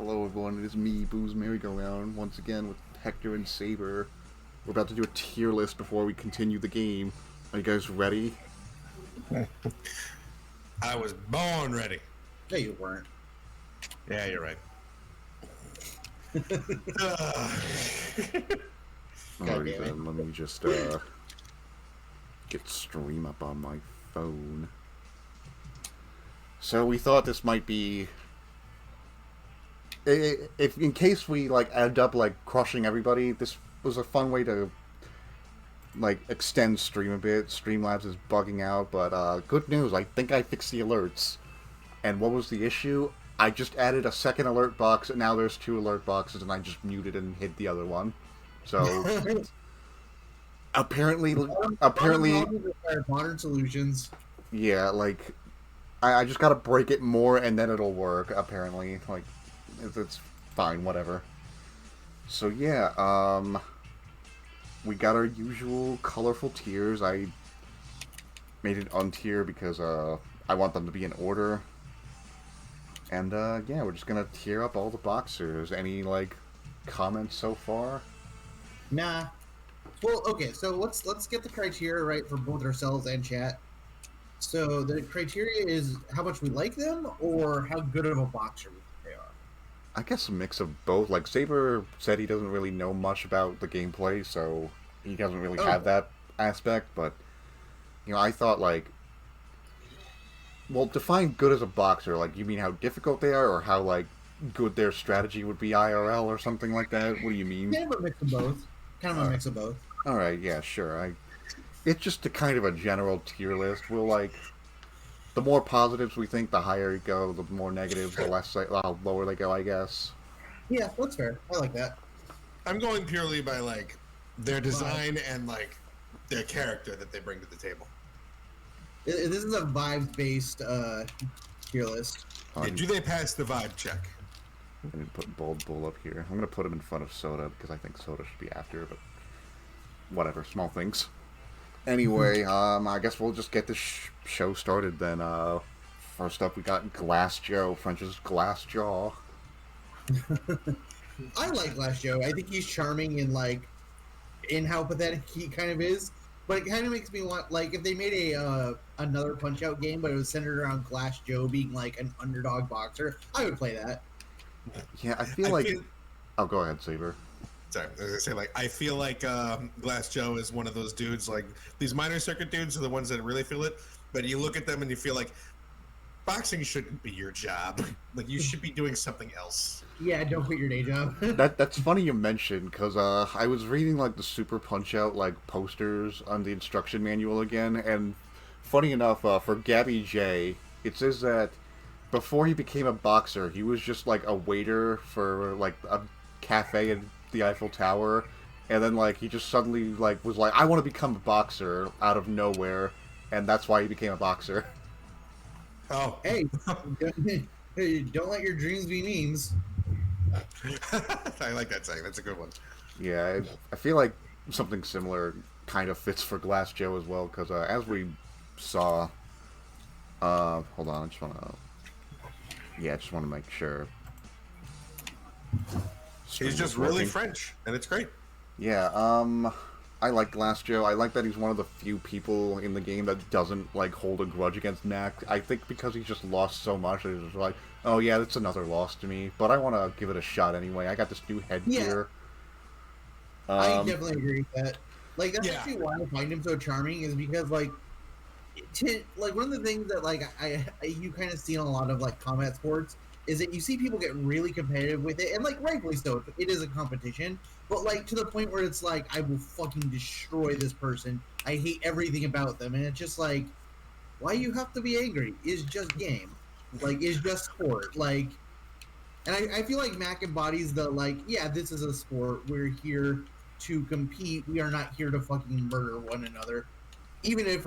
Hello everyone, it is me, Booze Merry-Go-Round, once again with Hector and Saber. We're about to do a tier list before we continue the game. Are you guys ready? I was born ready. No, you weren't. Yeah, you're right. Alright then, let me just get stream up on my phone. So we thought this might be... If in case we end up crushing everybody, this was a fun way to extend stream a bit. Streamlabs is bugging out, but good news, I think I fixed the alerts. And what was the issue? I just added a second alert box, and now there's two alert boxes, and I just muted and hid the other one. So apparently, modern solutions. yeah, I just gotta break it more, and then it'll work. Apparently, it's fine, whatever. So yeah, we got our usual colorful tiers. I made it untier because I want them to be in order. And yeah, we're just gonna tier up all the boxers. Any comments so far? Nah. Well, okay. So let's get the criteria right for both ourselves and chat. So the criteria is how much we like them, or how good of a boxer they are. I guess a mix of both. Like Saber said, he doesn't really know much about the gameplay, so he doesn't really have that aspect. But I thought well, define good as a boxer. You mean how difficult they are, or how good their strategy would be IRL or something like that? What do you mean? Kind of a mix of both. A mix of both. All right, yeah, sure. It's just a kind of a general tier list. We'll the more positives we think, the higher you go. The more negatives, the less lower they go, I guess. Yeah, that's fair. I like that. I'm going purely by their design and their character that they bring to the table. This is a vibes-based tier list. Do they pass the vibe check? I'm going to put Bold Bull up here. I'm going to put him in front of Soda because I think Soda should be after, but whatever, small things. Anyway, I guess we'll just get this show started then. First up, we got Glass Joe, French's Glass Jaw. I like Glass Joe. I think he's charming in how pathetic he kind of is. But it kind of makes me want, if they made another Punch-Out game, but it was centered around Glass Joe being an underdog boxer, I would play that. Yeah, I feel Oh, go ahead, Saber. Sorry, I was gonna say I feel like Glass Joe is one of those dudes. These minor circuit dudes are the ones that really feel it. But you look at them and you feel boxing shouldn't be your job. You should be doing something else. Yeah, don't quit your day job. That's funny you mentioned, because I was reading the Super Punch-Out posters on the instruction manual again, and funny enough, for Gabby J, it says that before he became a boxer, he was just a waiter for a cafe in the Eiffel Tower, and then he just suddenly was I want to become a boxer out of nowhere, and that's why he became a boxer. Oh, hey, don't let your dreams be memes. I like that saying. That's a good one. Yeah, I feel like something similar kind of fits for Glass Joe as well, because as we saw, hold on, I just want to make sure. He's just really French, and it's great. Yeah, I like Glass Joe. I like that he's one of the few people in the game that doesn't hold a grudge against Knack. I think because he's just lost so much, it's just oh yeah, that's another loss to me. But I want to give it a shot anyway. I got this new headgear. Yeah. I definitely agree with that. That's actually why I find him so charming, is because one of the things that I you kind of see on a lot of combat sports is that you see people get really competitive with it, and rightfully so. It is a competition, but to the point where it's I will fucking destroy this person. I hate everything about them, and it's just why you have to be angry? It's just game, it's just sport, and I feel like Mac embodies the yeah, this is a sport. We're here to compete. We are not here to fucking murder one another. Even if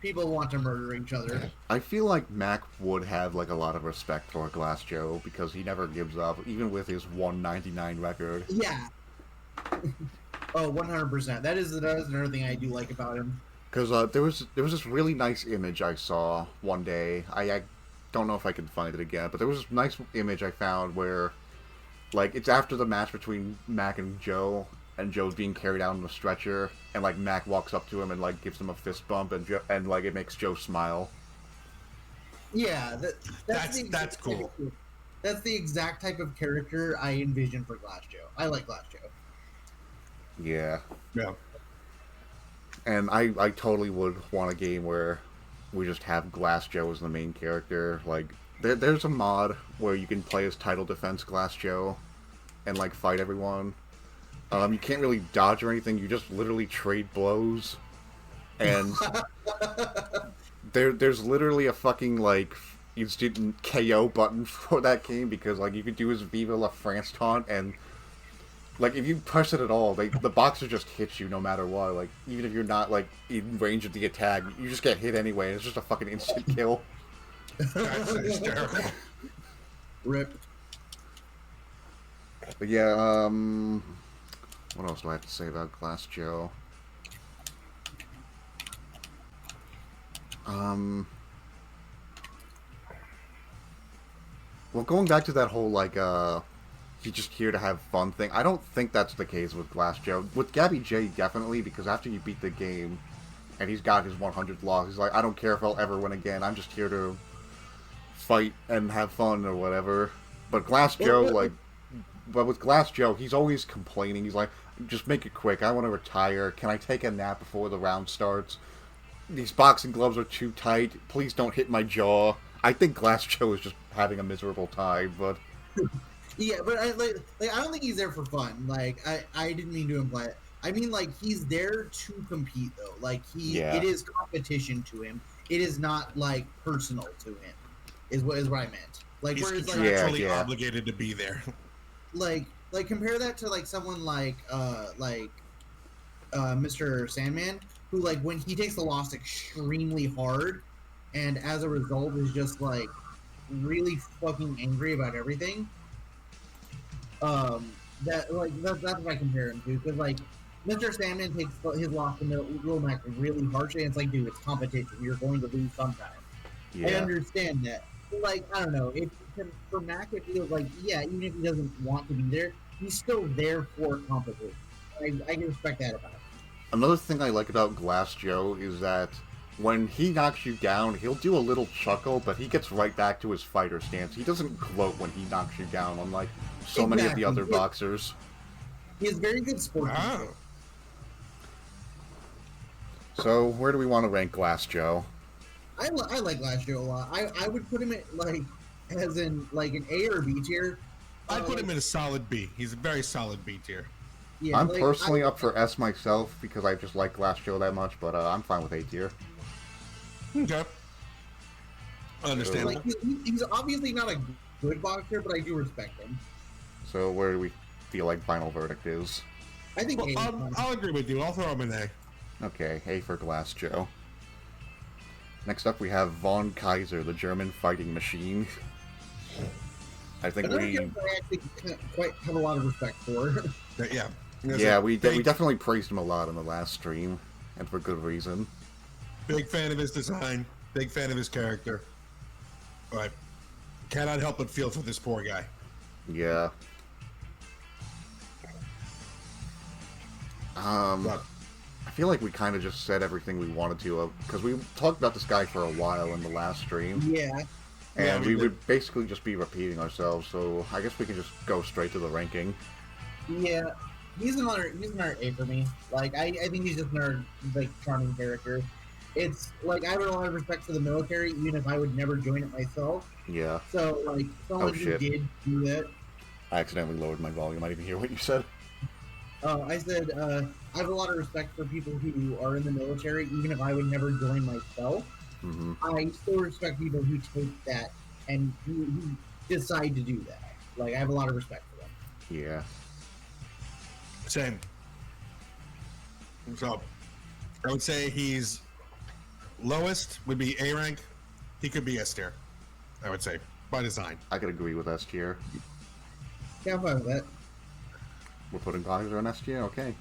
people want to murder each other. I feel like Mac would have a lot of respect for Glass Joe because he never gives up, even with his 199 record. Yeah. Oh, 100%. That is another thing I do like about him. Because there was this really nice image I saw one day. I don't know if I can find it again, but there was this nice image I found where Like, it's after the match between Mac and Joe, and Joe's being carried out on the stretcher, and, like, Mac walks up to him and, like, gives him a fist bump, and like, it makes Joe smile. Yeah, that's cool. That's the exact type of character I envision for Glass Joe. I like Glass Joe. Yeah. Yeah. And I totally would want a game where we just have Glass Joe as the main character. Like, there's a mod where you can play as Title Defense Glass Joe and, like, fight everyone. You can't really dodge or anything. You just literally trade blows. And there's literally a fucking, like, instant KO button for that game because, like, you could do his Viva La France taunt and... Like, if you press it at all, the boxer just hits you no matter what. Like, even if you're not, like, in range of the attack, you just get hit anyway, and it's just a fucking instant kill. That's hysterical. Rip. But yeah, what else do I have to say about Glass Joe? Well, going back to that whole, like, he's just here to have fun thing. I don't think that's the case with Glass Joe. With Gabby J, definitely, because after you beat the game, and he's got his 100 loss, he's like, I don't care if I'll ever win again. I'm just here to fight and have fun or whatever. But Glass Joe, like, but with Glass Joe, he's always complaining. He's like, just make it quick. I want to retire. Can I take a nap before the round starts? These boxing gloves are too tight. Please don't hit my jaw. I think Glass Joe is just having a miserable time, but... Yeah, but I don't think he's there for fun. Like, I didn't mean to imply it. I mean, like, he's there to compete, though. Like, it is competition to him. It is not, like, personal to him, is what I meant. Like, he's whereas, contractually obligated to be there. Like, compare that to, like, someone like Mr. Sandman, who, like, when he takes the loss extremely hard, and as a result is just, like, really fucking angry about everything. That's what I compare him to, because, like, Mr. Sandman takes his loss to Lil Mac really harshly, and it's like, dude, it's competition. You're going to lose sometime. Yeah. I understand that. But, like, I don't know. For Mac, it feels like, yeah, even if he doesn't want to be there, he's still there for competition. I can respect that about him. Another thing I like about Glass Joe is that when he knocks you down, he'll do a little chuckle, but he gets right back to his fighter stance. He doesn't gloat when he knocks you down, unlike so many of the other boxers. He has very good sportsmanship. So, where do we want to rank Glass Joe? I like Glass Joe a lot. I would put him at, like, as in, like, an A or B tier. I'd put him in a solid B. He's a very solid B tier. Yeah, I'm like, personally up for S myself because I just like Glass Joe that much, but I'm fine with A tier. Okay. Understandable. Like, he's obviously not a good boxer, but I do respect him. So where do we feel like final verdict is? I think I'll agree with you. I'll throw him in A. Okay, A for Glass Joe. Next up, we have Von Kaiser, the German fighting machine. I think I actually quite have a lot of respect for. Yeah. Yeah, we definitely praised him a lot in the last stream, and for good reason. Big fan of his design. Big fan of his character. But cannot help but feel for this poor guy. Yeah. I feel like we kind of just said everything we wanted to, because we talked about this guy for a while in the last stream. Yeah. And we would basically just be repeating ourselves, so I guess we can just go straight to the ranking. Yeah. He's another A for me. Like, I think he's just another, like, charming character. It's, like, I have a lot of respect for the military, even if I would never join it myself. Yeah. So, like, someone who did do that. I accidentally lowered my volume. I didn't hear what you said. I said, I have a lot of respect for people who are in the military, even if I would never join myself. Mm-hmm. I still respect people who take that and who decide to do that. Like, I have a lot of respect for them. Yeah. Same. So, I would say he's lowest would be A rank. He could be S tier, I would say, by design. I could agree with S tier. Yeah, I'm fine with that. We're putting Kaiser on S tier? Okay.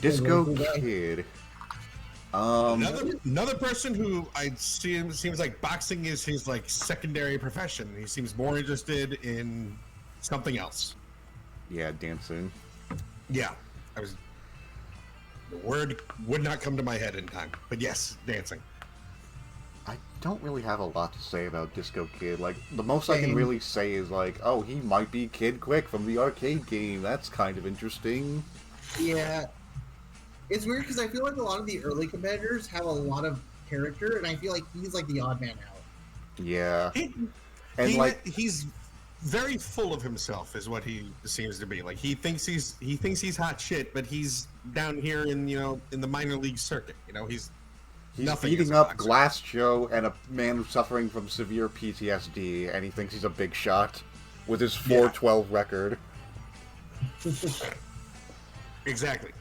Disco Kid. Another person who I see seems like boxing is his like secondary profession. He seems more interested in something else. Yeah, dancing. Yeah, the word would not come to my head in time, but yes, dancing. I don't really have a lot to say about Disco Kid. Like, the most I can Same. really say is, like, oh, he might be Kid Quick from the arcade game. That's kind of interesting. Yeah, it's weird because I feel like a lot of the early competitors have a lot of character, and I feel like he's like the odd man out. Yeah. And, He's very full of himself, is what he seems to be. Like he thinks he's hot shit, but he's down here in the minor league circuit. He's nothing as beating a up boxer. Glass Joe and a man suffering from severe PTSD, and he thinks he's a big shot with his 4-12 record. Exactly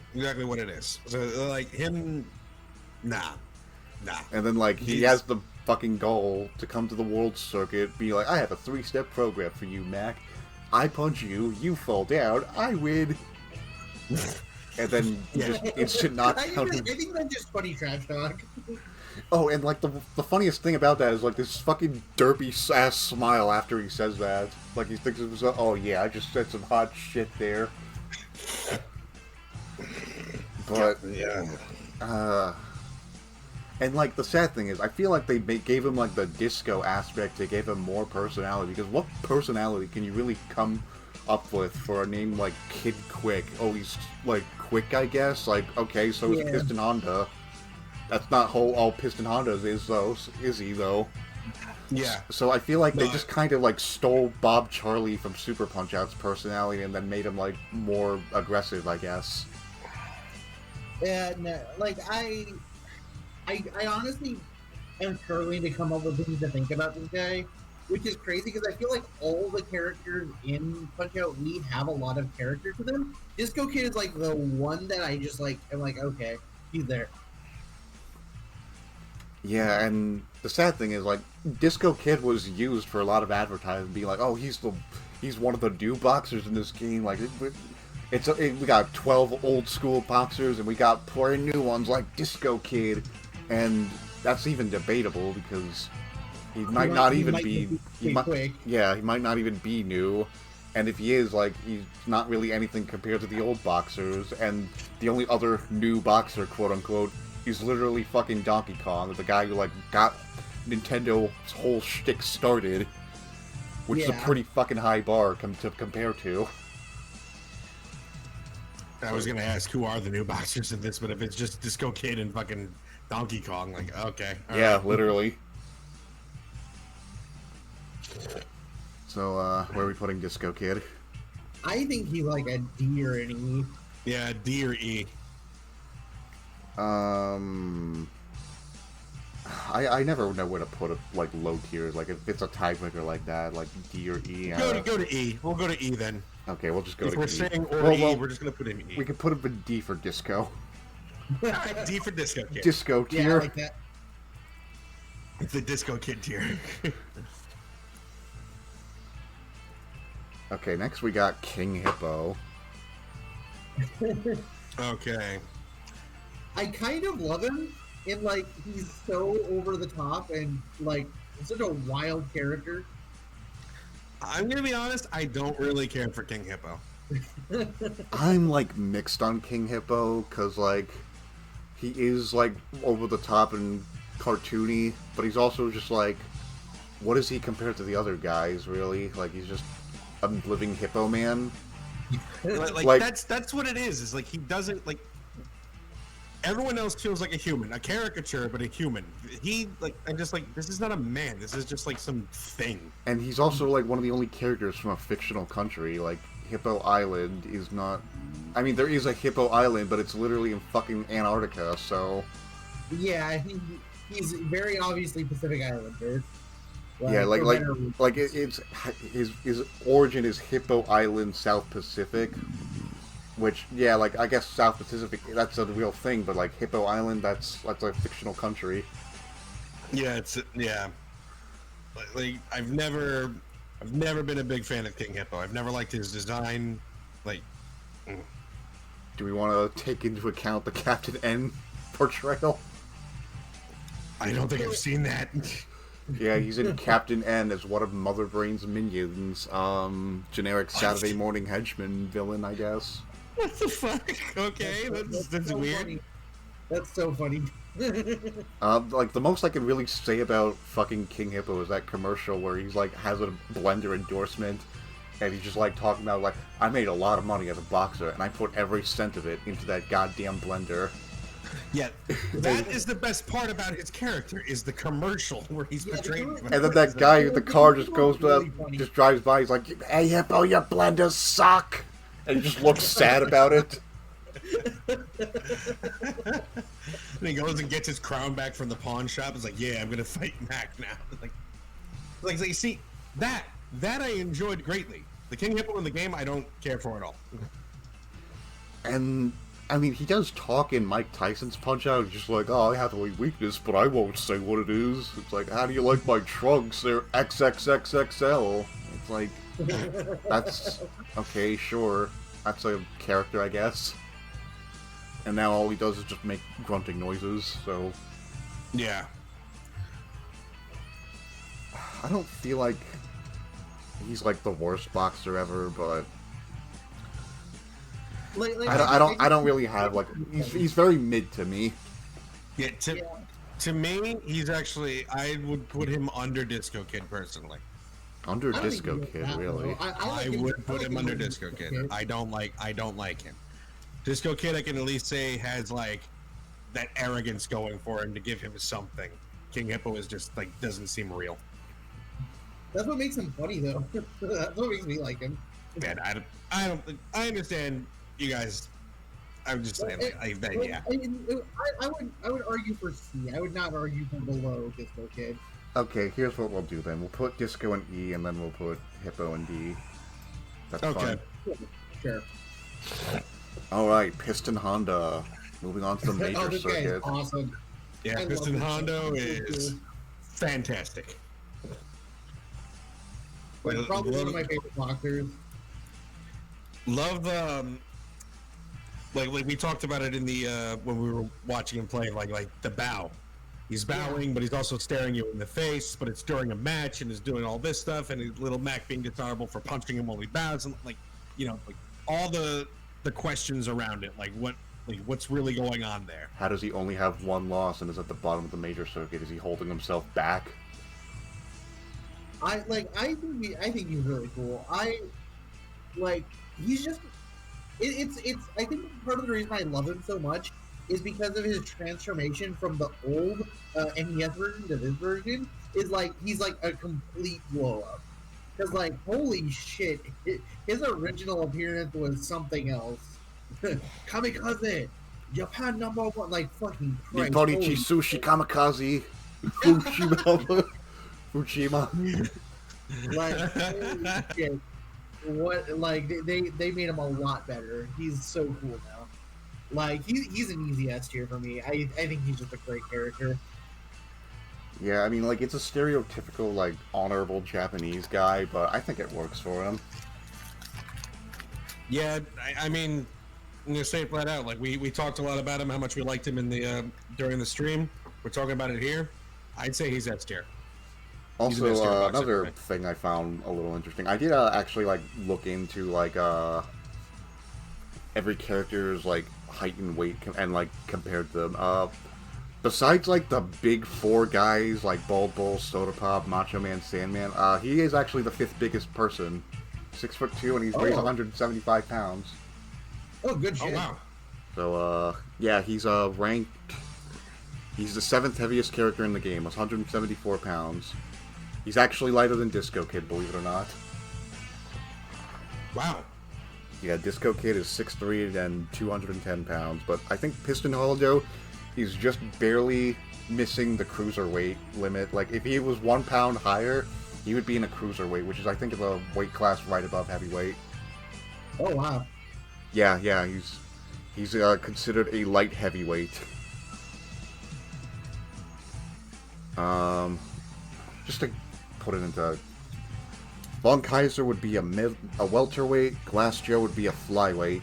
what it is. So like him, nah. And then, like, he has the fucking goal to come to the world circuit, be like, I have a 3-step program for you, Mac. I punch you, you fall down, I win. And then just instant knockout. I think that's just funny trash talk. Oh, and, like, the funniest thing about that is, like, this fucking derpy-ass smile after he says that. Like, he thinks it was, oh, yeah, I just said some hot shit there. But, and, like, the sad thing is, I feel like they gave him, like, the disco aspect to give him more personality, because what personality can you really come up with for a name like Kid Quick? Oh, he's, like, quick, I guess? Like, okay, so is Piston Honda. That's not all Piston Hondas is he, though? Yeah. So I feel like they just kind of, like, stole Bob Charlie from Super Punch-Out's personality and then made him, like, more aggressive, I guess. Yeah, no, like I honestly am struggling to come up with things to think about this guy, which is crazy because I feel like all the characters in Punch Out Lee have a lot of character to them. Disco Kid is like the one that I just like. I'm like, okay, he's there. Yeah, and the sad thing is, like, Disco Kid was used for a lot of advertising, being like, oh, he's one of the new boxers in this game. Like, we got 12 old school boxers, and we got 4 new ones like Disco Kid, and that's even debatable because he might not even be. He might not even be new, and if he is, like, he's not really anything compared to the old boxers, and the only other new boxer, quote unquote, is literally fucking Donkey Kong, the guy who, like, got Nintendo's whole shtick started, which is a pretty fucking high bar to compare to. I was gonna ask who are the new boxers in this, but if it's just Disco Kid and fucking Donkey Kong, like, okay. Yeah, literally. So, where are we putting Disco Kid? I think he's like a D or an E. Yeah, D or E. I never know where to put like low tiers. Like, if it's a tiebreaker like that, like D or E. Go to E. We'll go to E then. Okay, we'll just go if to E. If we're saying or E, we're just gonna put him in E. We can put him in D for Disco. Alright, D for Disco Kid. Disco tier. Yeah, I like that. The Disco Kid tier. Okay, next we got King Hippo. Okay. I kind of love him in, like, he's so over the top and, like, such a wild character. I'm gonna be honest, I don't really care for King Hippo. I'm, like, mixed on King Hippo, because, like, he is, like, over the top and cartoony, but he's also just, like, what is he compared to the other guys, really? Like, he's just a living hippo man. Like that's what it is like, he doesn't, like, everyone else feels like a human, a caricature, but a human. He, like, I'm just like, this is not a man, this is just like some thing. And he's also, like, one of the only characters from a fictional country. Like, Hippo Island is not... I mean, there is a Hippo Island, but it's literally in fucking Antarctica, so... Yeah, he's very obviously Pacific Islander. Yeah, it's his origin is Hippo Island, South Pacific, which, yeah, like, I guess South Pacific, that's a real thing, but, like, Hippo Island, that's a fictional country. Yeah, like, I've never been a big fan of King Hippo. I've never liked his design. Like, do we want to take into account the Captain N portrayal? I don't think I've seen that. Yeah, he's in Captain N as one of Mother Brain's minions. Generic Saturday morning henchman villain, I guess. What the fuck? Okay, that's so weird. Funny. That's so funny. Like, the most I can really say about fucking King Hippo is that commercial where he's like, has a Blender endorsement, and he's just like talking about like, I made a lot of money as a boxer, and I put every cent of it into that goddamn blender. Yeah, that is the best part about his character, is the commercial where he's portraying. And then that guy with the car just goes up, just drives by, he's like, hey Hippo, your blenders suck! And he just looks sad about it. And he goes and gets his crown back from the pawn shop. He's like, yeah, I'm gonna fight Mac now. Like you see, that I enjoyed greatly. The King Hippo in the game, I don't care for at all. And I mean, he does talk in Mike Tyson's Punch-Out. He's just like, oh, I have a weakness, but I won't say what it is. It's like, how do you like my trunks? They're XXXXL. It's like, that's okay, sure. That's a character, I guess. And now all he does is just make grunting noises, so... Yeah. I don't feel like he's like the worst boxer ever, but... I don't really have like he's very mid to me. Yeah, to me, he's actually, I would put him under Disco Kid personally. Under Disco Kid, really? I would put him under Disco Kid. I don't like him. Disco Kid, I can at least say, has like that arrogance going for him to give him something. King Hippo is just like, doesn't seem real. That's what makes him funny, though. That's what makes me like him. Man, I understand you guys. I'm just saying, yeah. I would argue for C. I would not argue for below Disco Kid. Okay, here's what we'll do then. We'll put Disco in E, and then we'll put Hippo in D. That's okay. Fine. Sure. Alright, Piston Honda. Moving on to the major circuit. Awesome. Yeah, Piston Honda is fantastic. Like, probably one of my favorite boxers. Love like we talked about it in the when we were watching him play, like the bow. He's bowing, but he's also staring you in the face. But it's during a match, and he's doing all this stuff, and his little Mac being dishonorable for punching him while he bows, and like all the questions around it, like what's really going on there. How does he only have one loss and is at the bottom of the major circuit? Is he holding himself back? I think he's really cool. He's just it's I think part of the reason I love him so much is because of his transformation from the old NES version to this version. Is like he's like a complete blow up. Because like holy shit, his original appearance was something else. Kamikaze, Japan #1, like fucking Christ. Nipponichi Sushi Kamikaze, Fukushima. Like holy shit. What, like they made him a lot better. He's so cool now. Like he's an easy S tier for me. I think he's just a great character. Yeah, I mean, like, it's a stereotypical, like, honorable Japanese guy, but I think it works for him. Yeah, I mean, I'm gonna say it flat out. Like we talked a lot about him, how much we liked him in the during the stream. We're talking about it here. I'd say he's S tier. Also, another thing I found a little interesting. I did actually like look into like every character's like height and weight and like compared to them. Besides like the big four guys like Bald Bull, Soda Pop, Macho Man, Sandman, he is actually the fifth biggest person. 6'2", and he weighs 175 pounds. Oh, good shit. Oh wow. So yeah, he's ranked. He's the 7th heaviest character in the game, 174 pounds. He's actually lighter than Disco Kid, believe it or not. Wow. Yeah, Disco Kid is 6'3" and 210 pounds, but I think Piston Hollow is just barely missing the cruiserweight limit. Like, if he was 1 pound higher, he would be in a cruiserweight, which is, I think, a weight class right above heavyweight. Oh, wow. Yeah, he's considered a light heavyweight. Just to put it into... Von Kaiser would be a welterweight, Glass Joe would be a flyweight,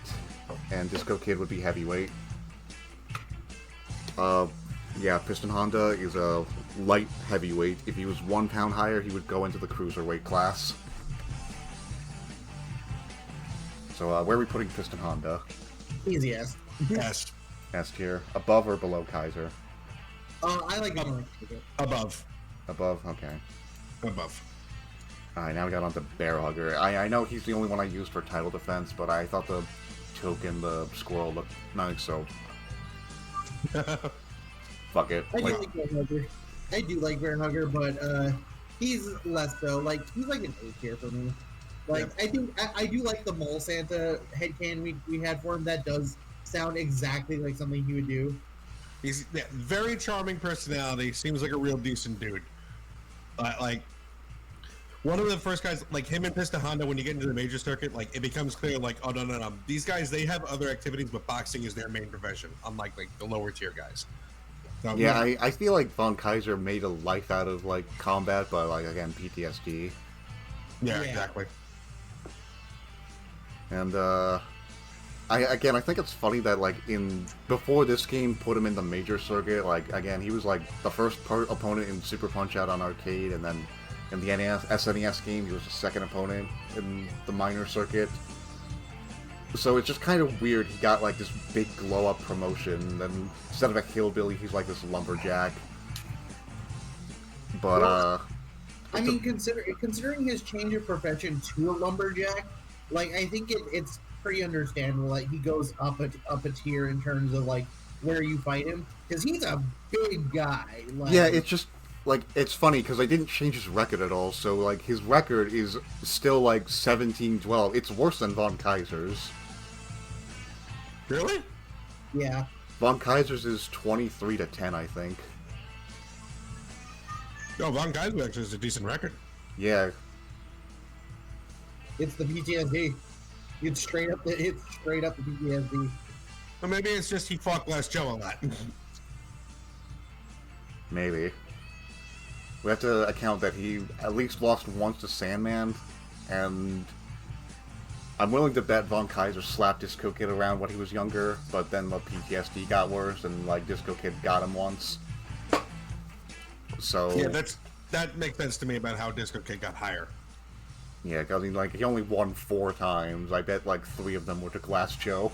and Disco Kid would be heavyweight. Yeah, Piston Honda is a light heavyweight. If he was 1 pound higher, he would go into the cruiserweight class. So, where are we putting Piston Honda? Easy S. Yes. S tier. Above or below Kaiser? I like Above. Above? Okay. Above. Alright, now we got on to Bear Hugger. I know he's the only one I used for title defense, but I thought the choke and the squirrel looked nice, so... Fuck it. I do like Bear Hugger, but he's less so. Like, he's like an A tier for me. Like, yeah. I do like the Mole Santa headcanon we had for him. That does sound exactly like something he would do. He's very charming personality. Seems like a real decent dude. Like, one of the first guys, like him and Piston Honda, when you get into the major circuit, like, it becomes clear, like, oh, no. These guys, they have other activities, but boxing is their main profession, unlike, like, the lower tier guys. So, yeah, I feel like Von Kaiser made a life out of, like, combat, but, like, again, PTSD. Yeah, exactly. And, I think it's funny that, like, before this game put him in the major circuit, like, again, he was, like, the first opponent in Super Punch-Out on arcade, and then in the SNES game, he was the second opponent in the minor circuit. So it's just kind of weird he got, like, this big glow-up promotion, and instead of a hillbilly, he's, like, this lumberjack. But, I mean, considering his change of profession to a lumberjack, like, I think it's pretty understandable. Like, he goes up a tier in terms of, like, where you fight him, because he's a big guy. Like, yeah, it's just, like, it's funny, because I didn't change his record at all, so, like, his record is still, like, 17-12. It's worse than Von Kaiser's. Really? Yeah. Von Kaiser's is 23-10, I think. No, Von Kaiser actually has a decent record. Yeah. It's the PTSD. It's straight up the PTSD. Well, maybe it's just he fought Glass Joe a lot. Maybe. We have to account that he at least lost once to Sandman, and I'm willing to bet Von Kaiser slapped Disco Kid around when he was younger, but then the PTSD got worse, and, like, Disco Kid got him once. So... yeah, that makes sense to me about how Disco Kid got higher. Yeah, because he only won 4 times. I bet, like, 3 of them were to Glass Joe.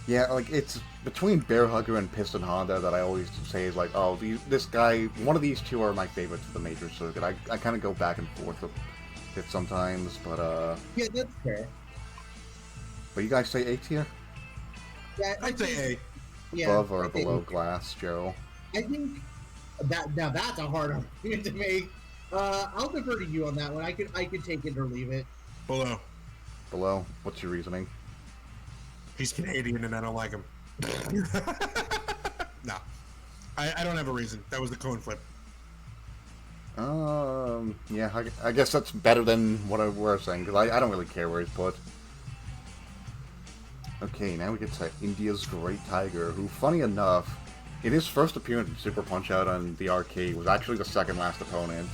Yeah, like, it's between Bear Hugger and Piston Honda that I always say is like, oh, this guy, one of these two are my favorites for the major circuit. I kind of go back and forth with it sometimes, but, yeah, that's fair. But you guys say A tier? Yeah, I'd say A. Yeah, above or below Glass Joe? I think that's a hard argument to make. I'll defer to you on that one. I could take it or leave it. Below. Below? What's your reasoning? He's Canadian and I don't like him. No. I don't have a reason. That was the coin flip. Yeah, I guess that's better than what I was saying, because I don't really care where he's put. Okay, now we get to India's Great Tiger, who, funny enough, in his first appearance in Super Punch-Out on the arcade, was actually the second last opponent.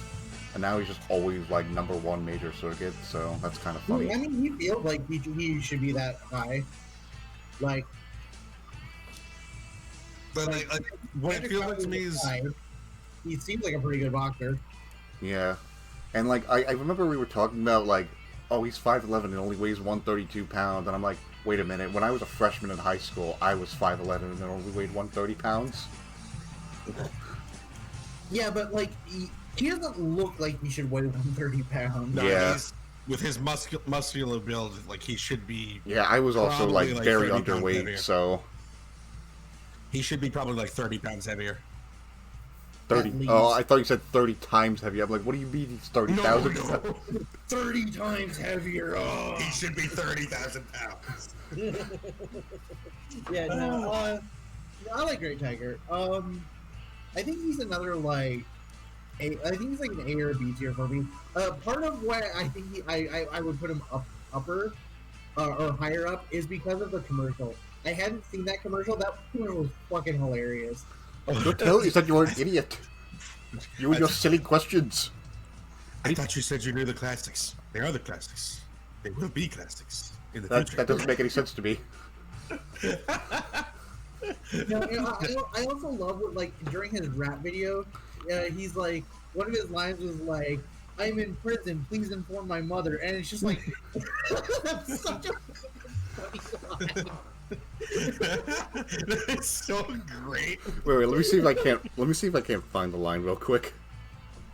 And now he's just always, like, #1 major circuit, so that's kind of funny. I mean, he feels like he should be that high. Like... But, like what it feels like to me is... he seems like a pretty good boxer. Yeah. And, like, I remember we were talking about, like, oh, he's 5'11" and only weighs 132 pounds, and I'm like, wait a minute, when I was a freshman in high school, I was 5'11" and only weighed 130 pounds? Yeah, but, like, he doesn't look like he should weigh 130 pounds. No, yeah. With his muscular build, like, he should be... Yeah, I was also, like very underweight, so... He should be probably, like, 30 pounds heavier. 30. Oh, I thought you said 30 times heavier. I'm like, what do you mean he's 30,000? No. 30 times heavier. Oh. He should be 30,000 pounds. Yeah, no, I like Great Tiger. I think he's another, like, I think he's like an A or a B tier for me. Part of why I think I would put him upper or higher up is because of the commercial. I hadn't seen that commercial. That one was fucking hilarious. Don't tell you said you were an idiot. You and your silly questions. I thought you said you knew the classics. They are the classics. They will be classics. in the That future. doesn't make any sense to me. I also love what, like, during his rap video, he's like, one of his lines was like, "I'm in prison. Please inform my mother." And it's just like, that's such a funny line. That's so great. Wait, let me see if I can't find the line real quick.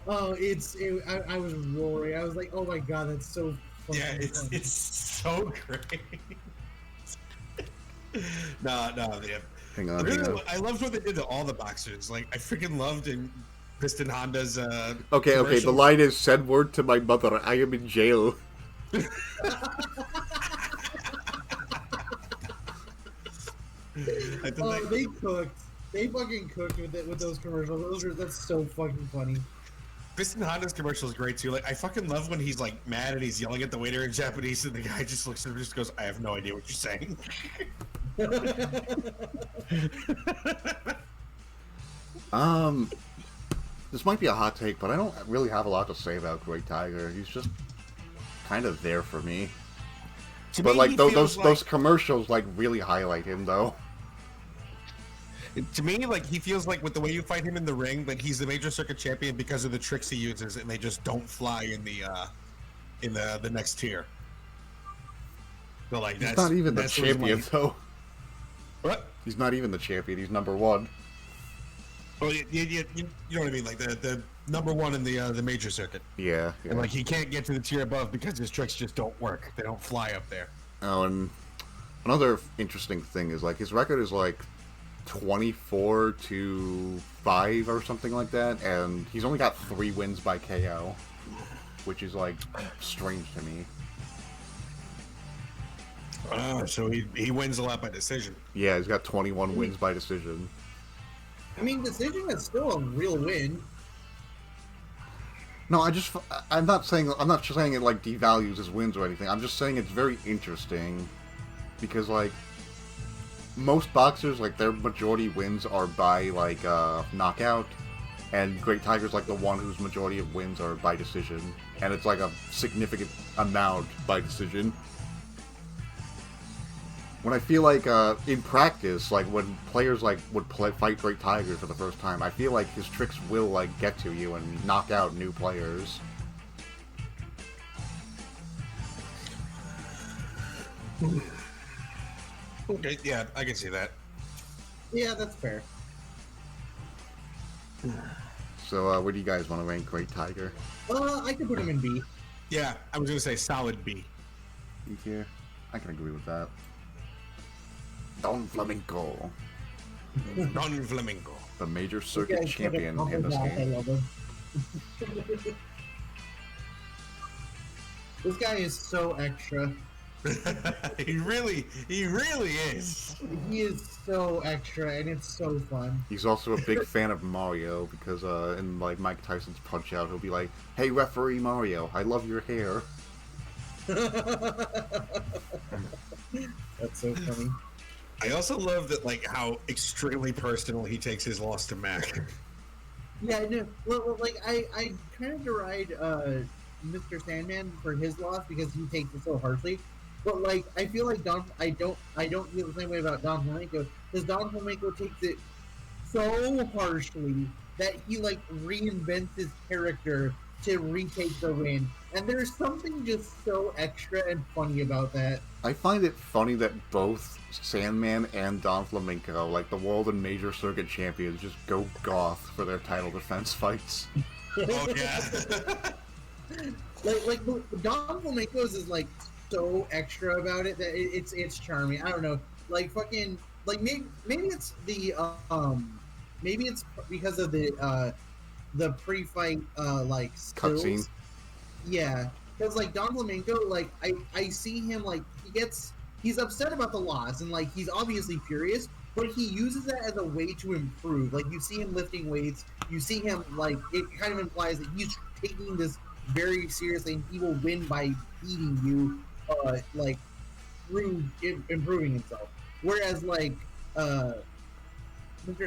Oh, I was roaring. I was like, oh my god, that's so funny. Yeah, it's so great. no, yeah. Hang on. I loved what they did to all the boxers. Like, I freaking loved in Piston Honda's. Okay. The commercial. line is, "Send word to my mother. I am in jail." I thought, Oh, like, they cooked. They fucking cooked with those commercials. That's so fucking funny. Piston Honda's commercial is great too. Like, I fucking love when he's like mad and he's yelling at the waiter in Japanese, and the guy just looks at him and just goes, "I have no idea what you're saying." This might be a hot take, but I don't really have a lot to say about Great Tiger. He's just kind of there for me. To But me, like he those feels like- commercials like really highlight him though. To me, like, he feels like with the way you fight him in the ring, like he's the major circuit champion because of the tricks he uses, and they just don't fly in the next tier. So like, He's not even the that's the reason why champion though. What? He's not even the champion. He's number one. Oh, you know what I mean? Like the number one in the major circuit, Yeah. and like he can't get to the tier above because his tricks just don't work. They don't fly up there. Oh, and another interesting thing is like his record is like 24-5 or something like that, and he's only got 3 wins by KO, which is like strange to me. So he wins a lot by decision. Yeah, he's got 21 wins by decision. I mean, decision is still a real win. No, I'm not saying it like devalues his wins or anything. I'm just saying it's very interesting because like most boxers, like their majority wins are by like knockout, and Great Tiger's like the one whose majority of wins are by decision, and it's like a significant amount by decision. When I feel like in practice, like when players like would fight Great Tiger for the first time, I feel like his tricks will like get to you and knock out new players. Okay, yeah, I can see that. Yeah, that's fair. So, where do you guys want to rank Great Tiger? I could put him in B. Yeah, I was gonna say solid B. You here? I can agree with that. Don Flamenco, Don Flamingo. the major This circuit guy's champion such a in this humble guy. I game. love him. This guy is so extra. he really is. He is so extra, and it's so fun. He's also a big fan of Mario because in like Mike Tyson's Punch Out, he'll be like, "Hey, referee Mario, I love your hair." That's so funny. I also love that, like, how extremely personal he takes his loss to Mac. Yeah, no, well, like I kind of deride Mr. Sandman for his loss because he takes it so harshly. But like, I feel like I don't feel the same way about Don Flamenco because Don Flamenco takes it so harshly that he like reinvents his character to retake the win, and there's something just so extra and funny about that. I find it funny that both Sandman and Don Flamenco, like the world and major circuit champions, just go goth for their title defense fights. Oh yeah. like Don Flamenco's is like so extra about it that it's charming. I don't know, like fucking like maybe it's the maybe it's because of the pre-fight like stills. Cutscene. Yeah, because like Don Flamenco, like I see him like he's upset about the loss and like he's obviously furious, but he uses that as a way to improve. Like you see him lifting weights, you see him like it kind of implies that he's taking this very seriously and he will win by beating you, like through improving himself. Whereas like Mr.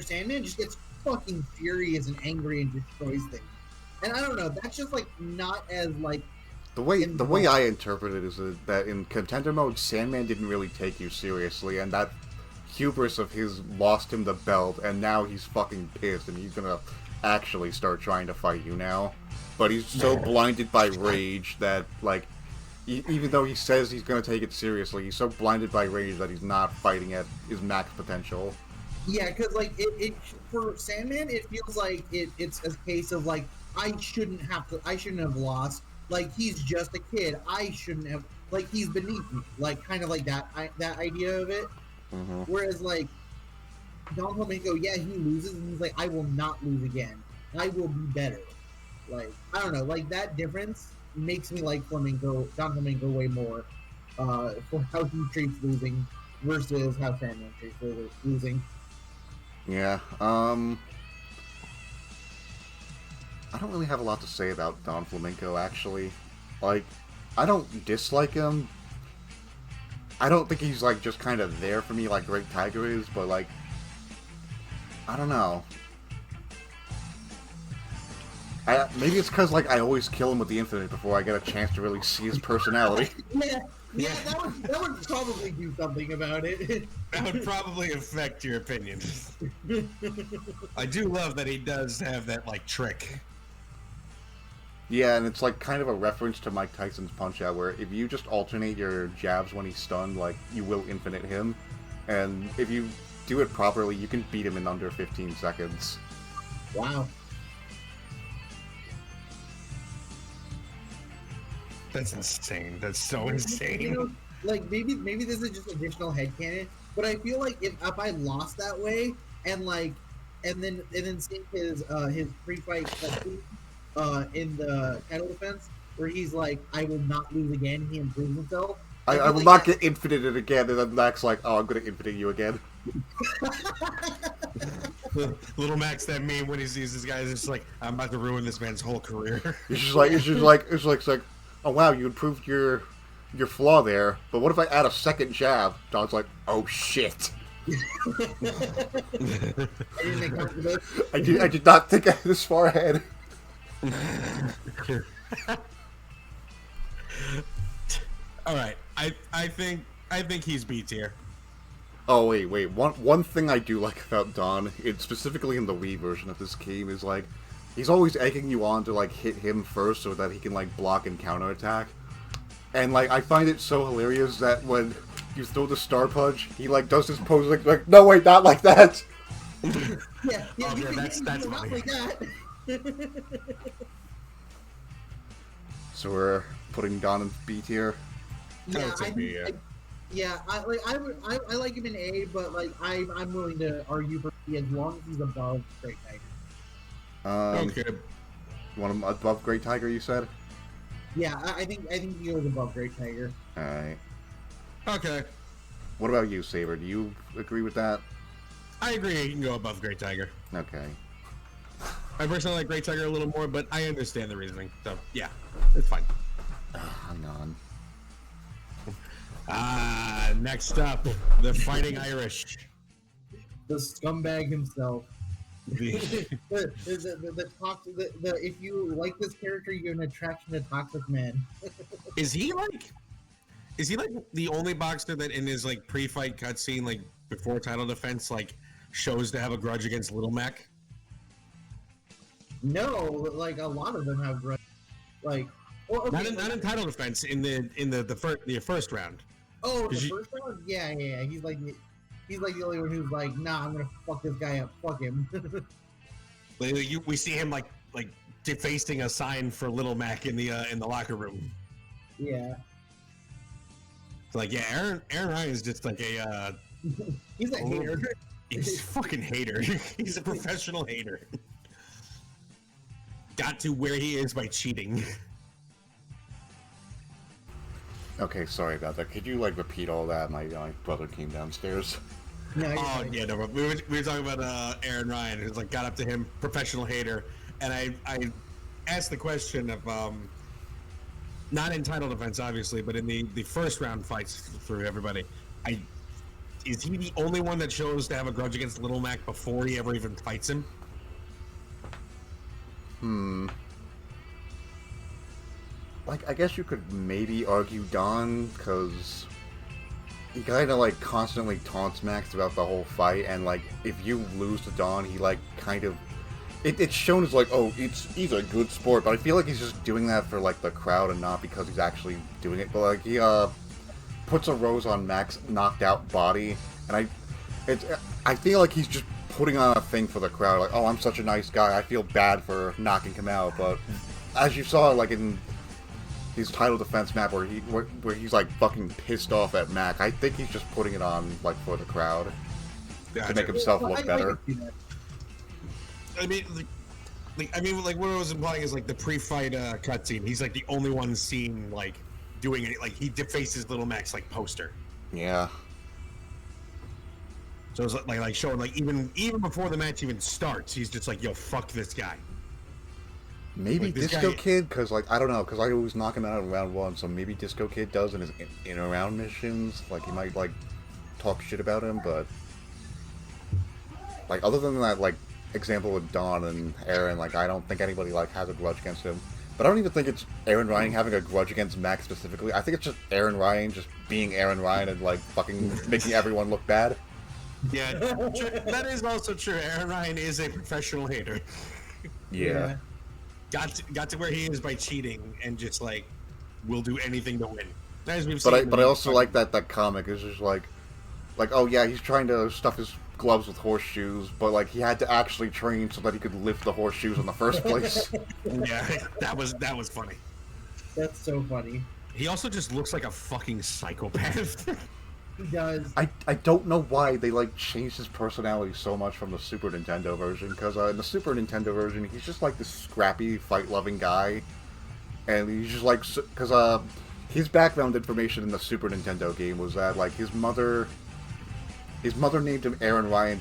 Sandman just gets fucking furious and angry and destroys things. And I don't know, that's just like not as like The way I interpret it is that in contender mode, Sandman didn't really take you seriously, and that hubris of his lost him the belt, and now he's fucking pissed, and he's gonna actually start trying to fight you now. But he's so blinded by rage that, like, even though he says he's gonna take it seriously, he's so blinded by rage that he's not fighting at his max potential. Yeah, because like it for Sandman, it feels like it's a case of like I shouldn't have lost. Like he's just a kid. I shouldn't have. Like he's beneath me. Like kind of like that idea of it. Mm-hmm. Whereas like Don Flamenco, yeah, he loses and he's like, I will not lose again. I will be better. Like I don't know. Like that difference makes me like Don Flamenco way more for how he treats losing versus how Sandman treats losing. Yeah. I don't really have a lot to say about Don Flamenco, actually. Like, I don't dislike him. I don't think he's, like, just kind of there for me like Great Tiger is, but, like, I don't know. Maybe it's because, like, I always kill him with the Infinite before I get a chance to really see his personality. Yeah, that would probably do something about it. That would probably affect your opinion. I do love that he does have that, like, trick. Yeah, and it's like kind of a reference to Mike Tyson's Punch-Out, where if you just alternate your jabs when he's stunned, like, you will infinite him. And if you do it properly, you can beat him in under 15 seconds. Wow. That's insane. That's so insane. You know, like, maybe this is just additional headcanon, but I feel like if I lost that way, and then seeing his pre-fight cutscene, in the title defense, where he's like, I will not lose again, he improves himself. I will not get infinited again, and then Max like, oh, I'm gonna infinite you again. Little Max, that meme when he sees this guy, is just like, I'm about to ruin this man's whole career. It's like, oh wow, you improved your flaw there, but what if I add a second jab? Don's like, oh shit. I did not think this far ahead. All right, I think he's B tier. Oh wait. One thing I do like about Don, specifically in the Wii version of this game, is like he's always egging you on to like hit him first so that he can like block and counterattack. And like I find it so hilarious that when you throw the Star Punch, he like does this pose like no wait, not like that. Yeah, that's funny. Like that. So we're putting Don in B tier. Yeah, I like him in A, but like I'm willing to argue for B as long as he's above Great Tiger. Okay. You want him above Great Tiger? You said. Yeah, I think he goes above Great Tiger. All right. Okay. What about you, Saber? Do you agree with that? I agree. He can go above Great Tiger. Okay. I personally like Great Tiger a little more, but I understand the reasoning. So yeah, it's fine. Hang on. Next up, the Fighting Irish. The scumbag himself. the if you like this character, you're an attraction to toxic men. Is he like the only boxer that in his like pre-fight cutscene, like before title defense, like shows to have a grudge against Little Mac? No, like a lot of them have grudge. Like, well, okay, not in title defense in the first round. Oh, the first round? Yeah. He's like the only one who's like, nah, I'm gonna fuck this guy up. Fuck him. We see him like defacing a sign for Little Mac in the locker room. Yeah. So like, yeah, Aaron Ryan is just like a he's a hater. He's a fucking hater. He's a professional hater. Got to where he is by cheating. Okay, sorry about that. Could you like repeat all that? My brother came downstairs. No, yeah, no. We were talking about Aaron Ryan, who's like got up to him, professional hater, and I asked the question of not in title defense, obviously, but in the first round fights for everybody, is he the only one that shows to have a grudge against Little Mac before he ever even fights him? like, I guess you could maybe argue Don, because he kind of, like, constantly taunts Max throughout the whole fight, and, like, if you lose to Don, he, like, kind of... It's shown as, like, oh, he's a good sport, but I feel like he's just doing that for, like, the crowd and not because he's actually doing it. But, like, he, puts a rose on Max's knocked-out body, and I feel like he's just putting on a thing for the crowd, like, oh, I'm such a nice guy, I feel bad for knocking him out, but as you saw, like, in his title defense map where he's, like, fucking pissed off at Mac, I think he's just putting it on, like, for the crowd to make himself look better. I mean, like what I was implying is, like, the pre-fight cutscene, he's, like, the only one seen, like, doing it, like, he defaces Little Max, like, poster. Yeah. So it's like showing, like, even before the match even starts, he's just like, yo, fuck this guy. Maybe like, Disco Kid, because, like, I don't know, because I always knock him out in round 1, so maybe Disco Kid does in his in-around missions, like, he might, like, talk shit about him, but, like, other than that, like, example with Don and Aaron, like, I don't think anybody, like, has a grudge against him. But I don't even think it's Aaron Ryan having a grudge against Max specifically. I think it's just Aaron Ryan just being Aaron Ryan and, like, fucking making everyone look bad. Yeah, that is also true. Aaron Ryan is a professional hater. Yeah. Got to where he is by cheating and just, like, will do anything to win. But I also like that comic is just like, oh yeah, he's trying to stuff his gloves with horseshoes, but, like, he had to actually train so that he could lift the horseshoes in the first place. Yeah, that was funny. That's so funny. He also just looks like a fucking psychopath. He does. I don't know why they, like, changed his personality so much from the Super Nintendo version, because in the Super Nintendo version, he's just, like, this scrappy, fight-loving guy, and he's just, like, because, his background information in the Super Nintendo game was that, like, his mother named him Aaron Ryan,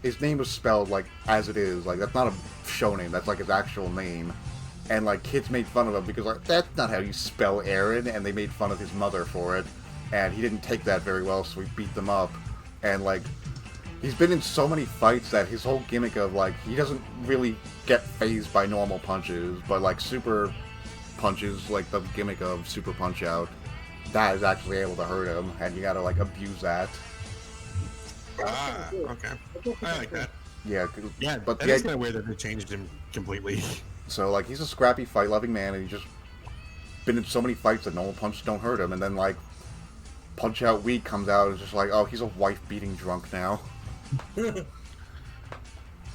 his name was spelled, like, as it is, like, that's not a show name, that's, like, his actual name, and, like, kids made fun of him because, like, that's not how you spell Aaron, and they made fun of his mother for it. And he didn't take that very well, so he beat them up. And, like, he's been in so many fights that his whole gimmick of, like, he doesn't really get phased by normal punches, but, like, super punches, like the gimmick of Super Punch-Out, that is actually able to hurt him, and you gotta, like, abuse that. Ah, okay. I like that. Yeah, but it's kind of weird that they changed him completely. So, like, he's a scrappy, fight-loving man, and he's just been in so many fights that normal punches don't hurt him, and then, like, Punch-Out Week comes out and is just like, oh, he's a wife-beating drunk now.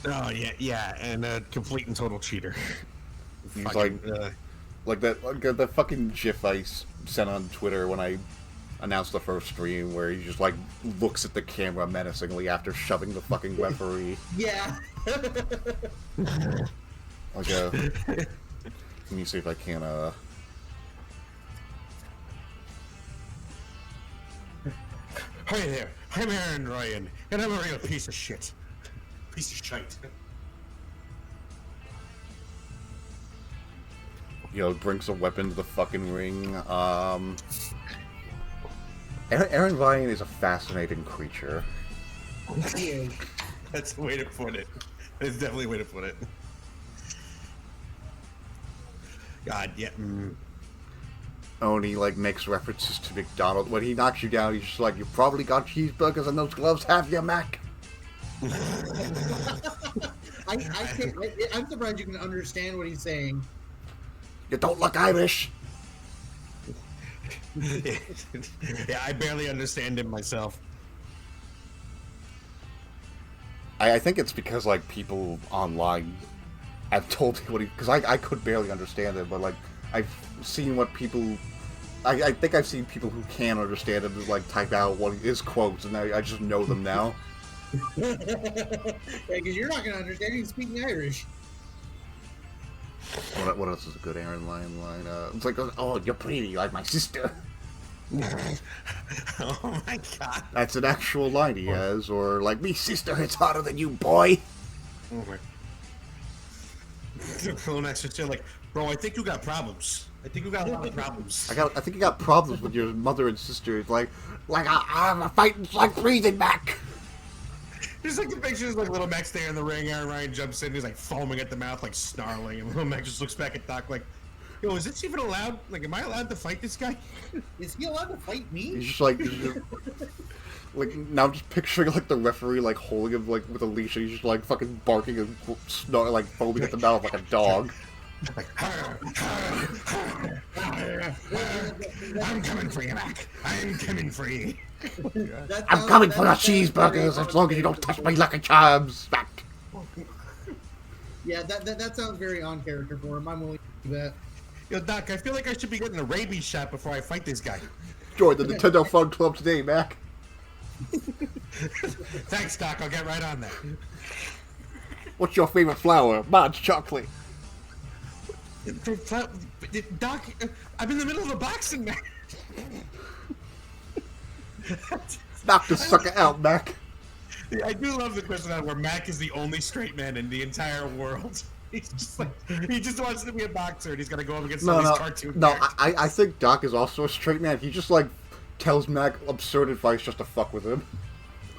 Oh, yeah, and a complete and total cheater. He's fucking, like that fucking GIF I sent on Twitter when I announced the first stream, where he just, like, looks at the camera menacingly after shoving the fucking referee. Yeah. Like, let me see if I can, Hi there, I'm Aaron Ryan, and I'm a real piece of shit. Piece of shite. Brings a weapon to the fucking ring. Aaron Ryan is a fascinating creature. That's the way to put it. That's definitely a way to put it. God, yeah. Oh, and he, like, makes references to McDonald's. When he knocks you down, he's just like, you probably got cheeseburgers and those gloves, have you, Mac? I'm surprised you can understand what he's saying. You don't look Irish. Yeah, I barely understand him myself. I think it's because, like, people online have told me what he... Because I could barely understand it, but, like, I've seen what people... I think I've seen people who can understand him just, like, type out what his quotes, and I just know them now. Yeah, because you're not going to understand him speaking Irish. What else is a good Aaron Ryan line? It's like, oh, you're pretty, like my sister. Oh my god. That's an actual line he has, or like, me sister hits harder than you, boy. Oh my. Like, bro, I think you got problems. I think you got a lot of problems. I think you got problems with your mother and sister. It's like I'm fighting, like breathing back. Just like the pictures, like Little Max there in the ring. Aaron Ryan jumps in, he's like foaming at the mouth, like snarling, and Little Max just looks back at Doc like, Yo, is this even allowed? Like, am I allowed to fight this guy? Is he allowed to fight me? He's just like, like now I'm just picturing like the referee like holding him like with a leash, and he's just like fucking barking and like foaming at the mouth like a dog. I'm coming for you, Mac. I'm coming for you. I'm coming for your cheeseburgers as long as you don't touch my Lucky Charms, Mac. Yeah, that sounds very on character for him. I'm willing to do that. Yo, Doc, I feel like I should be getting a rabies shot before I fight this guy. Join the Nintendo Fun Club today, Mac. Thanks, Doc. I'll get right on that. What's your favorite flower? Mine's chocolate. Doc, I'm in the middle of a boxing match. Knock the sucker out, Mac. Yeah, I do love the question where Mac is the only straight man in the entire world. He's just like, he just wants to be a boxer, and he's gonna go up against all these cartoon characters. I think Doc is also a straight man. He just like tells Mac absurd advice just to fuck with him.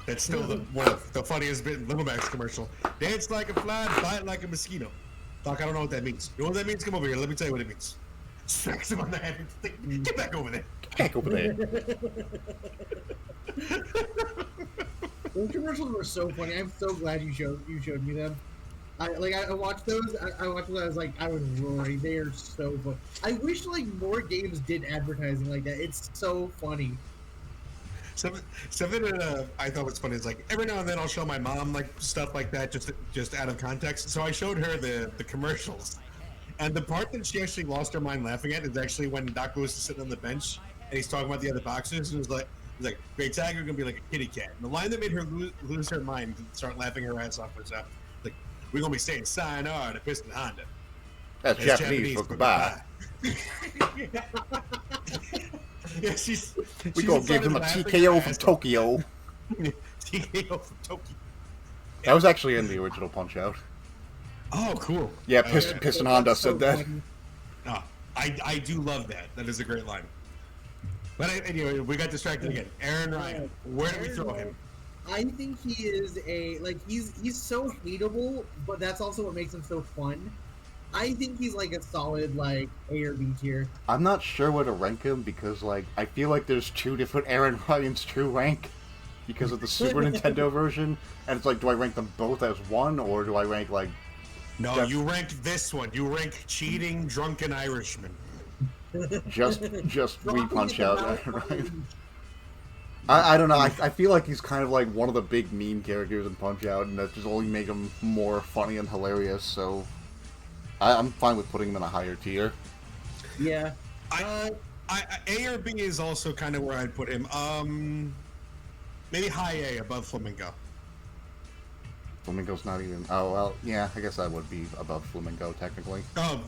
That's still one of the funniest bit in Little Mac's commercial. Dance like a fly, bite like a mosquito. Doc, I don't know what that means. You know what that means? Come over here. Let me tell you what it means. Smacks him on the head. Get back over there. Get back over there. Those commercials were so funny. I'm so glad you showed me them. I watched those. I watched those. I was like, I was roaring. They are so funny. I wish like more games did advertising like that. It's so funny. Something that I thought was funny is like every now and then I'll show my mom like stuff like that just out of context. So I showed her the commercials, and the part that she actually lost her mind laughing at is actually when Doc Lewis is sitting on the bench and he's talking about the other boxers, and he's like, "Great Tiger gonna be like a kitty cat." And the line that made her lose her mind and start laughing her ass off was like, "We're gonna be saying sayonara to Piston Honda." That's Japanese for goodbye. Yeah, we gonna give him a TKO from Tokyo. TKO from Tokyo. That was actually in the original Punch Out. Oh, cool. Yeah, Piston Honda said that. Oh, I do love that. That is a great line. But anyway, we got distracted again. Aaron Ryan, where do we throw him? I think he is he's so hateable, but that's also what makes him so fun. I think he's like a solid like A or B tier. I'm not sure where to rank him because like I feel like there's two different Aaron Ryans to rank because of the Super Nintendo version, and it's like, do I rank them both as one or do I rank like? No, you ranked this one. You rank cheating drunken Irishman. Just we Punch Out Aaron Ryan. I don't know. I feel like he's kind of like one of the big meme characters in Punch Out, and that just only make him more funny and hilarious. So. I'm fine with putting him in a higher tier. Yeah. A or B is also kind of where I'd put him. Maybe high A above Flamingo. Flamingo's not even... Oh, well, yeah, I guess that would be above Flamingo, technically. Oh,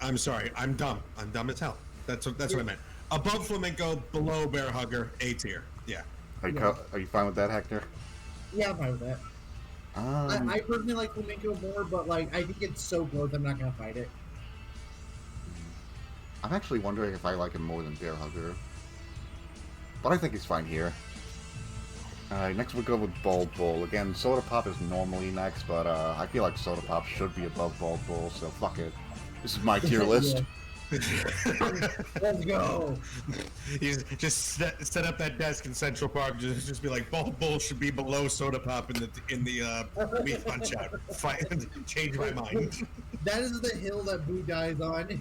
I'm sorry. I'm dumb. I'm dumb as hell. That's what I meant. Above Flamingo, below Bear Hugger, A tier. Yeah. Are you fine with that, Hector? Yeah, I'm fine with that. I personally like Flamenco more, but like I think it's so close, I'm not gonna fight it. I'm actually wondering if I like him more than Bear Hugger, but I think he's fine here. Alright, next we'll go with Bald Bull. Again, Soda Pop is normally next, but I feel like Soda Pop should be above Bald Bull, so fuck it. This is my tier list. Let's go. You just set up that desk in Central Park. Just be like, Bald Bull should be below Soda Pop in the Wii Punch Out. Change my mind. That is the hill that Boo dies on,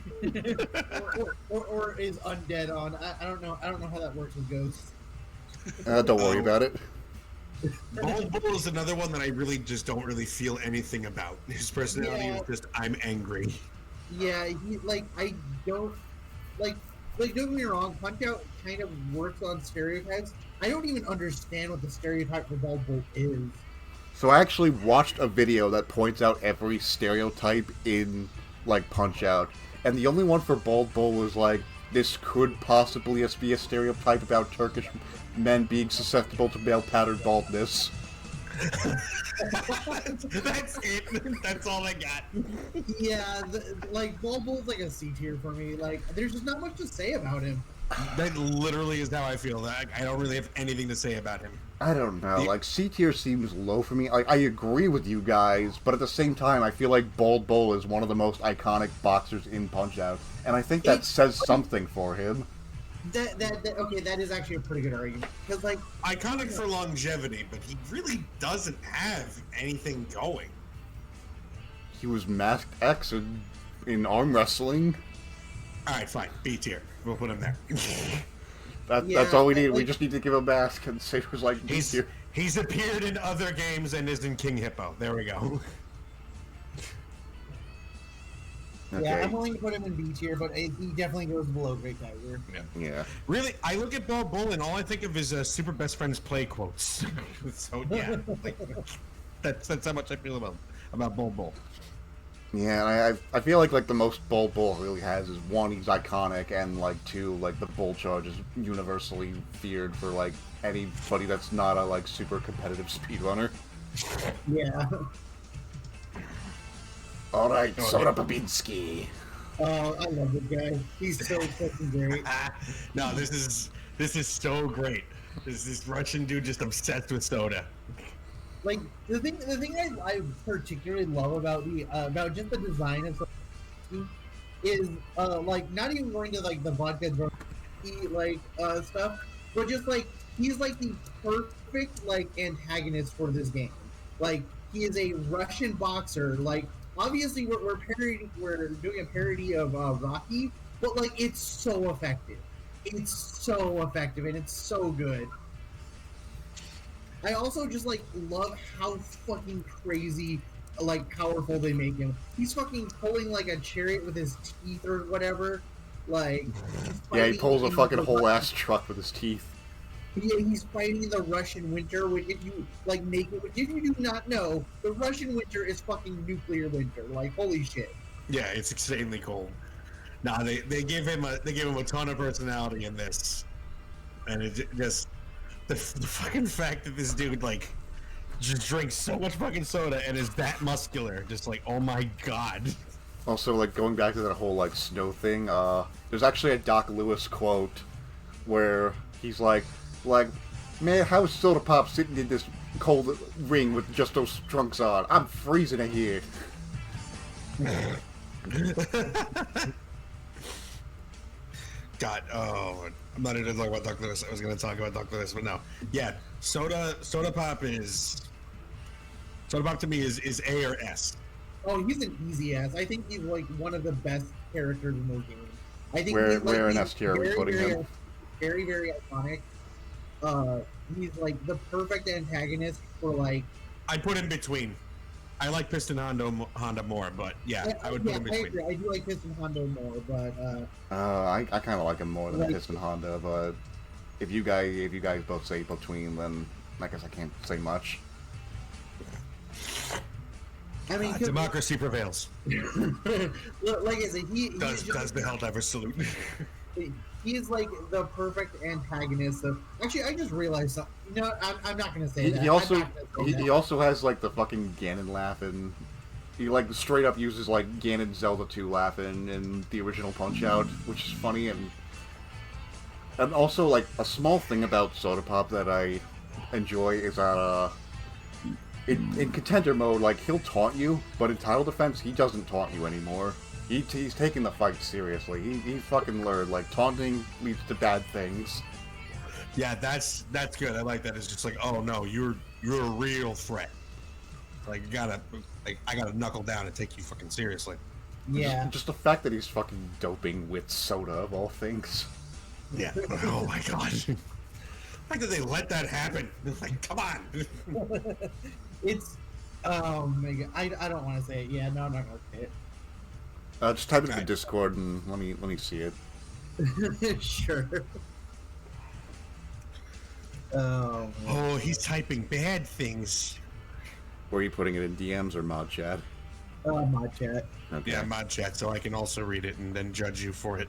or is undead on. I don't know. I don't know how that works with ghosts. Don't worry about it. Bald Bull is another one that I really just don't really feel anything about. His personality is just, I'm angry. Yeah, I don't don't get me wrong, Punch Out kind of works on stereotypes. I don't even understand what the stereotype for Bald Bull is. So I actually watched a video that points out every stereotype in like Punch Out, and the only one for Bald Bull was like, this could possibly be a stereotype about Turkish men being susceptible to male pattern baldness. That's it. That's all I got. Yeah, Bald Bull's like a C tier for me. Like, there's just not much to say about him. That literally is how I feel. I don't really have anything to say about him. I don't know. Like, C tier seems low for me. Like, I agree with you guys, but at the same time, I feel like Bald Bull is one of the most iconic boxers in Punch-Out, and I think that says something for him. Okay, that is actually a pretty good argument. Because, like... Iconic for longevity, but he really doesn't have anything going. He was Masked X in arm wrestling. Alright, fine. B tier. We'll put him there. That's all we need. We just need to give him a mask and say it was like B tier. He's appeared in other games and is in King Hippo. There we go. Okay. Yeah, I'm willing to put him in B tier, but he definitely goes below Great Tiger. Yeah. Really, I look at Bald Bull and all I think of is Super Best Friends play quotes. So yeah, like, that's how much I feel about Bald Bull. Yeah, and I feel like the most Bald Bull really has is one, he's iconic, and like two, like the Bull Charge is universally feared for like anybody that's not a like super competitive speedrunner. Yeah. All right, Soda Babinski. Oh, I love this guy. He's so fucking great. No, this is so great. This Russian dude just obsessed with soda. Like the thing I particularly love about just the design of Soda is like not even going to like the vodka drunk like stuff, but just like he's like the perfect like antagonist for this game. Like he is a Russian boxer. Like obviously we're doing a parody of Rocky, but like it's so effective. It's so effective and it's so good. I also just like love how fucking crazy like powerful they make him. He's fucking pulling like a chariot with his teeth or whatever. Like yeah, he pulls a fucking whole ass truck with his teeth. Yeah, he's fighting the Russian winter, which if you like if you do not know, the Russian winter is fucking nuclear winter. Like holy shit. Yeah, it's extremely cold. Nah, they give him a ton of personality in this, and it just the fucking fact that this dude like just drinks so much fucking soda and is that muscular, just like oh my god. Also, like going back to that whole like snow thing, there's actually a Doc Lewis quote where he's like, man, how's Soda Pop sitting in this cold ring with just those trunks on? I'm freezing in here. God, oh, I'm not even talking about Doc Lewis. I was going to talk about Doc Lewis, but no. Yeah, Soda Pop to me is A or S. Oh, he's an easy S. I think he's like one of the best characters in the game. I think where in S tier are we putting him? Very, very iconic. He's like the perfect antagonist for like. I'd put in between. I like Piston Honda more, but yeah, I would put him between. I agree. I do like Piston Honda more, but I kind of like him more than Piston Honda, but if you guys both say between, then I guess I can't say much. I mean, democracy prevails. Like I said, does the Helldiver salute? He is like the perfect antagonist of. Actually, I just realized something. You know, I'm not gonna say that. He also has like the fucking Ganon laugh, and he like straight up uses like Ganon Zelda 2 laugh in the original Punch-Out, which is funny, and also like a small thing about Soda Pop that I enjoy is that in contender mode, like he'll taunt you, but in title defense he doesn't taunt you anymore. He's taking the fight seriously. He fucking learned, like, taunting leads to bad things. Yeah, that's good. I like that. It's just like, oh no, you're a real threat. Like I gotta knuckle down and take you fucking seriously. Yeah. Just the fact that he's fucking doping with soda of all things. Yeah. Oh my god. The fact that they let that happen. Like, come on. It's oh my god. I don't want to say it. Yeah, no, I'm not gonna say it. Just type it in the Discord and let me see it. Sure. Oh, he's typing bad things. Were you putting it in DMs or mod chat? Mod chat. Okay. Yeah, mod chat, so I can also read it and then judge you for it.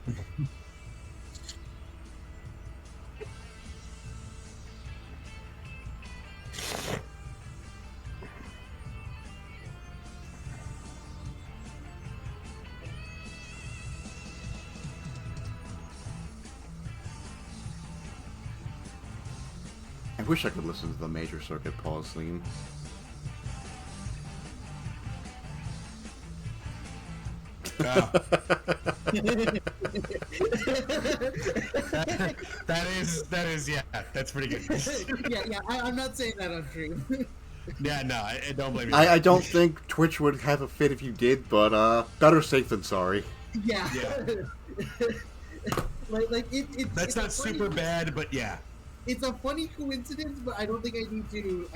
wish I could listen to the Major Circuit pause theme. Wow. that is yeah, that's pretty good. yeah. I'm not saying that on stream. Yeah, no, I don't blame you. I don't think Twitch would have a fit if you did, but better safe than sorry. Yeah. That's not super bad, but yeah. It's a funny coincidence, but I don't think I need to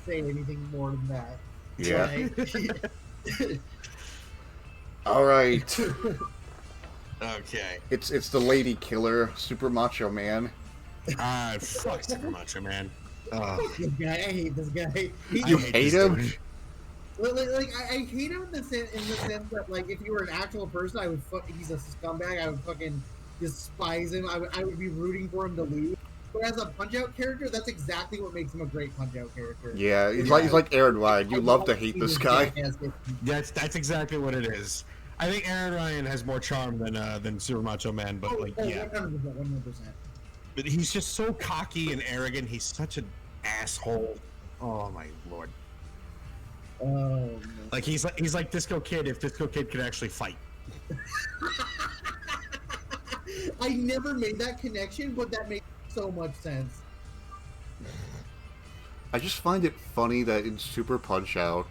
say anything more than that. Yeah. All right. Okay. It's the Lady Killer, Super Macho Man. Fuck Super Macho Man. This guy, I hate this guy. You hate him? I hate him in the sense that, like, if you were an actual person, I would he's a scumbag. I would fucking despise him. I would be rooting for him to lose. But as a Punch-Out character, that's exactly what makes him a great Punch-Out character. Yeah, he's like Aaron Ryan. You love to hate this guy. That's exactly what it is. I think Aaron Ryan has more charm than Super Macho Man, but yeah. 100%. But he's just so cocky and arrogant. He's such an asshole. Oh my lord. Like he's like Disco Kid if Disco Kid could actually fight. I never made that connection, but that makes so much sense. I just find it funny that in Super Punch-Out,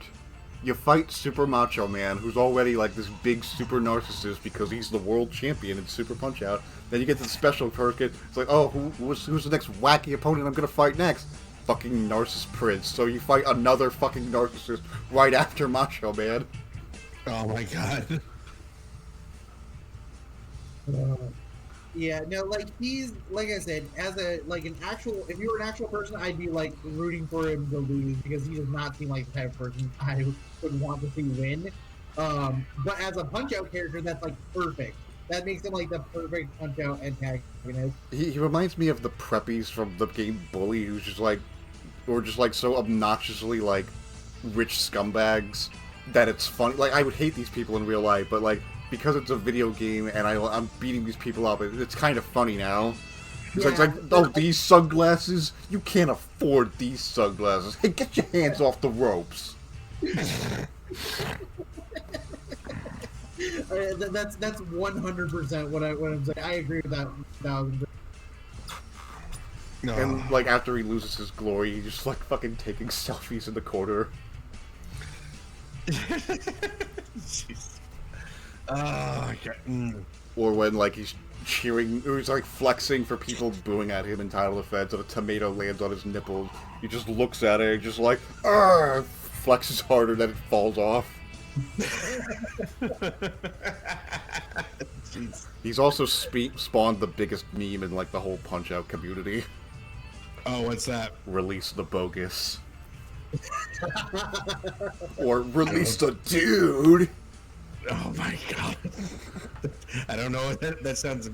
you fight Super Macho Man, who's already like this big super narcissist because he's the world champion in Super Punch-Out. Then you get the special circuit. It's like, oh, who's the next wacky opponent I'm gonna fight next? Fucking Narcissus Prince. So you fight another fucking narcissist right after Macho Man. Oh my god. Yeah, no, like he's like I said, as a if you were an actual person, I'd be like rooting for him to lose because he does not seem like the type of person I would want to see win. But as a Punch-Out character, that's like perfect. That makes him like the perfect Punch-Out antagonist. He reminds me of the preppies from the game Bully, who's just like, or just like so obnoxiously like rich scumbags that it's funny. Like I would hate these people in real life, but like because it's a video game and I'm beating these people up, it's kind of funny now. It's like, oh, these sunglasses? You can't afford these sunglasses. Hey, get your hands off the ropes. That's 100% what I'm saying. I agree with that 1,000%. No. And like after he loses his glory, he's just like fucking taking selfies in the corner. Jeez. Okay. Or when like he's cheering, or he's like flexing for people booing at him in Title Defense, and a tomato lands on his nipples. He just looks at it, and just like, flexes harder, then it falls off. Jeez. He's also spawned the biggest meme in like the whole Punch-Out community. Oh, what's that? Release the bogus. Or release the dude. Oh my god! I don't know. That sounds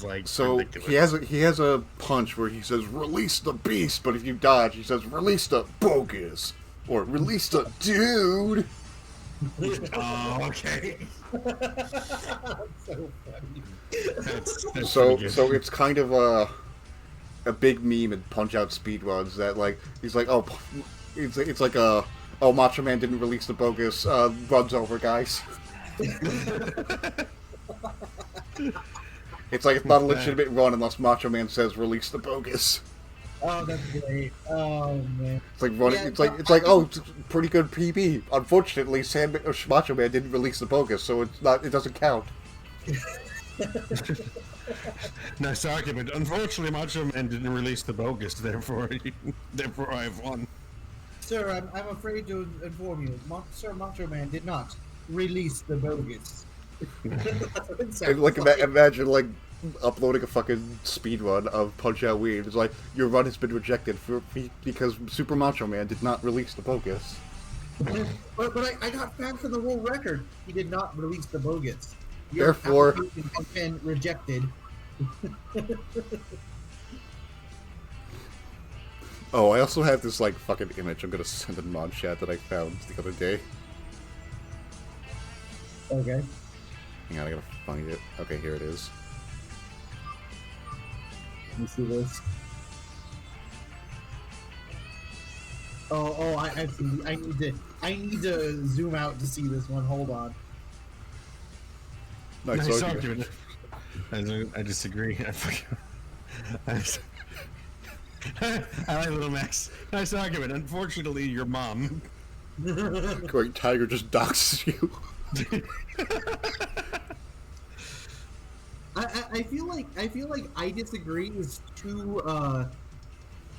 like so ridiculous. He has a punch where he says release the beast, but if you dodge, he says release the bogus or release the dude. Oh, okay. So funny. That's so it's kind of a big meme in Punch-Out speedruns that like he's like, oh, it's like a, oh, Macho Man didn't release the bogus, runs over guys. It's like it's not a legitimate run unless Macho Man says release the bogus. Oh, that's great. Oh man. It's like running. Yeah, it's like oh, it's pretty good PB. Unfortunately, Macho Man didn't release the bogus, so it's not. It doesn't count. Nice argument. Unfortunately, Macho Man didn't release the bogus, therefore I've won. Sir, I'm afraid to inform you, Sir Macho Man did not release the bogus. Imagine like uploading a fucking speedrun of Punch-Out Weird. It's like your run has been rejected because Super Macho Man did not release the bogus. But I got facts on the world record. He did not release the bogus. Therefore, has been rejected. Oh, I also have this like fucking image I'm gonna send in mod chat that I found the other day. Okay. Hang on, I gotta find it. Okay, here it is. Let me see this. I need to zoom out to see this one. Hold on. Nice argument. I disagree. I like Little Max. Nice argument. Unfortunately, your mom. Great Tiger just doxes you. I feel like I disagree is too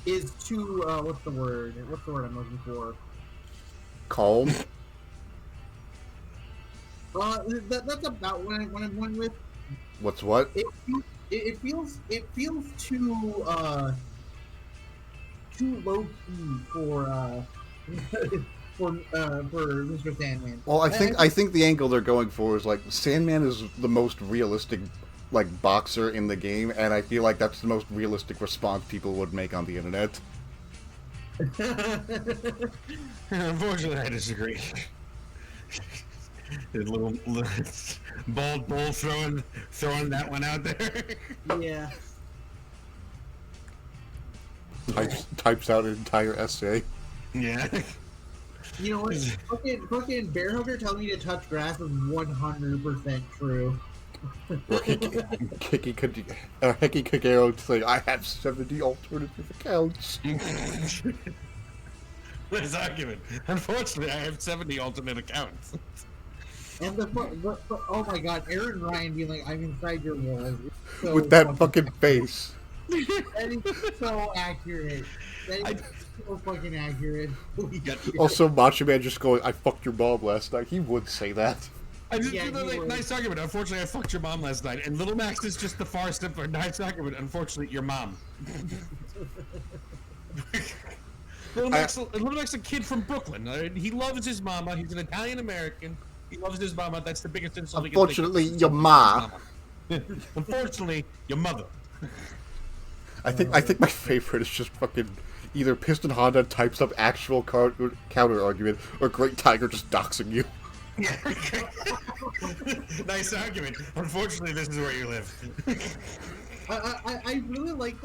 what's the word I'm looking for? Calm. That's about what I'm going with. What's what? It feels too low key for for Mr. Sandman. Well, I think the angle they're going for is like Sandman is the most realistic like boxer in the game, and I feel like that's the most realistic response people would make on the internet. Unfortunately, I disagree. The little bald bull throwing that one out there. Yeah. Types out an entire essay. Yeah. You know what? Fucking Bear Hugger telling me to touch grass is 100% true. Heki Kagero saying, I have 70 alternative accounts. His argument. Unfortunately, I have 70 alternate accounts. And oh my god, Aaron Ryan being like, I'm inside your walls. So with that fucking face. That is so accurate. That is so fucking accurate. Also, Macho Man just going, I fucked your mom last night. He would say that. I just like, nice argument. Unfortunately, I fucked your mom last night. And Little Max is just the far simpler. Nice argument. Unfortunately, your mom. Little Max a kid from Brooklyn. He loves his mama. He's an Italian American. He loves his mama. That's the biggest insult. Unfortunately, your ma. Unfortunately, your mother. I think my favorite is just fucking either Piston Honda types up actual counter argument or Great Tiger just doxing you. Nice argument. Unfortunately, this is where you live. I really like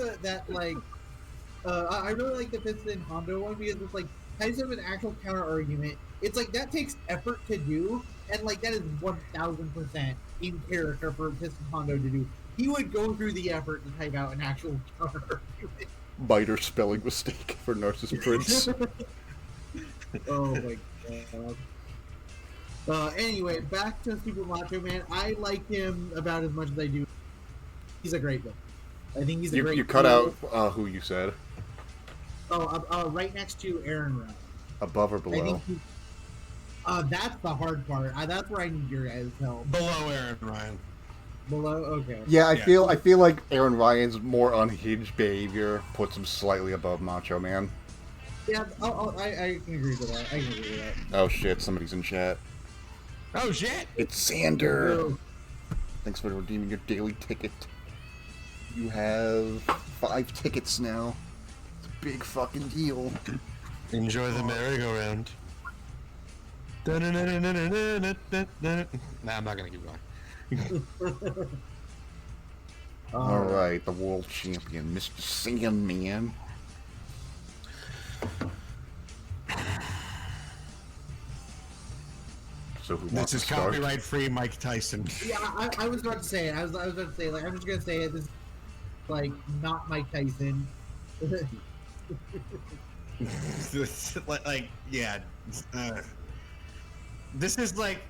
I really like the Piston Honda one because it's like types of an actual counter argument. It's like that takes effort to do, and like that is 1000% in character for Piston Honda to do. He would go through the effort to type out an actual counter argument. Minor spelling mistake for Narcissus Prince. Oh my god. Anyway, back to Super Macho Man. I like him about as much as I do. He's a great villain. I think he's a great. You cut out who you said. Oh, right next to Aaron Ryan. Above or below? That's the hard part. That's where I need your guys' help. Below Aaron Ryan. Below, okay. Yeah, I feel like Aaron Ryan's more unhinged behavior puts him slightly above Macho Man. Yeah, I can agree with that. Oh shit, somebody's in chat. Oh shit! It's Sander. Oh. Thanks for redeeming your daily ticket. You have 5 tickets now. It's a big fucking deal. Enjoy the merry-go-round. Nah, I'm not gonna keep going. Alright, the world champion, Mr. Sandman. So who wants this is copyright-free Mike Tyson. Yeah, I was about to say it. I was about to say, like, I'm just gonna say it. This is, like, not Mike Tyson. Like, yeah. This is like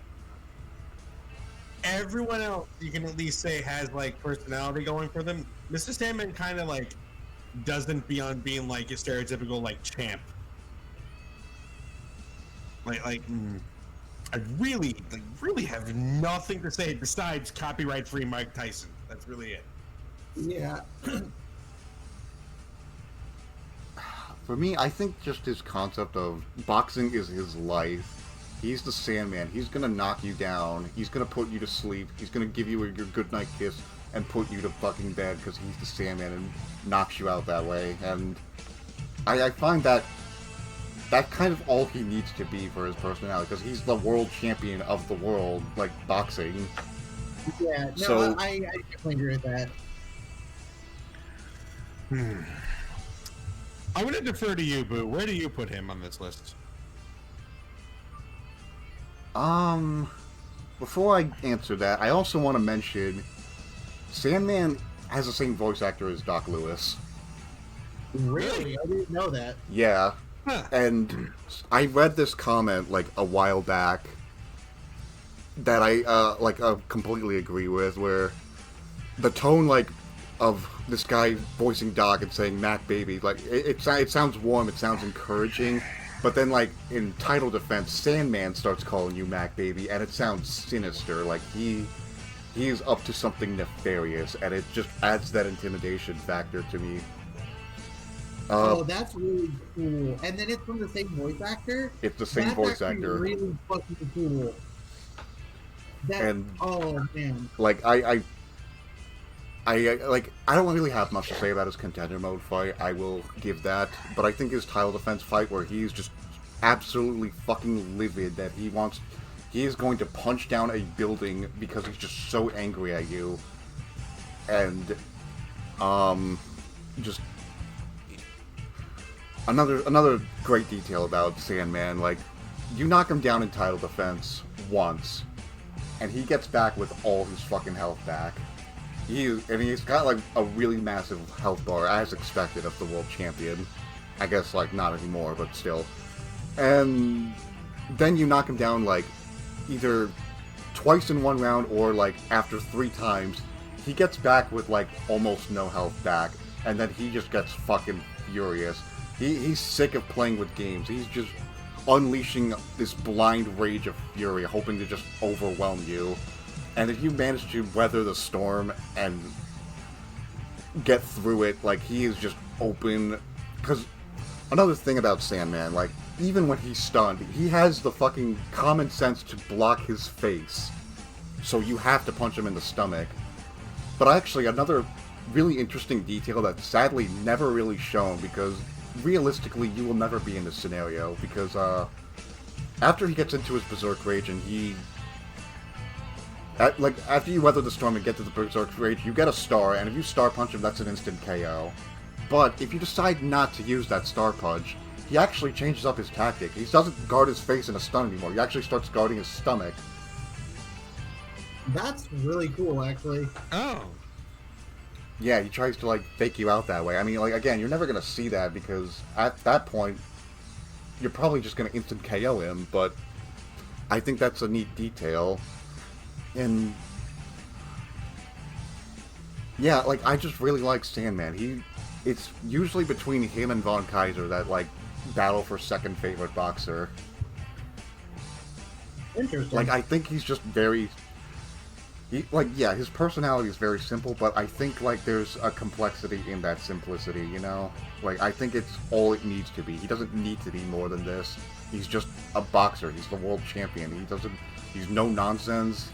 everyone else you can at least say has like personality going for them. Mr. Sandman kind of like doesn't beyond being like a stereotypical like champ. I really have nothing to say besides copyright free Mike Tyson. That's really it. Yeah. For me, I think just his concept of boxing is his life. He's the Sandman. He's gonna knock you down. He's gonna put you to sleep. He's gonna give you your goodnight kiss and put you to fucking bed because he's the Sandman and knocks you out that way. And I find that kind of all he needs to be for his personality because he's the world champion of the world, like boxing. Yeah, no, so, I definitely agree with that. I'm going to defer to you, Boo. Where do you put him on this list? Before I answer that, I also want to mention Sandman has the same voice actor as Doc Lewis. Really? I didn't know that. Yeah. Huh. And I read this comment like a while back that I completely agree with, where the tone like of this guy voicing Doc and saying Mac Baby, like it sounds warm, it sounds encouraging, but then like in title defense, Sandman starts calling you Mac Baby, and it sounds sinister, like he is up to something nefarious, and it just adds that intimidation factor to me. Oh, that's really cool. And then it's from the same voice actor? It's the same that's voice actor. Really fucking cool. Oh man. Like I don't really have much to say about his contender mode fight. I will give that, but I think his title defense fight, where he's just absolutely fucking livid that he is going to punch down a building because he's just so angry at you, and just another great detail about Sandman, like you knock him down in title defense once, and he gets back with all his fucking health back. He's got like a really massive health bar, as expected of the world champion. I guess like not anymore, but still. And then you knock him down like either twice in one round or like after 3 times, he gets back with like almost no health back, and then he just gets fucking furious. He's sick of playing with games. He's just unleashing this blind rage of fury, hoping to just overwhelm you. And if you manage to weather the storm and get through it, like, he is just open. Because another thing about Sandman, like, even when he's stunned, he has the fucking common sense to block his face. So you have to punch him in the stomach. But actually, another really interesting detail that's sadly never really shown, because realistically, you will never be in this scenario, because after he gets into his Berserk Rage and after you weather the storm and get to the Berserk Rage, you get a star, and if you star punch him, that's an instant KO. But if you decide not to use that star punch, he actually changes up his tactic. He doesn't guard his face in a stun anymore. He actually starts guarding his stomach. That's really cool, actually. Oh. Yeah, he tries to, like, fake you out that way. I mean, like, again, you're never going to see that, because at that point, you're probably just going to instant KO him, but I think that's a neat detail. And yeah, like, I just really like Sandman. It's usually between him and Von Kaiser that, like, battle for second favorite boxer. Interesting. Like, I think he's just very... his personality is very simple, but I think, like, there's a complexity in that simplicity, you know? Like, I think it's all it needs to be. He doesn't need to be more than this. He's just a boxer. He's the world champion. He's no nonsense.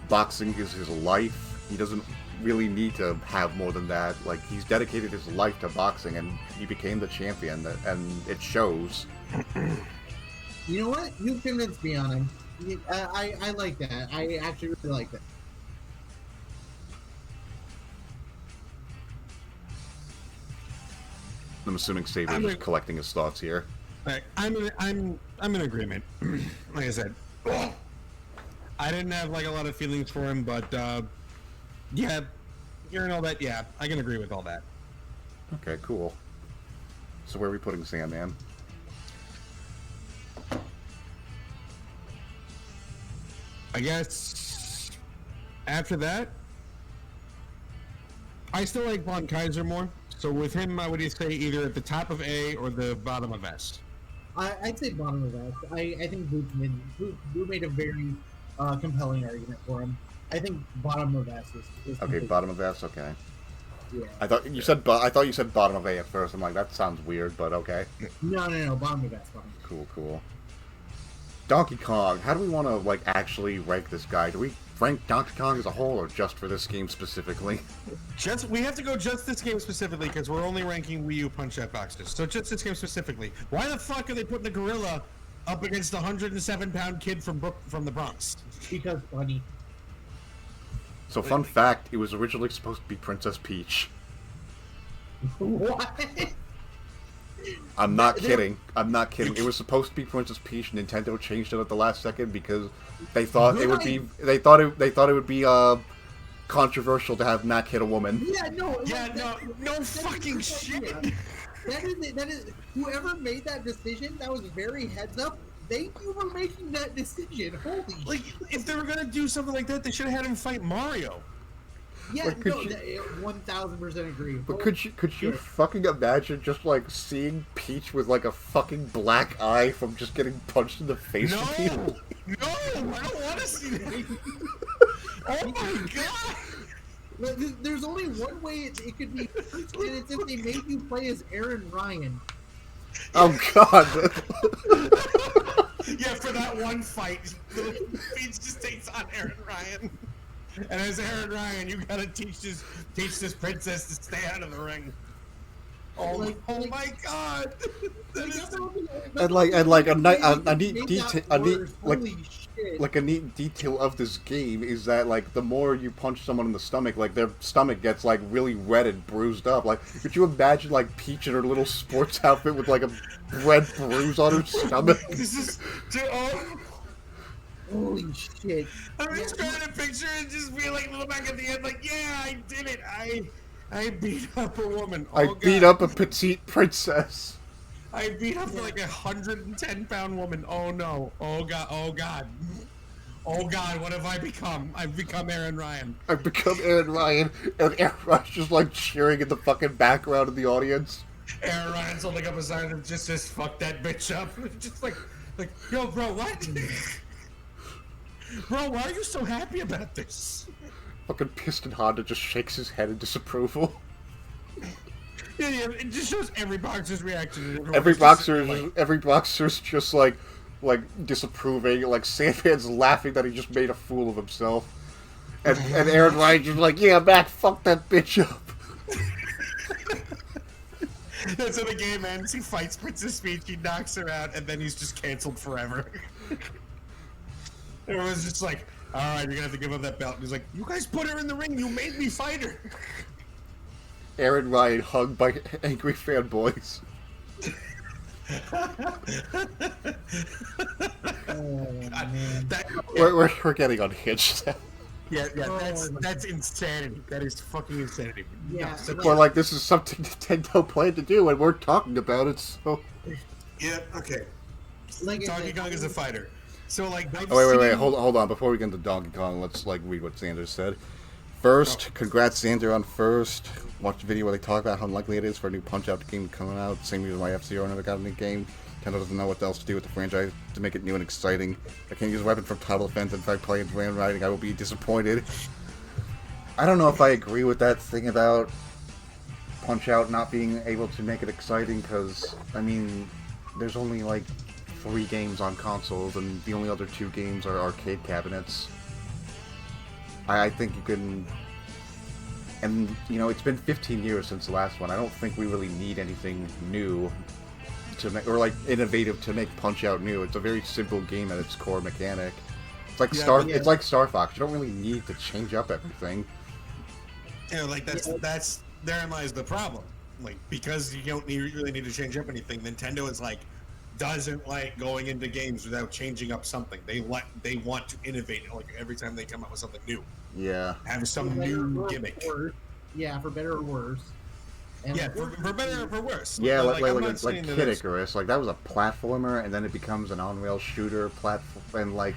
Boxing is his life. He doesn't really need to have more than that. Like, he's dedicated his life to boxing, and he became the champion, and it shows. You know what? You convinced me on him. I like that. I actually really like that. I'm assuming Savior's just collecting his thoughts here. I'm in agreement. Like I said, I didn't have like a lot of feelings for him, but yeah, hearing all that, yeah, I can agree with all that. Okay, cool. So where are we putting Sandman? I guess after that, I still like Von Kaiser more. So with him, I would say either at the top of A or the bottom of S. I'd say bottom of S. I think Boot made a very compelling argument for him. I think bottom of S is okay. Bottom of S. Okay. Yeah. I thought you said bottom of A at first. I'm like, that sounds weird, but okay. No. Bottom of S. Cool. Donkey Kong. How do we want to like actually rank this guy? Do we rank Donkey Kong as a whole, or just for this game specifically? We have to go just this game specifically because we're only ranking Wii U punch-out boxes. So just this game specifically. Why the fuck are they putting the gorilla up against a 107-pound kid from the Bronx? Because funny. So fun fact, it was originally supposed to be Princess Peach. What? I'm not kidding. I'm not kidding. It was supposed to be Princess Peach. Nintendo changed it at the last second because they thought it would be. They thought it would be controversial to have Mac hit a woman. Yeah, no. Yeah, no fucking shit. That is. Whoever made that decision, that was very heads up. Thank you for making that decision. Holy. Like, if they were gonna do something like that, they should have had him fight Mario. Yeah, But no, could 1000% agree. But could you fucking imagine just like seeing Peach with like a fucking black eye from just getting punched in the face? No, repeatedly? no, I don't want to see that. Oh my god! There's only one way it could be, and it's if they made you play as Aaron Ryan. Oh god! Yeah, for that one fight, Peach just takes on Aaron Ryan. And as Aaron Ryan, you gotta teach this princess to stay out of the ring. Oh my god! and a neat detail of this game is that like the more you punch someone in the stomach, like their stomach gets like really red and bruised up. Like, could you imagine like Peach in her little sports outfit with like a red bruise on her stomach? This is holy shit! I'm just trying to picture it, just be like, look back at the end, like, yeah, I did it. I beat up a woman. I beat up a petite princess. I beat up like 110-pound woman. Oh no! Oh god! Oh god! Oh god! What have I become? I've become Aaron Ryan. I've become Aaron Ryan, and Aaron Ryan's just like cheering in the fucking background of the audience. Aaron Ryan's holding up a sign that just says "fuck that bitch up." Just like, yo, bro, what? Bro, why are you so happy about this? Fucking Piston Honda just shakes his head in disapproval. Yeah, it just shows every boxer's reaction. Every boxer's just like disapproving. Like Sandman's laughing that he just made a fool of himself, and Aaron Ryan's just like, yeah, Mac, fuck that bitch up. That's how the game ends. He fights Princess Peach, he knocks her out, and then he's just canceled forever. Everyone's just like, alright, you're gonna have to give up that belt. And he's like, you guys put her in the ring, you made me fight her. Aaron Ryan hugged by angry fanboys. We're getting unhinged now. Yeah, that's insanity. That is fucking insanity. Yeah. Or like this is something Nintendo planned to do, and we're talking about it. So. Yeah. Okay. Donkey Kong is a fighter. So like. Wait. Hold on. Before we get into Donkey Kong, let's like read what Xander said. First, congrats Xander on first. Watch the video where they talk about how unlikely it is for a new Punch-Out game coming out. Same reason why F-Zero never got a new game. Nintendo doesn't know what else to do with the franchise to make it new and exciting. I can't use a weapon from title defense, and if I play Ram Riding, I will be disappointed. I don't know if I agree with that thing about Punch-Out not being able to make it exciting, because, I mean, there's only like 3 games on consoles, and the only other 2 games are arcade cabinets. I think you can, and you know, it's been 15 years since the last one. I don't think we really need anything new to make, or like innovative to make Punch-Out new. It's a very simple game at its core mechanic. It's like it's like Star Fox. You don't really need to change up everything. Yeah, like that's therein lies the problem. Like, because you don't really need to change up anything, Nintendo is like, doesn't like going into games without changing up something. They want to innovate like every time they come up with something new. Yeah. Have some new gimmick. Yeah, for better or worse. And yeah, for better or for worse. Yeah, like Kid Icarus. Like that was a platformer, and then it becomes an on-rail shooter and like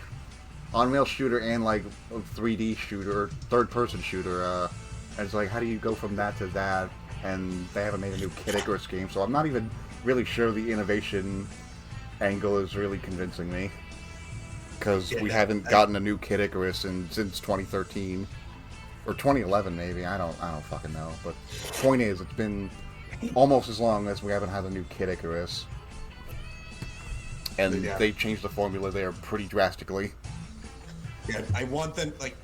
on-rail shooter and like a 3D shooter, third-person shooter. And it's like, how do you go from that to that? And they haven't made a new Kid Icarus game, so I'm not even really sure the innovation angle is really convincing me, because we haven't gotten a new Kid Icarus since 2013 or 2011 maybe. I don't fucking know. But point is, it's been almost as long as we haven't had a new Kid Icarus, and they changed the formula there pretty drastically. Yeah, I want them like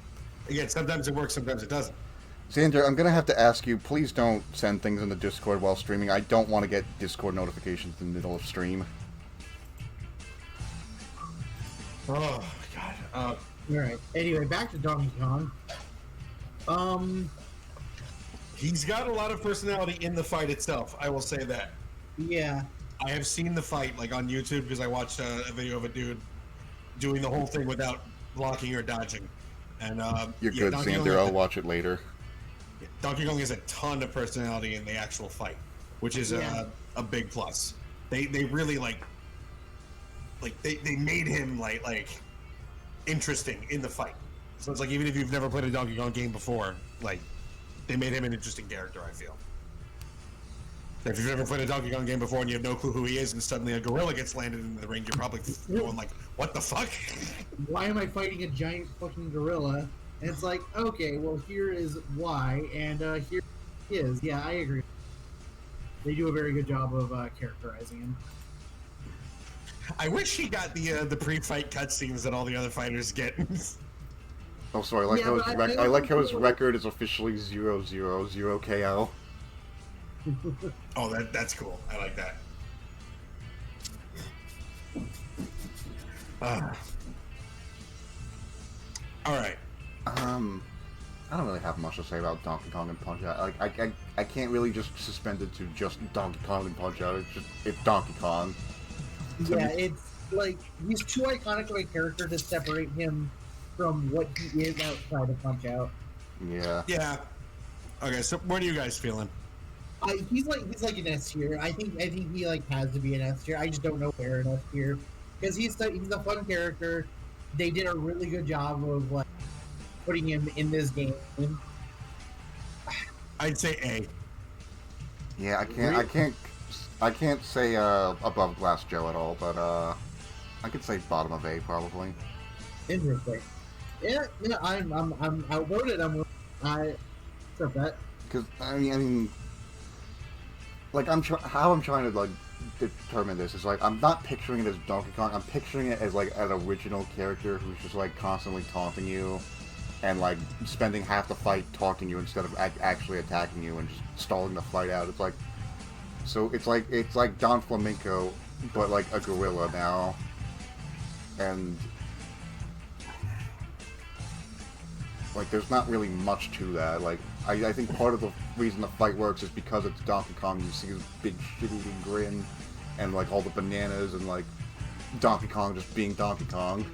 again. Sometimes it works, sometimes it doesn't. Xander, I'm gonna have to ask you, please don't send things in the Discord while streaming. I don't want to get Discord notifications in the middle of stream. Oh my god. Alright. Anyway, back to Donkey Kong. He's got a lot of personality in the fight itself, I will say that. Yeah. I have seen the fight like on YouTube because I watched a video of a dude doing the whole thing without blocking or dodging. And You're yeah, good, Donkey Kong, Xander. I'll watch it later. Donkey Kong has a ton of personality in the actual fight, which is a big plus. They really like they made him like interesting in the fight. So it's like even if you've never played a Donkey Kong game before, like they made him an interesting character. I feel. If you've ever played a Donkey Kong game before and you have no clue who he is, and suddenly a gorilla gets landed in the ring, you're probably going like, "What the fuck? Why am I fighting a giant fucking gorilla?" And it's like, okay, well, here is why, and here is. Yeah, I agree. They do a very good job of characterizing him. I wish he got the pre-fight cutscenes that all the other fighters get. Oh, sorry. I like how his record is officially 0-0-0 KO. Oh, that's cool. I like that. All right. I don't really have much to say about Donkey Kong and Punch Out. Like, I can't really just suspend it to just Donkey Kong and Punch Out. It's Donkey Kong. Yeah, it's like he's too iconic of a character to separate him from what he is outside of Punch Out. Yeah. Yeah. Okay, so what are you guys feeling? He's like an S tier. I think he like has to be an S tier. I just don't know where in S tier because he's a fun character. They did a really good job of like putting him in this game. I'd say A. Yeah, I can't say above Glass Joe at all, but I could say bottom of A probably. Interesting. Yeah, I'm outvoted. I accept that. Because I mean, like how I'm trying to like determine this is like I'm not picturing it as Donkey Kong. I'm picturing it as like an original character who's just like constantly taunting you, and like spending half the fight taunting you instead of actually attacking you and just stalling the fight out. It's like it's like Don Flamenco, but like a gorilla now, and like there's not really much to that. Like I think part of the reason the fight works is because it's Donkey Kong. You see his big shitty grin, and like all the bananas, and like Donkey Kong just being Donkey Kong.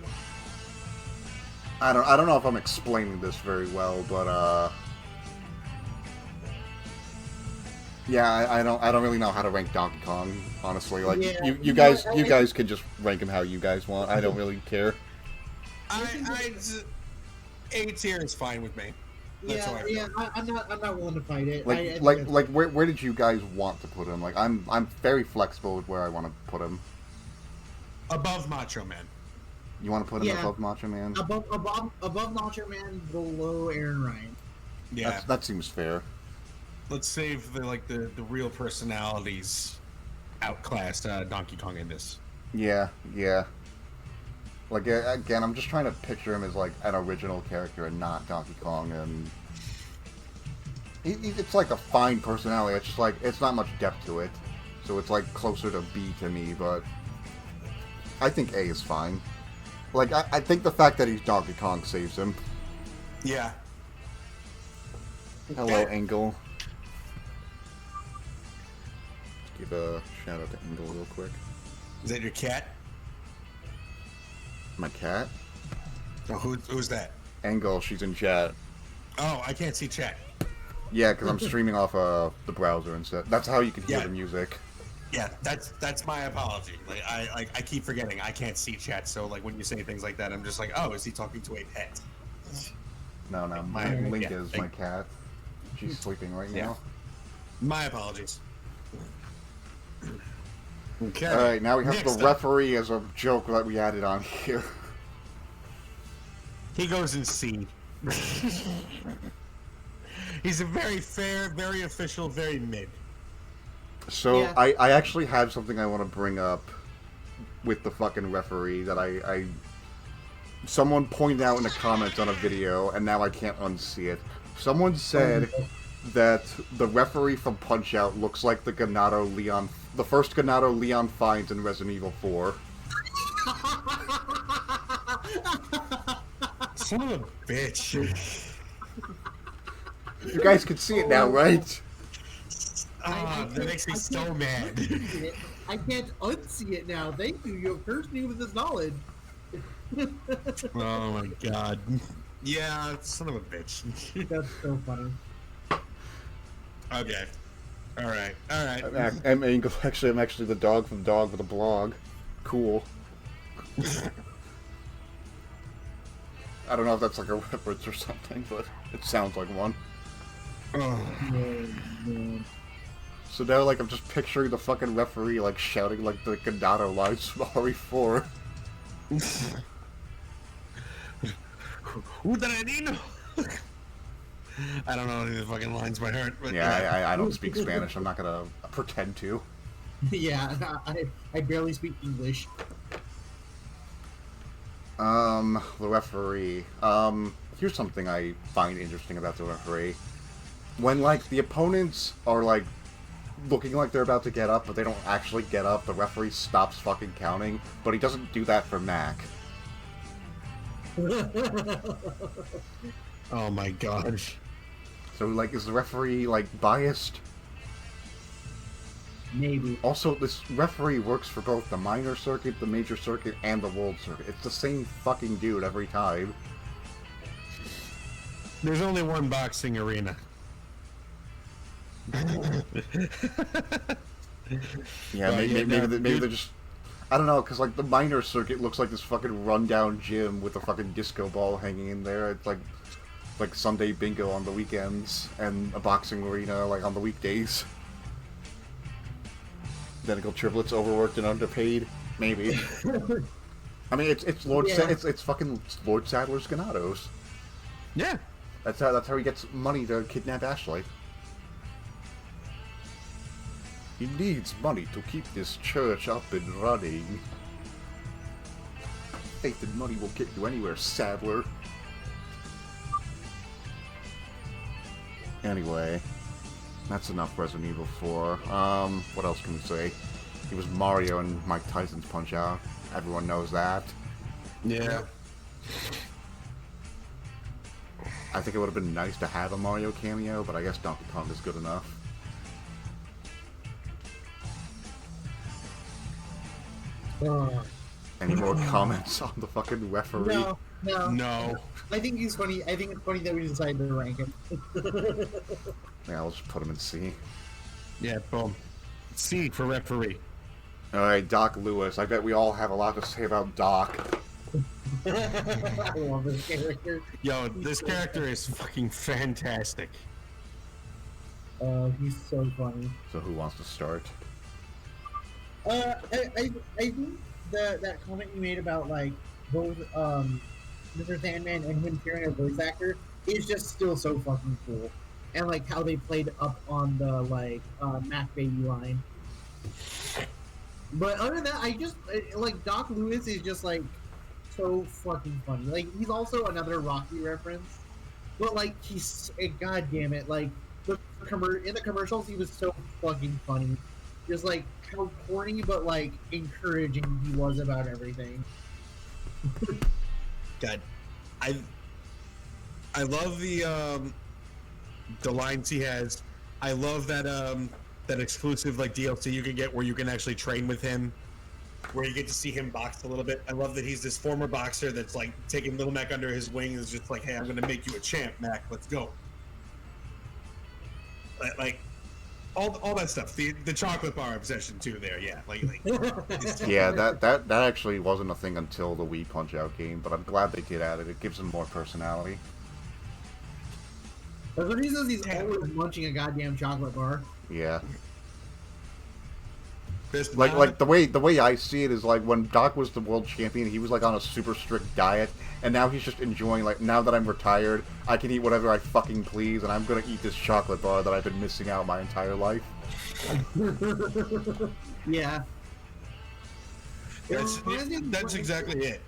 I don't know if I'm explaining this very well, but yeah, I don't really know how to rank Donkey Kong, honestly. Like Yeah, you guys can just rank him how you guys want. I don't really care. A tier is fine with me. That's how I feel. I'm not willing to fight it. Like where did you guys want to put him? Like I'm very flexible with where I want to put him. Above Macho Man. You want to put him above Macho Man? Above Macho Man, below Aaron Ryan. Yeah, that seems fair. Let's save the real personalities outclass Donkey Kong in this. Yeah. Like again, I'm just trying to picture him as like an original character and not Donkey Kong, and it's like a fine personality. It's just like it's not much depth to it, so it's like closer to B to me. But I think A is fine. Like I think the fact that he's Donkey Kong saves him. Yeah. Hello, Engel. Let's give a shout out to Engel real quick. Is that your cat? My cat? Oh, who's that? Engel, she's in chat. Oh, I can't see chat. Yeah, because I'm streaming off the browser instead. That's how you can hear the music. Yeah, that's my apology. Like I keep forgetting I can't see chat, so like when you say things like that, I'm just like, oh, is he talking to a pet? No, Linda is my cat. She's sleeping right now. My apologies. Okay. All right, now we have Next the referee as a joke that we added on here. He goes in C. He's a very fair, very official, very mid. So I actually have something I want to bring up with the fucking referee that I someone pointed out in the comments on a video, and now I can't unsee it. Someone said that the referee from Punch-Out looks like the first Ganado Leon finds in Resident Evil 4. Son of a bitch. You guys can see it now, right? That makes me so mad. I can't unsee it now. Thank you. You have cursed me with this knowledge. Oh my god. Yeah, son of a bitch. That's so funny. Okay. All right. I'm actually the dog from Dog with a Blog. Cool. I don't know if that's like a reference or something, but it sounds like one. Oh. Man. So now, like, I'm just picturing the fucking referee, like, shouting, like, the Ganado lines from RE4. Udanino! I don't know any of the fucking lines by heart. But Yeah, I don't speak Spanish. I'm not gonna pretend to. Yeah, I barely speak English. The referee. Here's something I find interesting about the referee. When, like, the opponents are, like, looking like they're about to get up, but they don't actually get up, the referee stops fucking counting, but he doesn't do that for Mac. Oh my gosh. So, like, is the referee, like, biased? Maybe. Also, this referee works for both the minor circuit, the major circuit, and the world circuit. It's the same fucking dude every time. There's only one boxing arena. Yeah, maybe they're just... I don't know, because, like, the minor circuit looks like this fucking rundown gym with a fucking disco ball hanging in there. It's like Sunday bingo on the weekends, and a boxing arena, like, on the weekdays. Identical triplets, overworked and underpaid? Maybe. I mean, it's Lord... Yeah. It's fucking Lord Sadler's Ganados. Yeah. That's how he gets money to kidnap Ashley. He needs money to keep this church up and running. Faith and money will get you anywhere, Sadler. Anyway, that's enough Resident Evil 4. What else can we say? He was Mario in Mike Tyson's Punch-Out. Everyone knows that. Yeah. I think it would have been nice to have a Mario cameo, but I guess Donkey Kong is good enough. Any more comments on the fucking referee? No. I think he's funny. I think it's funny that we decided to rank him. Yeah, I'll just put him in C. Yeah, boom. C for referee. Alright, Doc Lewis. I bet we all have a lot to say about Doc. I love this character. Yo, this character is fucking fantastic. He's so funny. So who wants to start? I think that comment you made about like both Mr. Sandman and him hearing a voice actor is just still so fucking cool, and like how they played up on the like Mac Baby line. But other than that, I just like Doc Lewis is just like so fucking funny. Like he's also another Rocky reference, but like he's god damn it, like in the commercials he was so fucking funny. Just like how corny but like encouraging he was about everything. God, I love the lines he has. I love that that exclusive like DLC you can get where you can actually train with him, where you get to see him box a little bit. I love that he's this former boxer that's like taking Little Mac under his wing and is just like, hey, I'm gonna make you a champ, Mac. Let's go. Like all that stuff. The chocolate bar obsession too. There, yeah. Like Yeah, that actually wasn't a thing until the Wii Punch-Out game, but I'm glad they did add it. It gives him more personality. That's what he says. He's always munching a goddamn chocolate bar. Yeah. Like the way I see it is like when Doc was the world champion, he was like on a super strict diet, and now he's just enjoying like now that I'm retired, I can eat whatever I fucking please, and I'm gonna eat this chocolate bar that I've been missing out my entire life. Yeah. That's exactly it.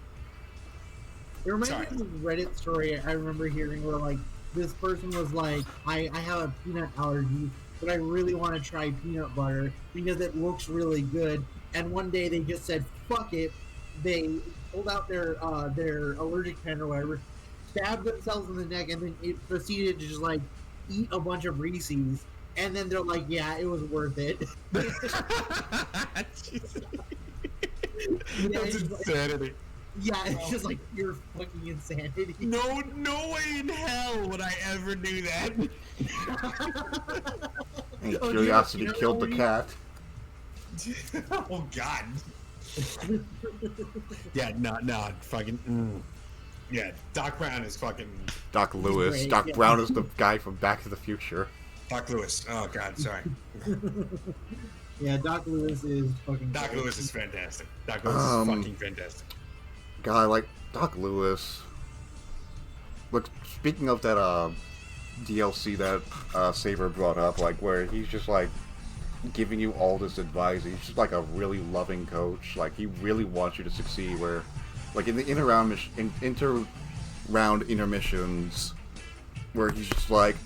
It reminds me of a Reddit story I remember hearing where like this person was like, I have a peanut allergy, but I really want to try peanut butter because it looks really good. And one day they just said, fuck it. They pulled out their allergic pen or whatever, stabbed themselves in the neck, and then it proceeded to just like eat a bunch of Reese's. and then they're like, "Yeah, it was worth it." That's insanity. Yeah, it's just like pure fucking insanity. No way in hell would I ever do that. And curiosity killed the cat. Oh God. Yeah, no, fucking. Yeah, Doc Brown is fucking. Doc Lewis. Great, Doc yeah. Brown is the guy from Back to the Future. Doc Lewis. Oh God, sorry. Yeah, Doc Lewis is fucking. Doc great. Lewis is fantastic. Doc Lewis is fucking fantastic. God, like Doc Lewis. Look, speaking of that DLC that Saber brought up, like where he's just like giving you all this advice. He's just like a really loving coach. Like he really wants you to succeed. Where, like in the inter-round intermissions, where he's just like,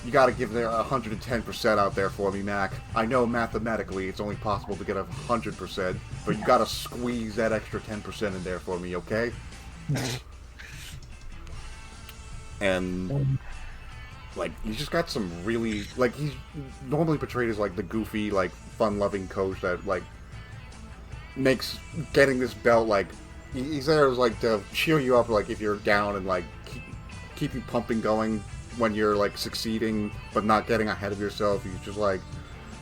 you got to give there 110% out there for me, Mac. I know mathematically it's only possible to get 100%, but you got to squeeze that extra 10% in there for me, okay? And like he's just got some really like he's normally portrayed as like the goofy, like fun-loving coach that like makes getting this belt like he's there as like to cheer you up like if you're down and like keep you pumping going when you're like succeeding but not getting ahead of yourself. He's just like,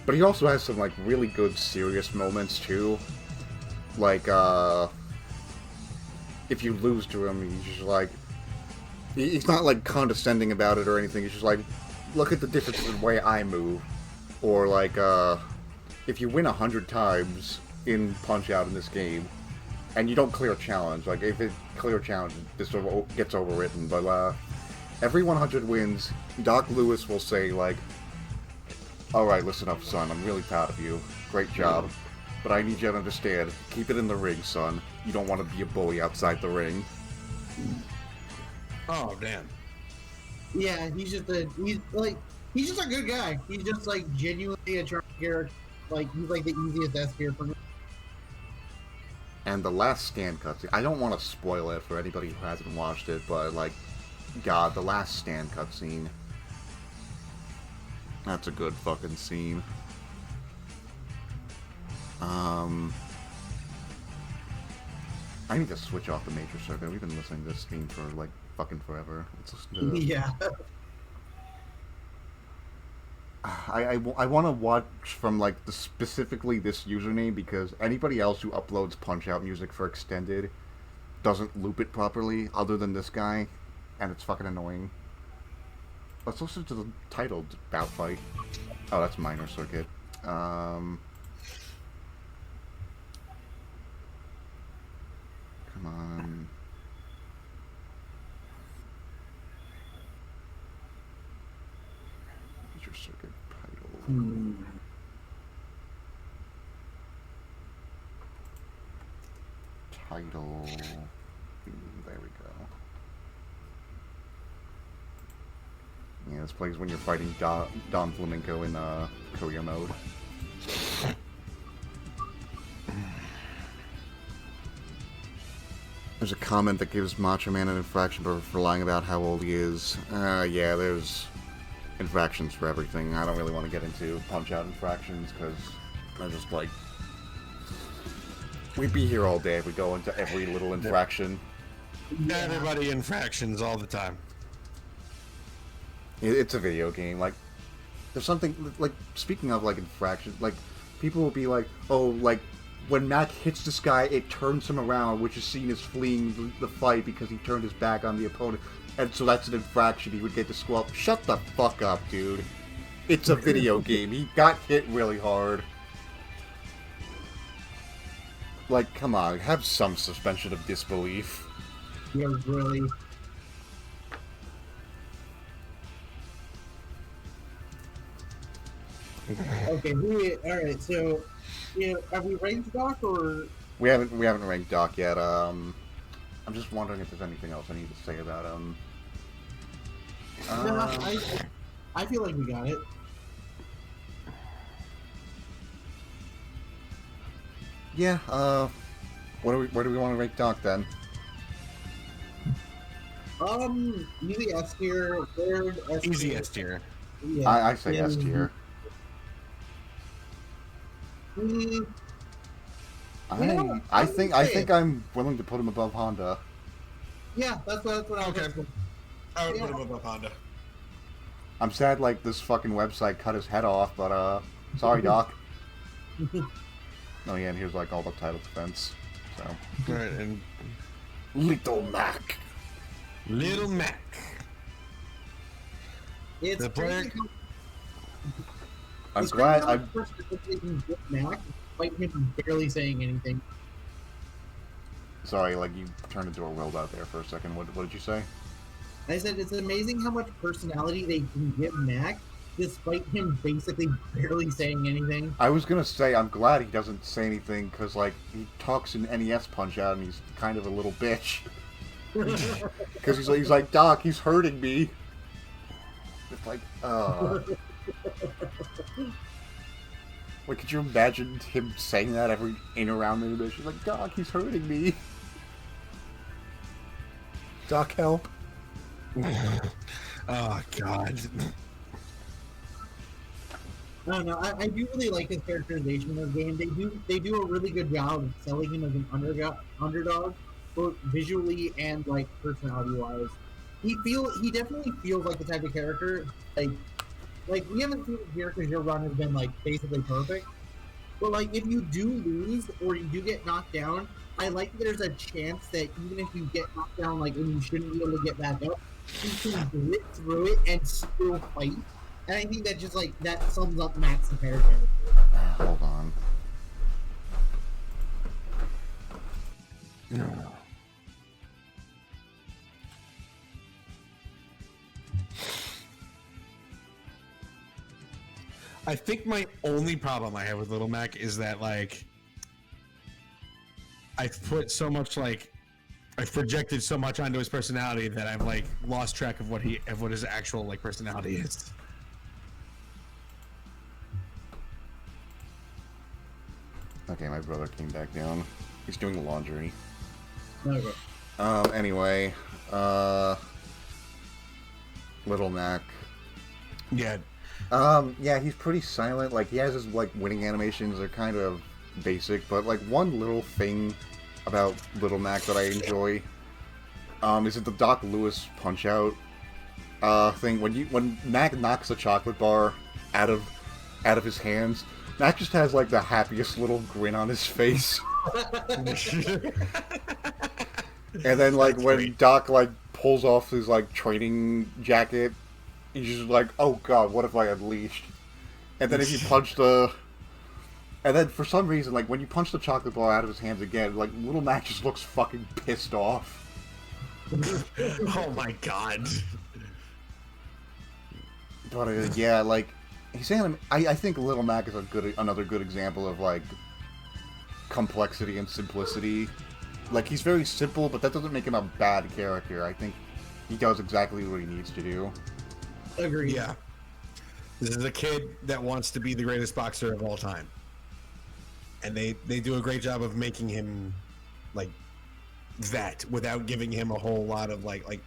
but he also has some like really good serious moments too. Like if you lose to him, he's just like, he's not like condescending about it or anything. He's just like, look at the difference in the way I move. Or like if you win 100 times in Punch-Out in this game and you don't clear a challenge, like if it clear a challenge, this gets overwritten, but every 100 wins, Doc Lewis will say, like, alright, listen up, son, I'm really proud of you. Great job. But I need you to understand, keep it in the ring, son. You don't want to be a bully outside the ring. Oh, damn. Yeah, he's just a good guy. He's just like genuinely a charming character. Like he's like the easiest S tier for me. And the last stand cutscene, I don't want to spoil it for anybody who hasn't watched it, but like, God, the last stand cutscene. That's a good fucking scene. I need to switch off the major circuit. We've been listening to this theme for like fucking forever. Let's listen to Yeah. I want to watch from like specifically this username because anybody else who uploads Punch-Out music for Extended doesn't loop it properly other than this guy, and it's fucking annoying. Let's listen to the titled bout fight. Oh, that's minor circuit. Come on. Major circuit title. Title. There we go. Yeah, this plays when you're fighting Don Flamenco in career mode. There's a comment that gives Macho Man an infraction for lying about how old he is. Yeah, there's infractions for everything. I don't really want to get into Punch-Out infractions because I just like... We'd be here all day if we go into every little infraction. Everybody infractions all the time. It's a video game. Like, there's something like speaking of like infractions. Like, people will be like, "Oh, like when Mac hits this guy, it turns him around, which is seen as fleeing the fight because he turned his back on the opponent, and so that's an infraction. He would get the squelch." Shut the fuck up, dude. It's a video game. He got hit really hard. Like, come on, have some suspension of disbelief. Yeah, really. Okay, alright, so have we ranked Doc or We haven't ranked Doc yet. I'm just wondering if there's anything else I need to say about him. I feel like we got it. Yeah, where do we want to rank Doc then? Easy S tier, third S tier. Easy S tier. Yeah. I say Yeah. S tier. Mm, you know what? I I'm gonna think I say think it. I'm willing to put him above Honda. Yeah, that's what I was Okay, going I would Yeah. put him above Honda. I'm sad like this fucking website cut his head off, but sorry Doc. Oh yeah, and here's like all the title defense. So Right, and Little Mac. Little Mac. It's The player- crazy how I'm it's glad crazy how I. much personality they can give Mac, despite him barely saying anything. Sorry, like you turned into a robot there for a second. What did you say? I said it's amazing how much personality they can give Mac, despite him basically barely saying anything. I was gonna say I'm glad he doesn't say anything because like he talks in NES Punch Out and he's kind of a little bitch. Because he's like Doc, he's hurting me. It's like like could you imagine him saying that every in around the mission? Like Doc, he's hurting me. Doc, help. Oh God. I don't know. I do really like his characterization in the game. They do a really good job of selling him as an underdog, both visually and like personality wise. He definitely feels like the type of character like we haven't seen it here because your run has been like basically perfect. But like if you do lose or you do get knocked down, I like that there's a chance that even if you get knocked down like when you shouldn't be able to get back up, you can grit through it and still fight. And I think that just like that sums up Matt's entire character. Hold on. No. I think my only problem I have with Little Mac is that like I've put so much like I've projected so much onto his personality that I've like lost track of what his actual like personality is. Okay, my brother came back down. He's doing laundry. Okay. Anyway, Little Mac. Yeah. Yeah, he's pretty silent. Like, he has his, like, winning animations. They're kind of basic, but, like, one little thing about Little Mac that I enjoy, is it the Doc Lewis Punch-Out, thing. When Mac knocks a chocolate bar out of his hands, Mac just has, like, the happiest little grin on his face. And then, like, That's when great. Doc, like, pulls off his, like, training jacket, he's just like, oh god, what if I unleashed? And then if you punch the... And then for some reason, like, when you punch the chocolate bar out of his hands again, like, Little Mac just looks fucking pissed off. Oh my God. But, yeah, like, I think Little Mac is another good example of, like, complexity and simplicity. Like, he's very simple, but that doesn't make him a bad character. I think he does exactly what he needs to do. Agreed. Yeah. This is a kid that wants to be the greatest boxer of all time. And they do a great job of making him like that without giving him a whole lot of like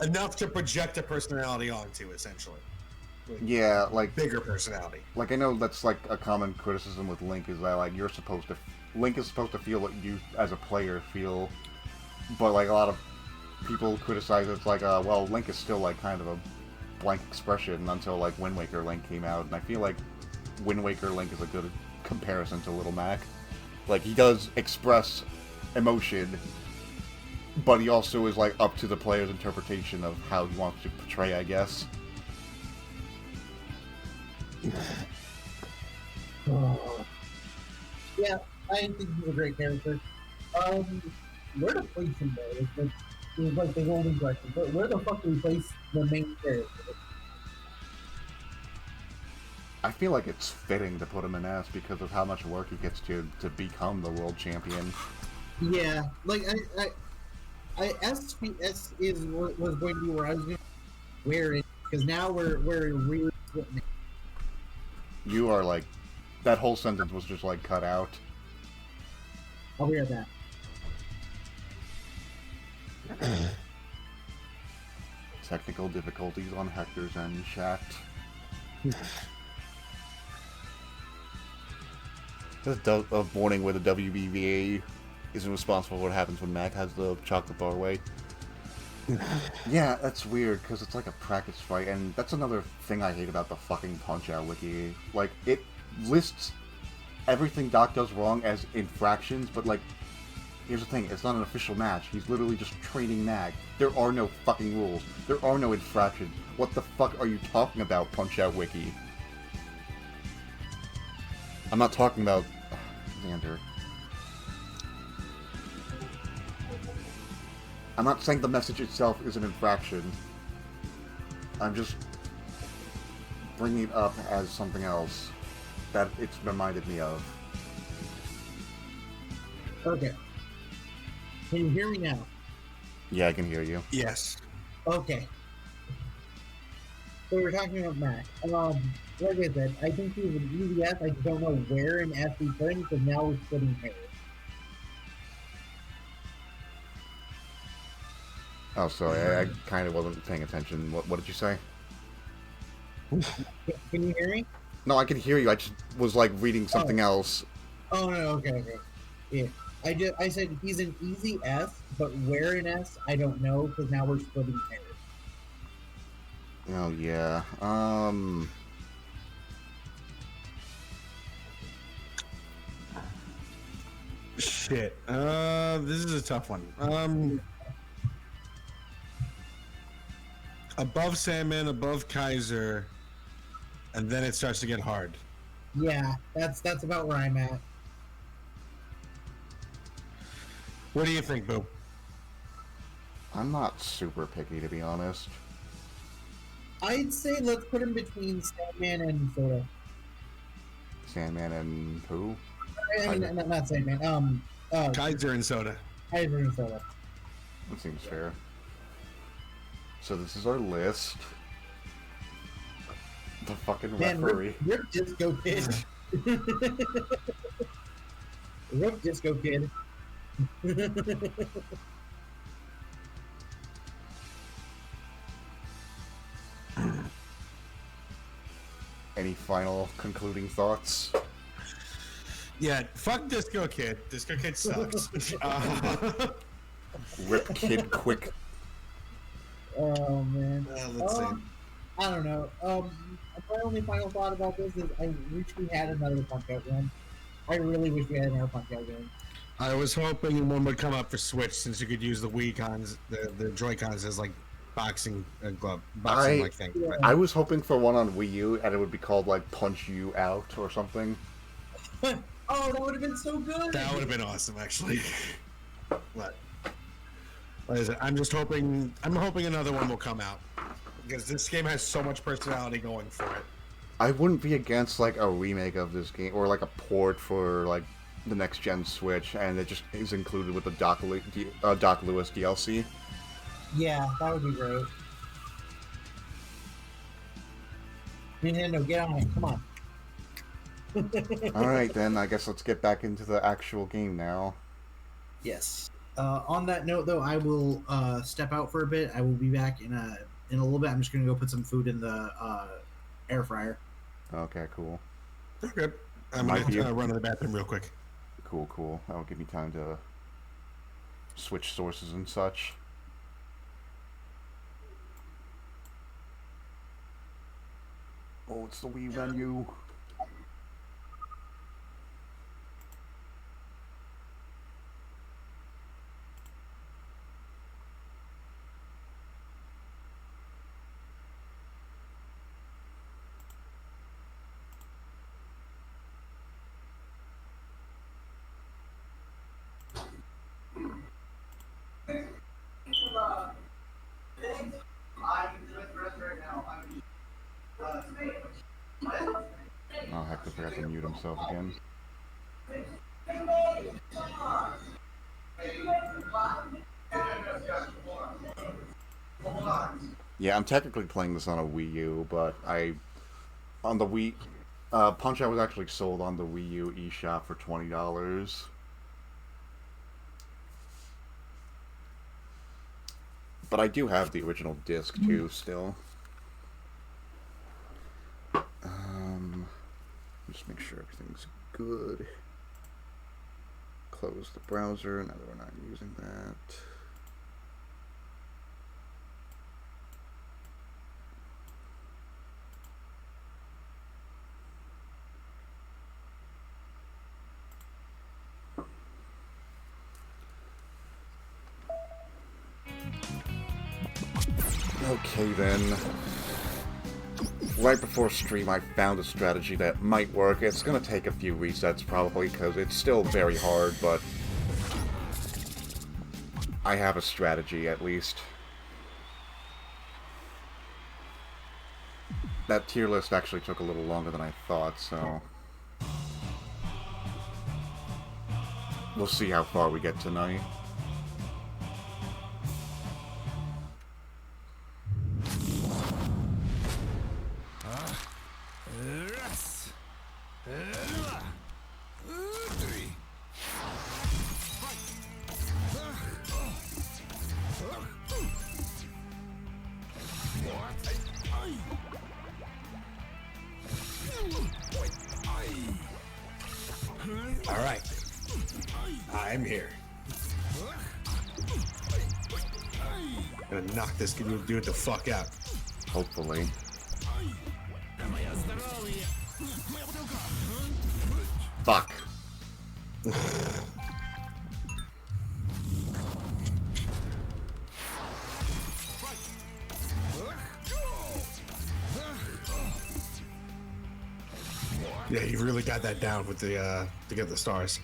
enough to project a personality onto, essentially. Like, Yeah, like, bigger personality. like I know that's, like, a common criticism with Link is that, like, Link is supposed to feel what you, as a player, feel. But, like, a lot of people criticize it's like, well, Link is still, like, kind of a blank expression until, like, Wind Waker Link came out. And I feel like Wind Waker Link is a good comparison to Little Mac. Like, he does express emotion, but he also is, like, up to the player's interpretation of how he wants to portray, I guess. Yeah, I think he's a great character. Where to place him though is like the golden question. But where the fuck do we place the main character? I feel like it's fitting to put him in S because of how much work he gets to become the world champion. Yeah, like S was going to be where I was going to wear it because now we're really splitting it. You are like, that whole sentence was just like cut out. I'll be right back. Technical difficulties on Hector's end, chat. A warning where the WBVA isn't responsible for what happens when Mac has the chocolate bar away. Yeah, that's weird, because it's like a practice fight, and that's another thing I hate about the fucking Punch-Out wiki. Like, it lists everything Doc does wrong as infractions, but, like, here's the thing, it's not an official match. He's literally just training Mag. There are no fucking rules. There are no infractions. What the fuck are you talking about, Punch-Out wiki? I'm not talking about... Xander. I'm not saying the message itself is an infraction. I'm just bringing it up as something else that it's reminded me of. Okay. Can you hear me now? Yeah, I can hear you. Yes. Okay. So we're talking about Mac. Like I said, I think he's an easy F. I just don't know where in F he's putting, because now we're splitting hairs. Oh, sorry, I kind of wasn't paying attention. What did you say? Can you hear me? No, I can hear you. I just was, like, reading something else. Oh, no, okay. Yeah. I said he's an easy S, but where in S, I don't know, because now we're splitting hairs. Oh, yeah. Shit. This is a tough one. Above Sandman, above Kaiser, and then it starts to get hard. Yeah, that's about where I'm at. What do you think, Boo? I'm not super picky, to be honest. I'd say let's put him between Sandman and Soda. Sandman and who? I mean, not Sandman. Kaiser and Soda. Kaiser and Soda. That seems fair. So this is our list. The fucking referee. Rip Disco Kid. Rip Disco Kid. Any final concluding thoughts? Yeah, fuck Disco Kid. Disco Kid sucks. Rip Kid quick. Oh man. Let's see. I don't know. My only final thought about this is I wish we had another Punch-Out game. I really wish we had another Punch-Out game. I was hoping one would come up for Switch, since you could use the Wii cons, the Joy-Cons as like boxing glove, boxing like thing. Yeah. I was hoping for one on Wii U, and it would be called like Punch You Out or something. Oh, that would have been so good. That would have been awesome, actually. But like I said, I'm hoping another one will come out, because this game has so much personality going for it. I wouldn't be against like a remake of this game or like a port for like the next gen Switch, and it just is included with the Doc Lewis DLC. Yeah, that would be great. Nintendo, get on it. Come on. Alright then, I guess let's get back into the actual game now. Yes. On that note, though, I will step out for a bit. I will be back in a little bit. I'm just gonna go put some food in the air fryer. Okay, cool. Okay. I'm gonna run to the bathroom real quick. Cool. That'll give me time to switch sources and such. Oh, it's the Wii menu. Oh, Hector forgot to mute himself again. Yeah, I'm technically playing this on a Wii U, but on the Wii, Punch-Out was actually sold on the Wii U eShop for $20. But I do have the original disc too, still. Just make sure everything's good. Close the browser now that we're not using that. Okay then. Right before stream I found a strategy that might work. It's gonna take a few resets probably because it's still very hard, but I have a strategy at least. That tier list actually took a little longer than I thought, so we'll see how far we get tonight. All right, I'm here. Gonna knock this dude the fuck out. Hopefully. Fuck. Yeah, you really got that down with the to get the stars.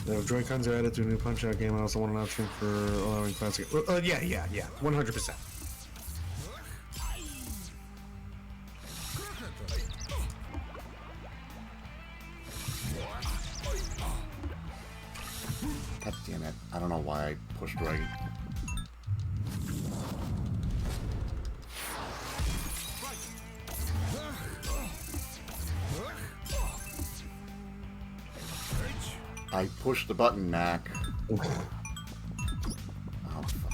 The Joy-Cons are added to a new Punch-Out game. I also want an option for allowing classic. Yeah, 100%. God damn it. I don't know why I pushed right. I pushed the button, Knack. Oh, for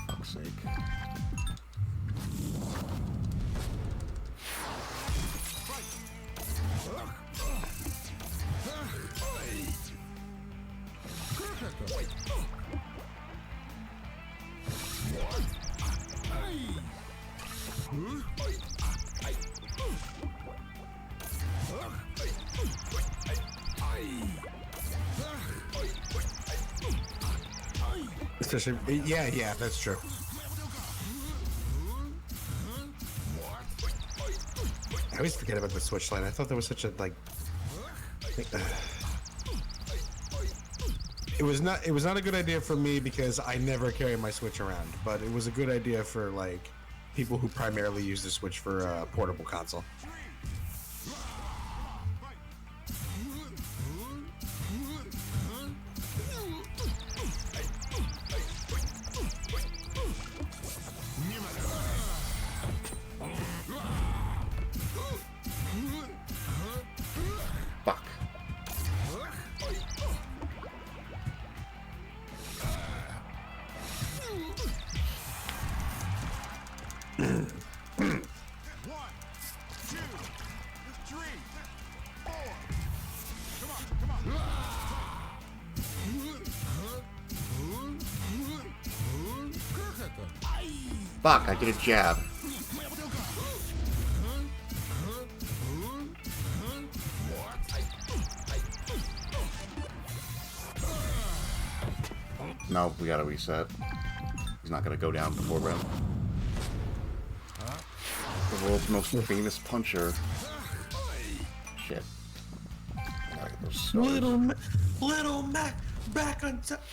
fuck's sake. Especially, yeah, that's true. I always forget about the switch line. I thought that was such a it was not a good idea for me because I never carry my Switch around, but it was a good idea for like people who primarily use the Switch for a portable console. Fuck. Fuck, I get a jab. No, we gotta reset. He's not gonna go down before round. The world's most famous puncher. Shit. I gotta get those stars. Little Mac back on top.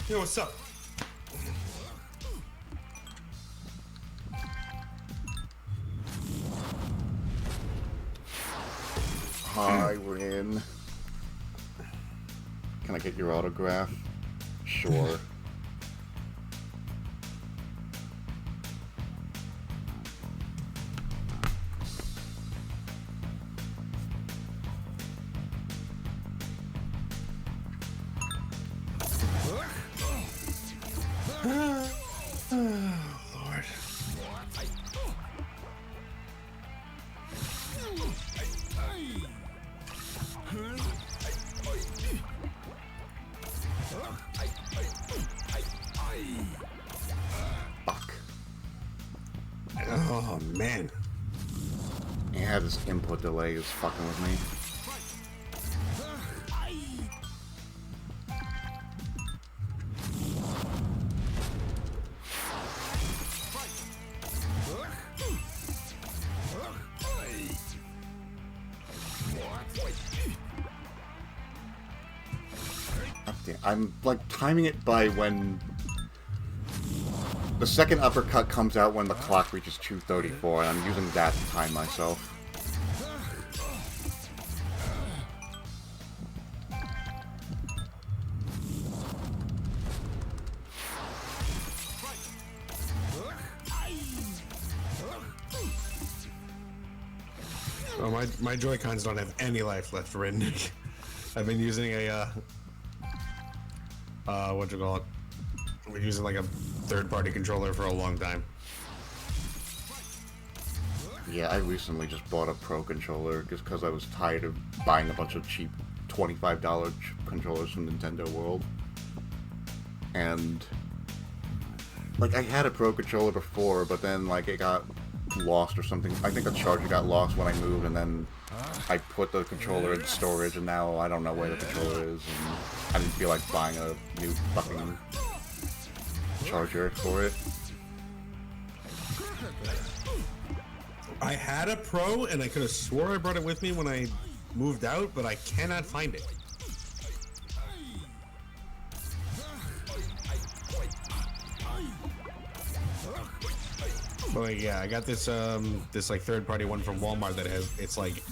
Yo, what's up? Hi, Rin. Can I get your autograph? Sure. Oh, Lord. Oh man. Yeah, this input delay is fucking with me. I'm like timing it by when the second uppercut comes out when the clock reaches 2:34, and I'm using that to time myself. Oh, my Joy-Cons don't have any life left, Ridnick. I've been using a what you call it? I've been using like a third-party controller for a long time. Yeah, I recently just bought a Pro controller just because I was tired of buying a bunch of cheap $25 controllers from Nintendo World. And like I had a Pro controller before, but then like it got lost or something. I think the charger got lost when I moved, and then I put the controller in storage, and now I don't know where the controller is, and I didn't feel like buying a new fucking charger for it. I had a Pro, and I could have swore I brought it with me when I moved out, but I cannot find it. But like, yeah, I got this this like third-party one from Walmart that has it's like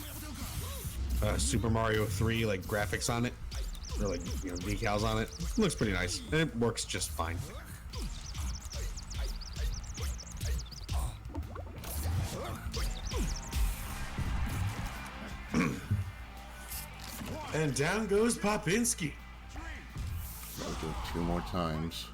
Super Mario 3 like graphics on it, or like decals on it. It looks pretty nice, and it works just fine. And down goes Popinski. I'll do it 2 more times.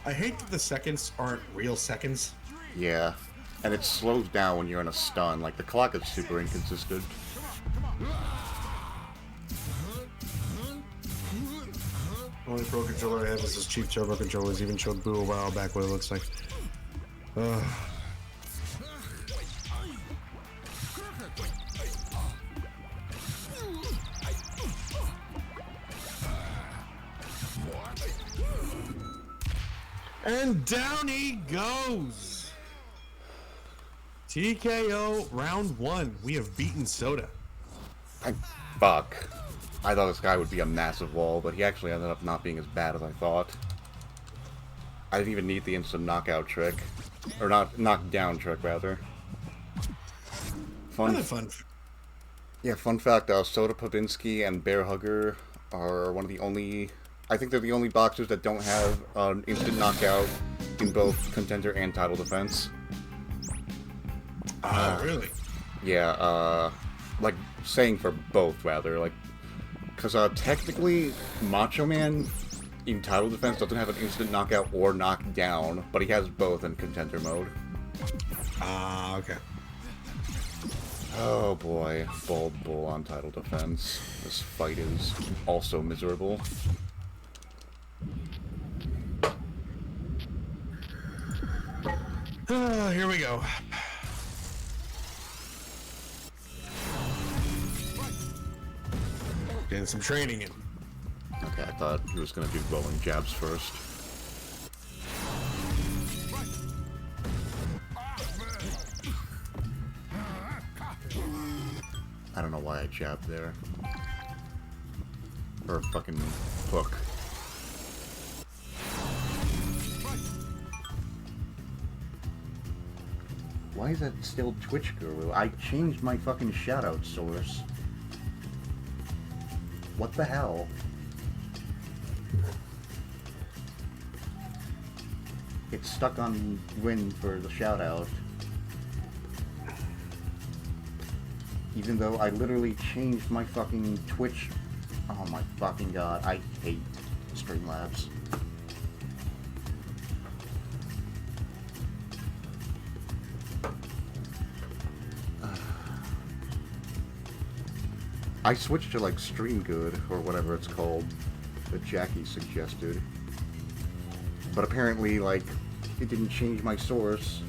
I hate that the seconds aren't real seconds. Yeah, and it slows down when you're in a stun. Like, the clock is super inconsistent. Only Pro controller I have is this cheap turbo controllers. Even showed Boo a while back what it looks like. And down he goes. TKO round 1. We have beaten Soda. Fuck. I thought this guy would be a massive wall, but he actually ended up not being as bad as I thought. I didn't even need the instant knockout trick. Or not knockdown trick, rather. Fun. Yeah, fun fact, Soda Popinski and Bear Hugger are one of the only... I think they're the only boxers that don't have an instant knockout in both contender and title defense. Oh, really? Yeah, like, saying for both, rather, like, because technically, Macho Man in title defense doesn't have an instant knockout or knockdown, but he has both in contender mode. Ah, okay. Oh boy, Bald Bull on title defense. This fight is also miserable. Here we go. Getting some training in. Okay, I thought he was going to do rolling jabs first. I don't know why I jabbed there. Or fucking hook. Why is that still Twitch Guru? I changed my fucking shoutout source. What the hell? It's stuck on win for the shoutout. Even though I literally changed my fucking Twitch. Oh my fucking god, I hate Streamlabs. I switched to like Stream Good or whatever it's called that Jackie suggested. But apparently, like, it didn't change my source.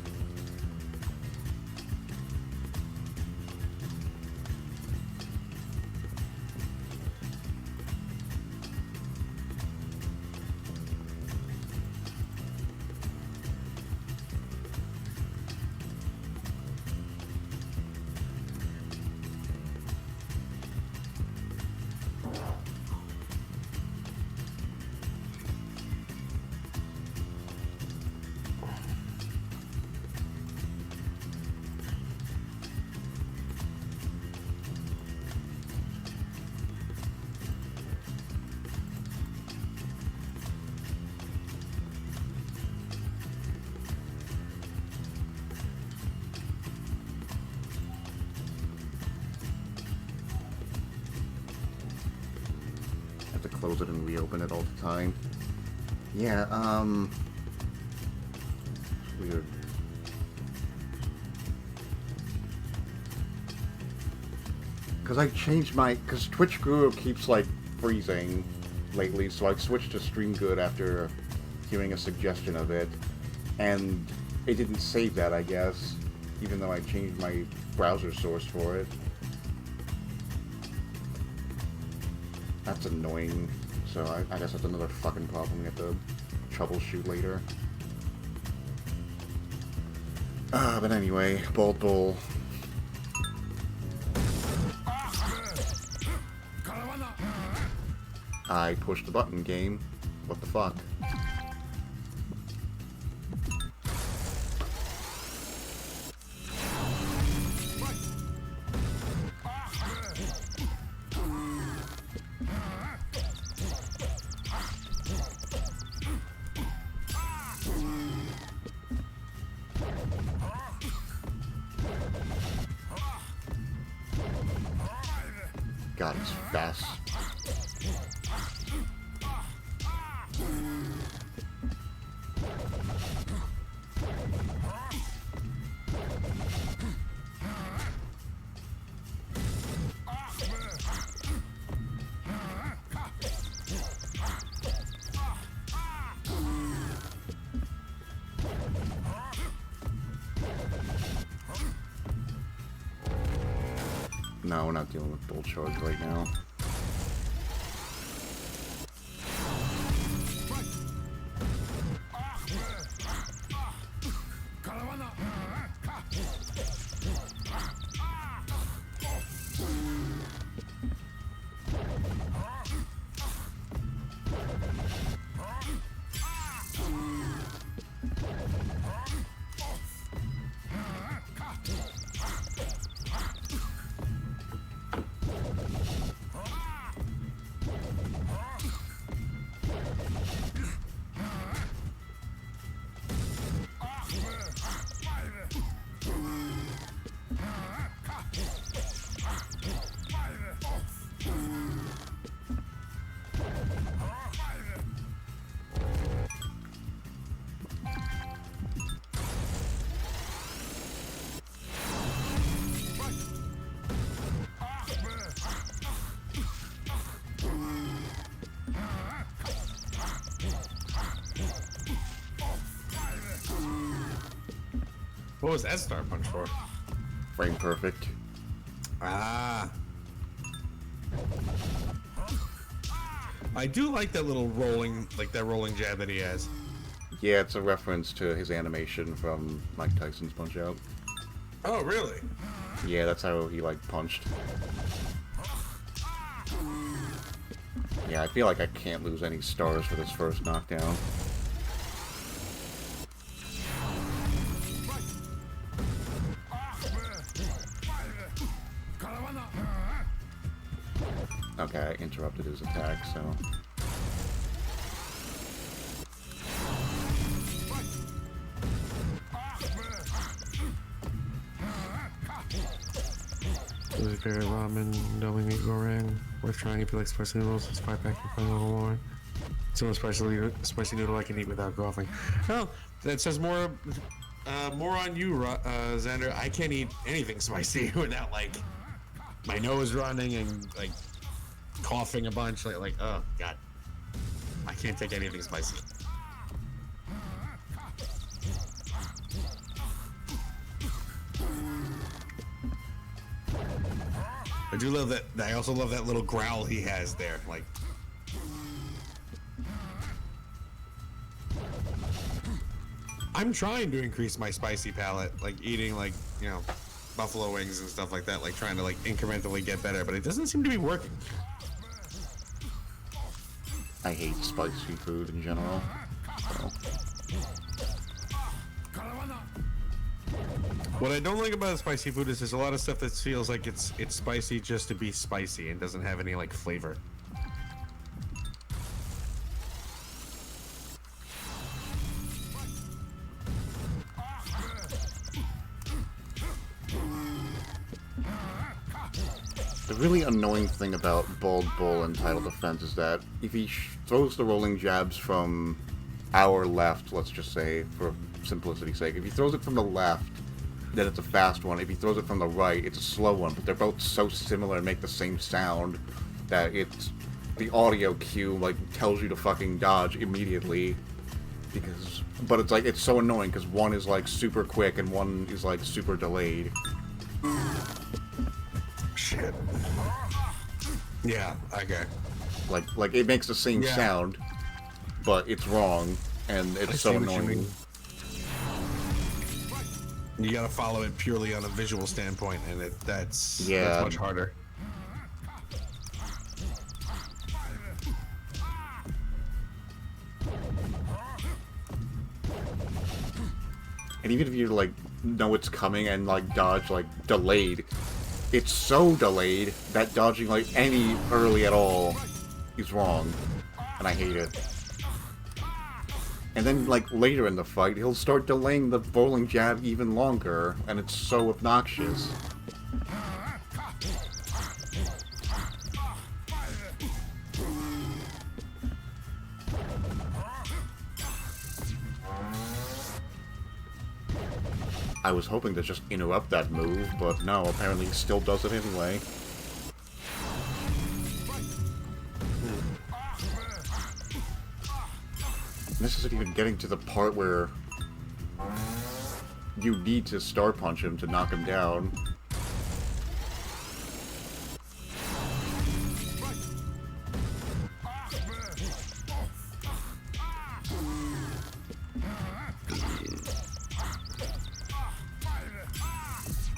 Close it and reopen it all the time. Yeah, weird. Because I changed my... Because Twitch Guru keeps, like, freezing lately, so I switched to Stream Good after hearing a suggestion of it. And it didn't save that, I guess, even though I changed my browser source for it. That's annoying. So I guess that's another fucking problem we have to troubleshoot later. But anyway, Bolt Bull. I pushed the button, game. What the fuck? God, he's fast. No, we're not dealing with Bull Charge right now. What was that star punch for? Frame perfect. Ah. I do like that little rolling, like that rolling jab that he has. Yeah, it's a reference to his animation from Mike Tyson's Punch Out. Oh, really? Yeah, that's how he, like, punched. Yeah, I feel like I can't lose any stars for this first knockdown. Okay, I interrupted his attack, so... Really favorite ramen, double meat goreng. Worth trying if you like spicy noodles. It's 5 pack for $1 So a spicy noodle I can eat without coughing. Oh, that says more on you, Xander. I can't eat anything spicy without like my nose running and like coughing a bunch. Like oh god, I can't take anything spicy. I do love that. I also love that little growl he has there. Like, I'm trying to increase my spicy palate, like eating like, you know, buffalo wings and stuff like that, like trying to like incrementally get better, but it doesn't seem to be working. I hate spicy food in general. So. What I don't like about spicy food is there's a lot of stuff that feels like it's spicy just to be spicy and doesn't have any like flavor. The really annoying thing about Bald Bull and Title Defense is that if he throws the rolling jabs from our left, let's just say, for simplicity's sake, if he throws it from the left, then it's a fast one. If he throws it from the right, it's a slow one. But they're both so similar and make the same sound that it's the audio cue like tells you to fucking dodge immediately. But it's like it's so annoying because one is like super quick and one is like super delayed. Shit. Yeah. Okay. Like it makes the same sound, but it's wrong and it's so annoying. You gotta follow it purely on a visual standpoint, and that's much harder. And even if you like know it's coming and like dodge like delayed, it's so delayed that dodging like any early at all is wrong, and I hate it. And then, like, later in the fight, he'll start delaying the rolling jab even longer, and it's so obnoxious. I was hoping to just interrupt that move, but no, apparently he still does it anyway. This isn't even getting to the part where you need to star punch him to knock him down.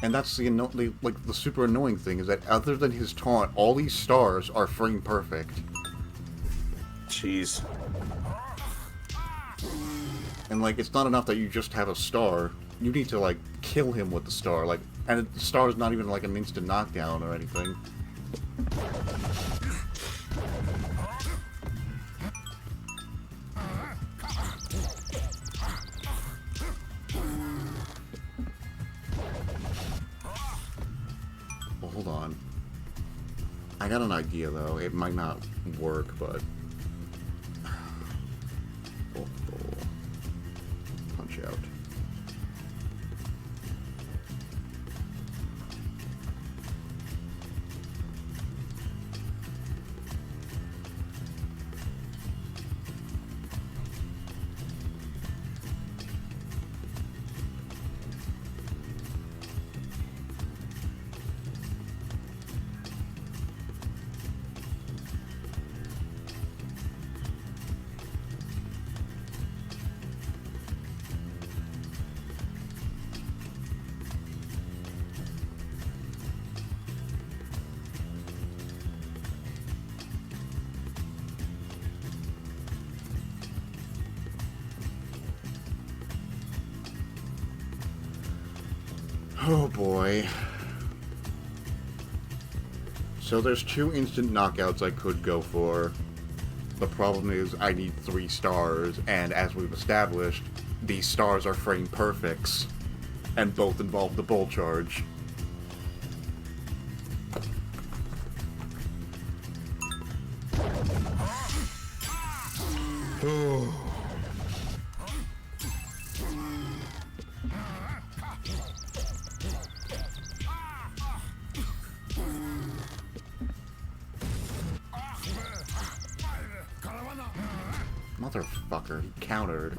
And that's the super annoying thing is that other than his taunt, all these stars are frame perfect. Jeez. And, like, it's not enough that you just have a star. You need to, like, kill him with the star. Like, and the star is not even, like, an instant knockdown or anything. Well, hold on. I got an idea, though. It might not work, but... out. Oh boy. So there's 2 instant knockouts I could go for. The problem is I need 3 stars, and as we've established, these stars are frame perfects, and both involve the bull charge. Oh. Motherfucker, he countered.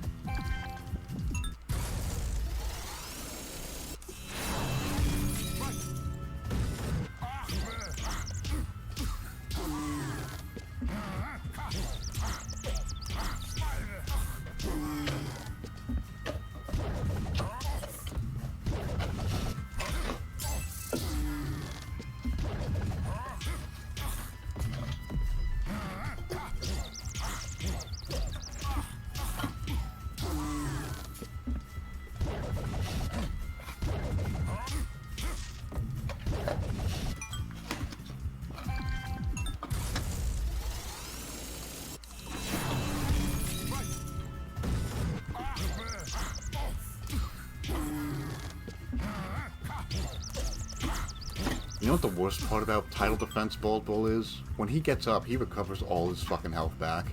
You know what the worst part about Title Defense Bullet Bull is? When he gets up, he recovers all his fucking health back.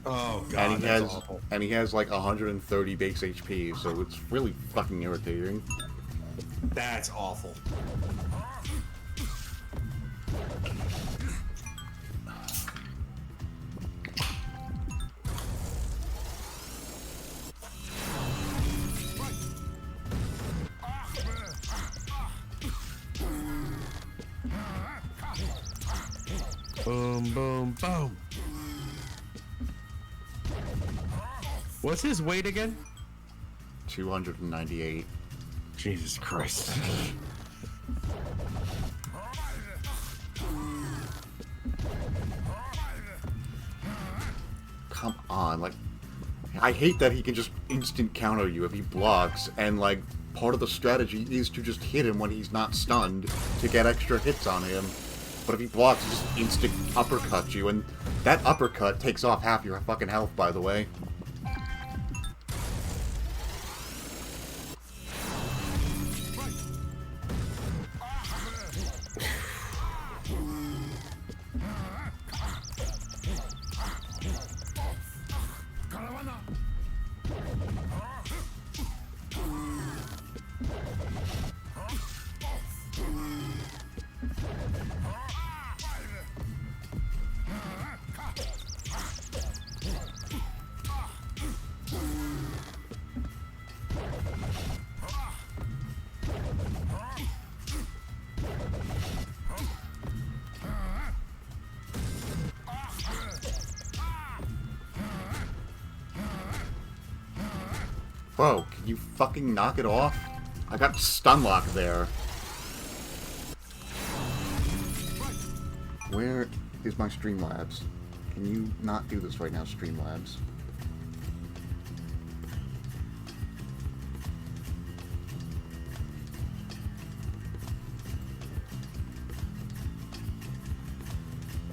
Oh god, that's awful. And he has like 130 base HP, so it's really fucking irritating. That's awful. Boom, boom, boom. What's his weight again? 298. Jesus Christ. Come on, like, I hate that he can just instant counter you if he blocks, and like, part of the strategy is to just hit him when he's not stunned to get extra hits on him. But if he blocks, he just instant uppercuts you, and that uppercut takes off half your fucking health, by the way. Bro, can you fucking knock it off? I got stun lock there. Where is my Streamlabs? Can you not do this right now, Streamlabs?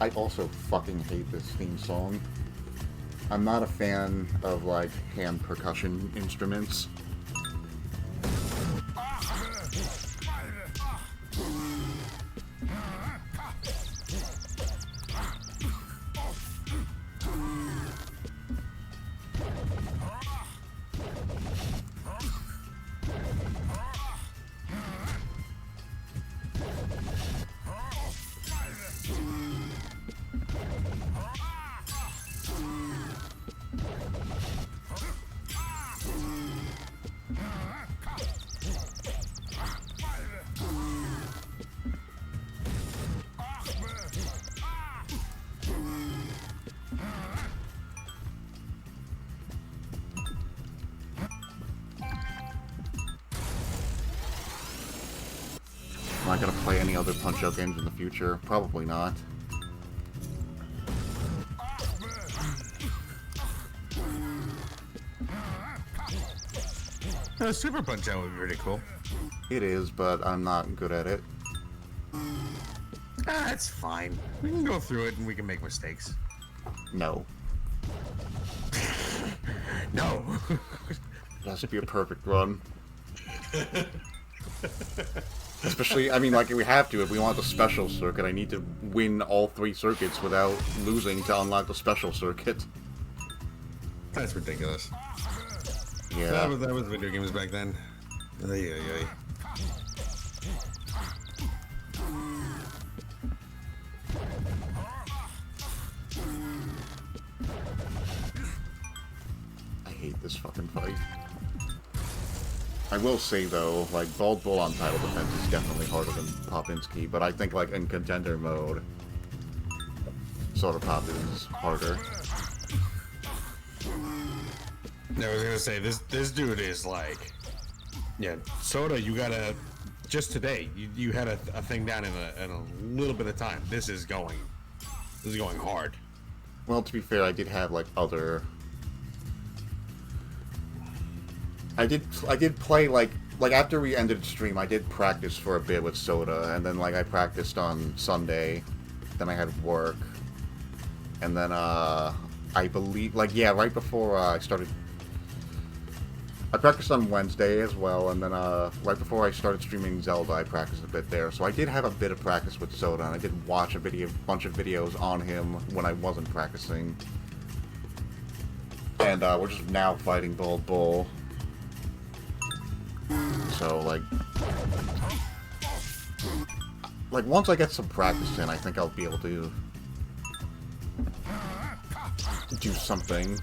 I also fucking hate this theme song. I'm not a fan of, like, hand percussion instruments. Am I gonna play any other Punch-Out games in the future? Probably not. Super Punch-Out would be pretty cool. It is, but I'm not good at it. That's fine. We can go through it and we can make mistakes. No. No. It has to be a perfect run. Especially, I mean, like, we have to. If we want the special circuit, I need to win all 3 circuits without losing to unlock the special circuit. That's ridiculous. Yeah. That was video games back then. Ay, ay, ay. hate this fucking fight. I will say, though, like, Bald Bull on title defense is definitely harder than Popinski, but I think, like, in contender mode, Soda Pop is harder. No, I was gonna say, this dude is like... Yeah, Soda, you gotta... Just today, you had a thing down in a little bit of time. This is going hard. Well, to be fair, I did have, like, other... I did play, like after we ended stream, I did practice for a bit with Soda, and then, like, I practiced on Sunday, then I had work, and then, I believe, like, yeah, right before I started... I practiced on Wednesday as well, and then, right before I started streaming Zelda, I practiced a bit there, so I did have a bit of practice with Soda, and I did watch a bunch of videos on him when I wasn't practicing. And, we're just now fighting Bald Bull. So, like, once I get some practice in, I think I'll be able to do something.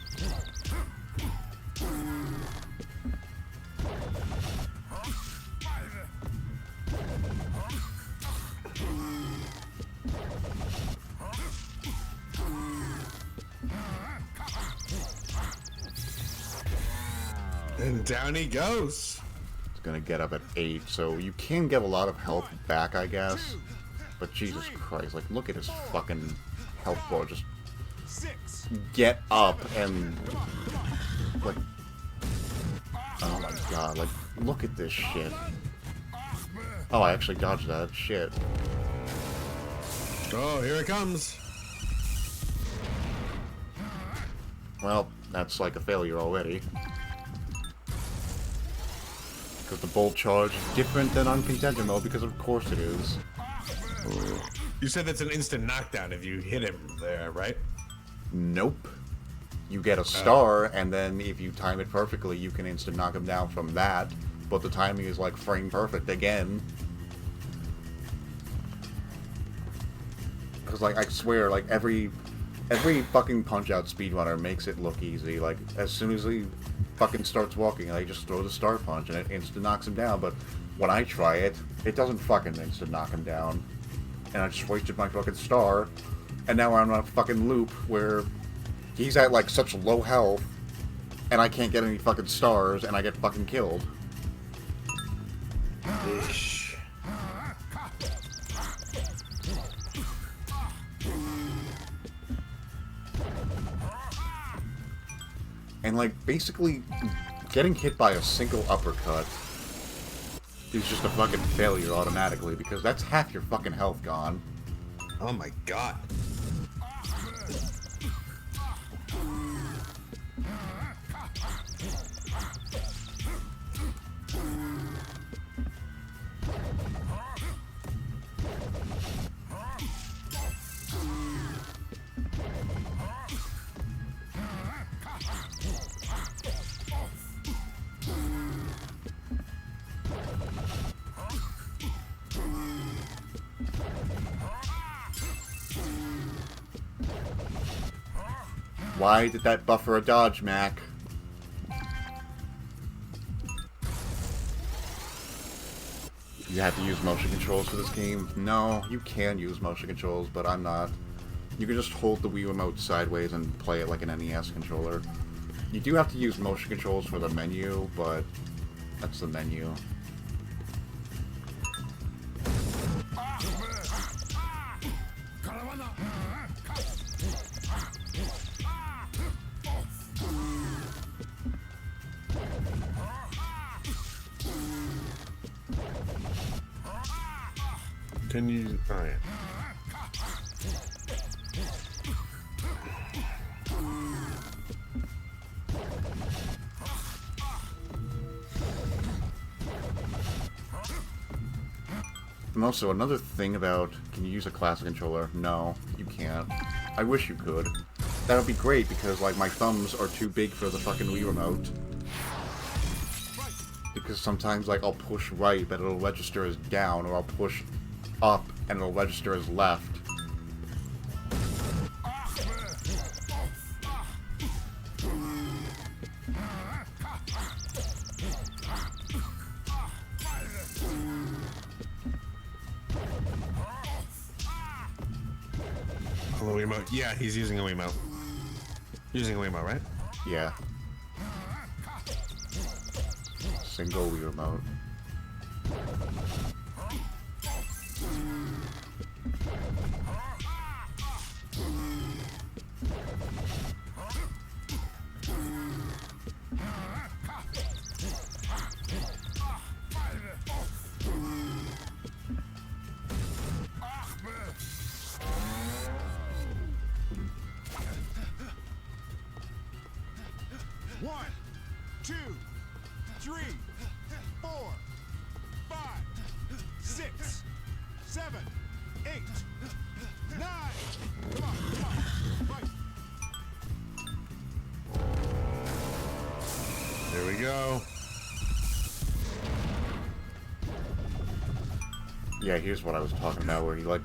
And down he goes. Gonna get up at 8, so you can get a lot of health back, I guess. But Jesus Christ, like, look at his fucking health bar. Just get up and, like, oh my god, like, look at this shit. Oh, I actually dodged that. Shit. Oh, here it comes. Well, that's like a failure already. Because the Bolt Charge is different than on Contender mode, because of course it is. You said that's an instant knockdown if you hit him there, right? Nope. You get a star, and then if you time it perfectly, you can instant knock him down from that. But the timing is like frame perfect again. Because, like, I swear, like, every fucking Punch-Out speedrunner makes it look easy. Like, as soon as he fucking starts walking, I just throw the star punch and it instant knocks him down. But when I try it, it doesn't fucking instant knock him down. And I just wasted my fucking star. And now I'm on a fucking loop where he's at, like, such low health, and I can't get any fucking stars, and I get fucking killed. Ish. And, like, basically, getting hit by a single uppercut is just a fucking failure automatically, because that's half your fucking health gone. Oh my god. Why did that buffer a dodge, Mac? You have to use motion controls for this game? No, you can use motion controls, but I'm not. You can just hold the Wii Remote sideways and play it like an NES controller. You do have to use motion controls for the menu, but that's the menu. Can you... Oh, yeah. And also, another thing about, can you use a classic controller? No, you can't. I wish you could. That would be great, because, like, my thumbs are too big for the fucking Wii Remote. Because sometimes, like, I'll push right, but it'll register as down, or I'll push up, and it'll register as left. Wiimote. Yeah, he's using a Wiimote. Using a Wiimote, right? Yeah. Single Wii remote. One, two, three, 4, 5, 6, 7, 8, 9. Come on, fight. There we go. Yeah, here's what I was talking about, where he like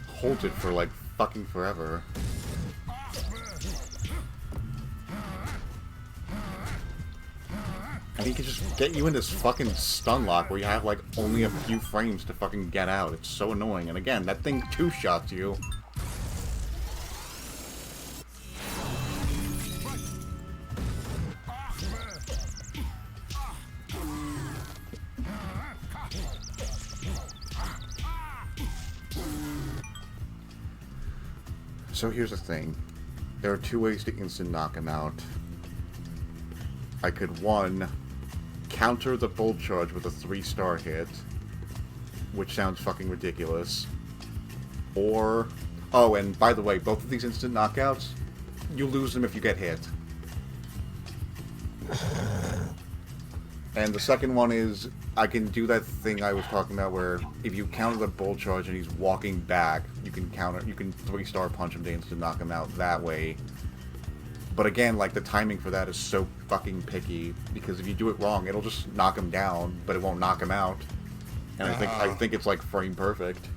holds it for like fucking forever. And he can just get you in this fucking stun lock where you have like only a few frames to fucking get out. It's so annoying. And again, that thing two-shots you. So here's the thing. There are two ways to instant knock him out. I could, one, counter the bolt charge with a 3-star hit, which sounds fucking ridiculous. Or... Oh, and by the way, both of these instant knockouts, you lose them if you get hit. And the second one is, I can do that thing I was talking about where if you counter the bolt charge and he's walking back, you can 3-star punch him to instant knock him out that way. But again, like, the timing for that is so fucking picky, because if you do it wrong, it'll just knock him down, but it won't knock him out. And I think it's like frame perfect.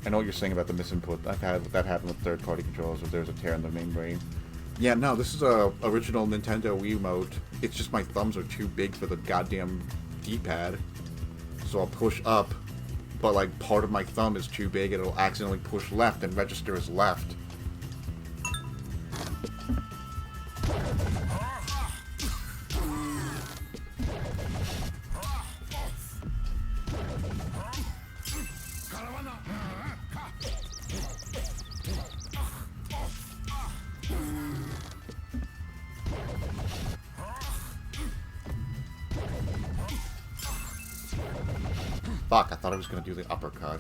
I know what you're saying about the misinput. I've had that happen with third-party controllers if there's a tear in the membrane. Yeah, no, this is a original Nintendo Wiimote. It's just my thumbs are too big for the goddamn D-pad. So I'll push up, but like part of my thumb is too big and it'll accidentally push left and register as left. Fuck, I thought I was gonna do the uppercut.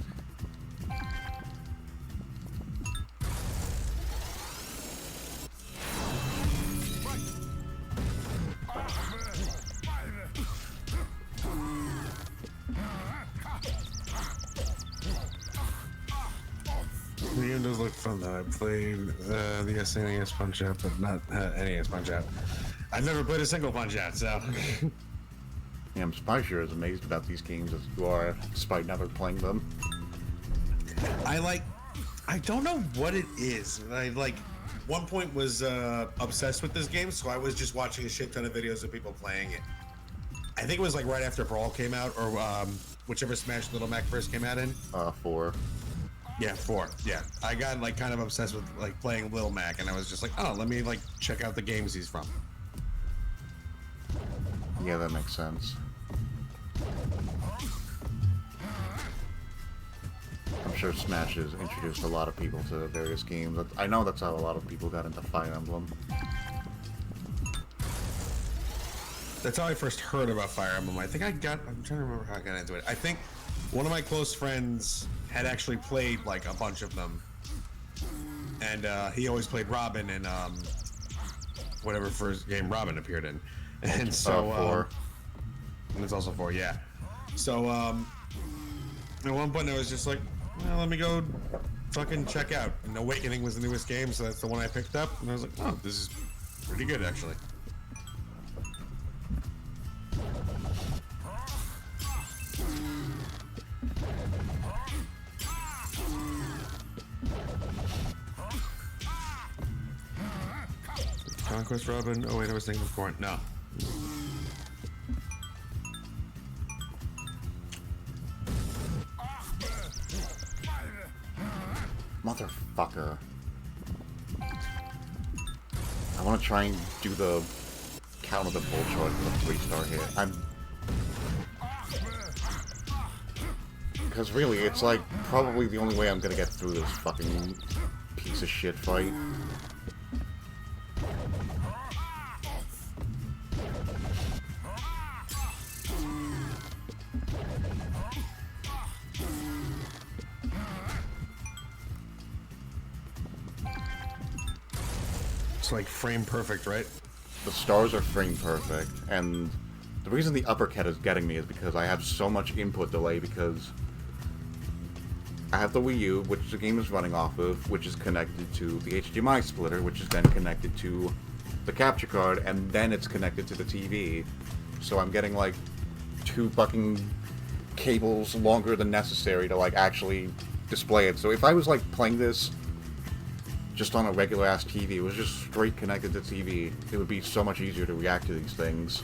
The game does look fun though. I played the SNES Punch Out, but not NES Punch Out. I've never played a single Punch Out, so... Yeah, I'm surprised you're as amazed about these games as you are, despite never playing them. I don't know what it is. I one point was obsessed with this game, so I was just watching a shit ton of videos of people playing it. I think it was like right after Brawl came out, or whichever Smash Little Mac first came out in. 4. Yeah, 4. Yeah, I got like kind of obsessed with like playing Little Mac, and I was just like, oh, let me like check out the games he's from. Yeah, that makes sense. I'm sure Smash has introduced a lot of people to various games. I know that's how a lot of people got into Fire Emblem. That's how I first heard about Fire Emblem. I'm trying to remember how I got into it. I think one of my close friends had actually played like a bunch of them. And he always played Robin in whatever first game Robin appeared in. And so 4. And it's also 4, yeah. So at one point I was just like, well, let me go fucking check out. And Awakening was the newest game, so that's the one I picked up. And I was like, oh, this is pretty good actually. Conquest Robin. Oh wait, I was thinking of Corn. No. I want to try and do the count of the bull charge with a 3-star hit. Because really, it's like probably the only way I'm gonna get through this fucking piece of shit fight. It's like frame perfect, right? The stars are frame perfect, and the reason the uppercut is getting me is because I have so much input delay because I have the Wii U, which the game is running off of, which is connected to the HDMI splitter, which is then connected to the capture card, and then it's connected to the TV. So I'm getting like 2 fucking cables longer than necessary to like actually display it. So if I was like playing this just on a regular ass TV, it was just straight connected to TV, it would be so much easier to react to these things.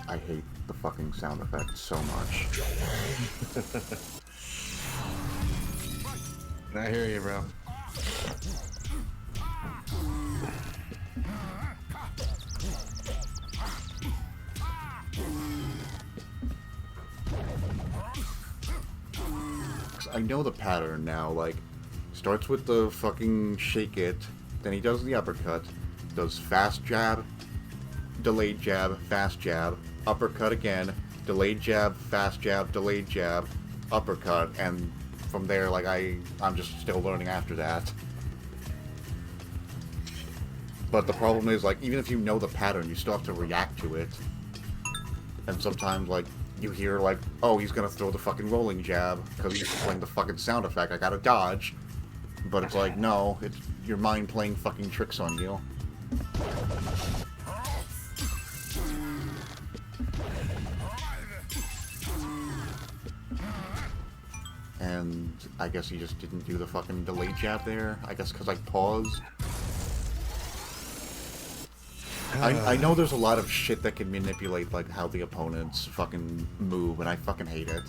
I hate the fucking sound effect so much. I hear you, bro. I know the pattern now, like, starts with the fucking shake it, then he does the uppercut, does fast jab, delayed jab, fast jab, uppercut again, delayed jab, fast jab, delayed jab, uppercut, and from there, like, I'm just still learning after that. But the problem is, like, even if you know the pattern, you still have to react to it. And sometimes, like, you hear, like, oh, he's gonna throw the fucking rolling jab, because he's playing the fucking sound effect, I gotta dodge. But it's like, no, it's your mind playing fucking tricks on you. And I guess he just didn't do the fucking delayed jab there. I guess because I paused. I know there's a lot of shit that can manipulate, like, how the opponents fucking move, and I fucking hate it.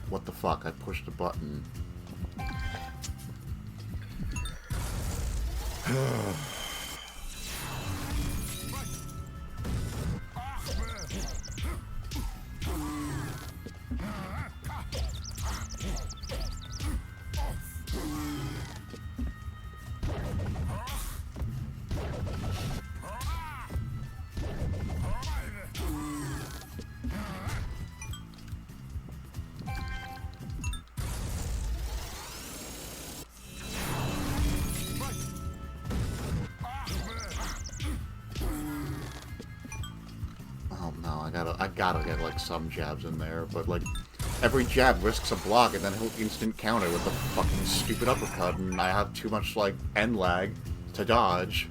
What the fuck? I pushed a button. Oh no, I gotta get like some jabs in there, but like every jab risks a block and then he'll instant counter with the fucking stupid uppercut, and I have too much like end lag to dodge.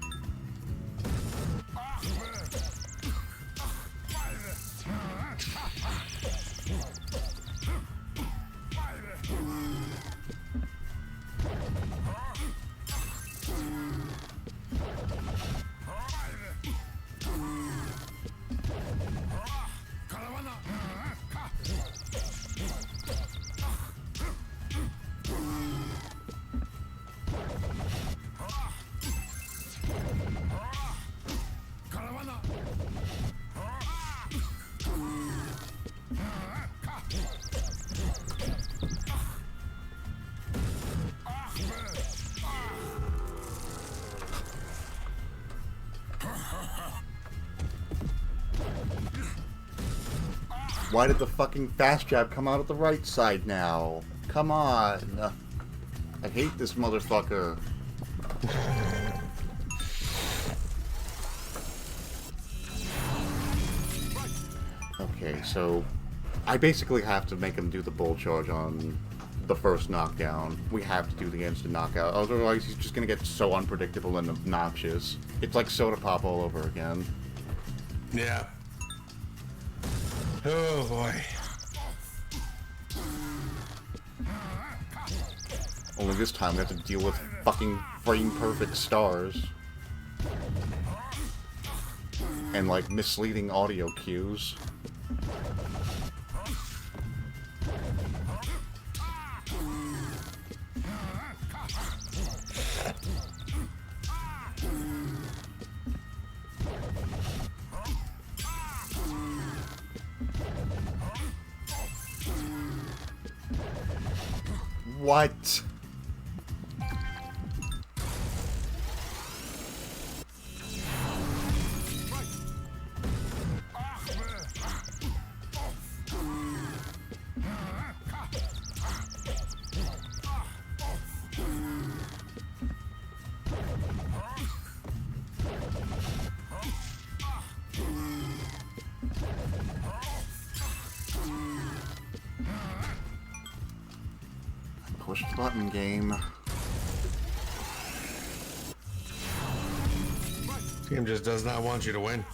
Why did the fucking fast jab come out at the right side now? Come on. I hate this motherfucker. Okay, so I basically have to make him do the bull charge on the first knockdown. We have to do the instant knockout, otherwise he's just gonna get so unpredictable and obnoxious. It's like Soda Pop all over again. Yeah. Oh boy. Only this time we have to deal with fucking frame perfect stars. And like misleading audio cues. What? Push the button, game. Game just does not want you to win.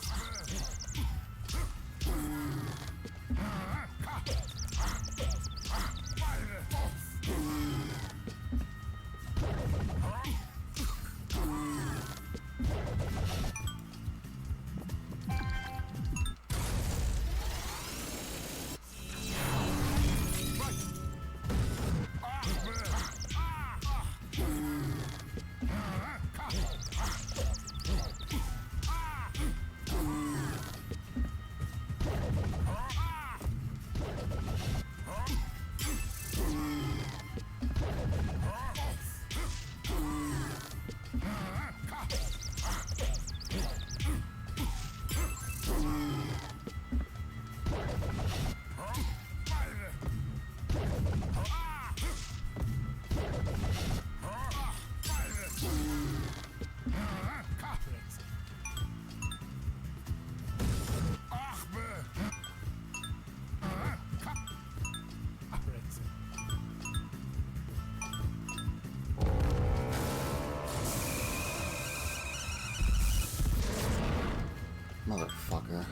Motherfucker.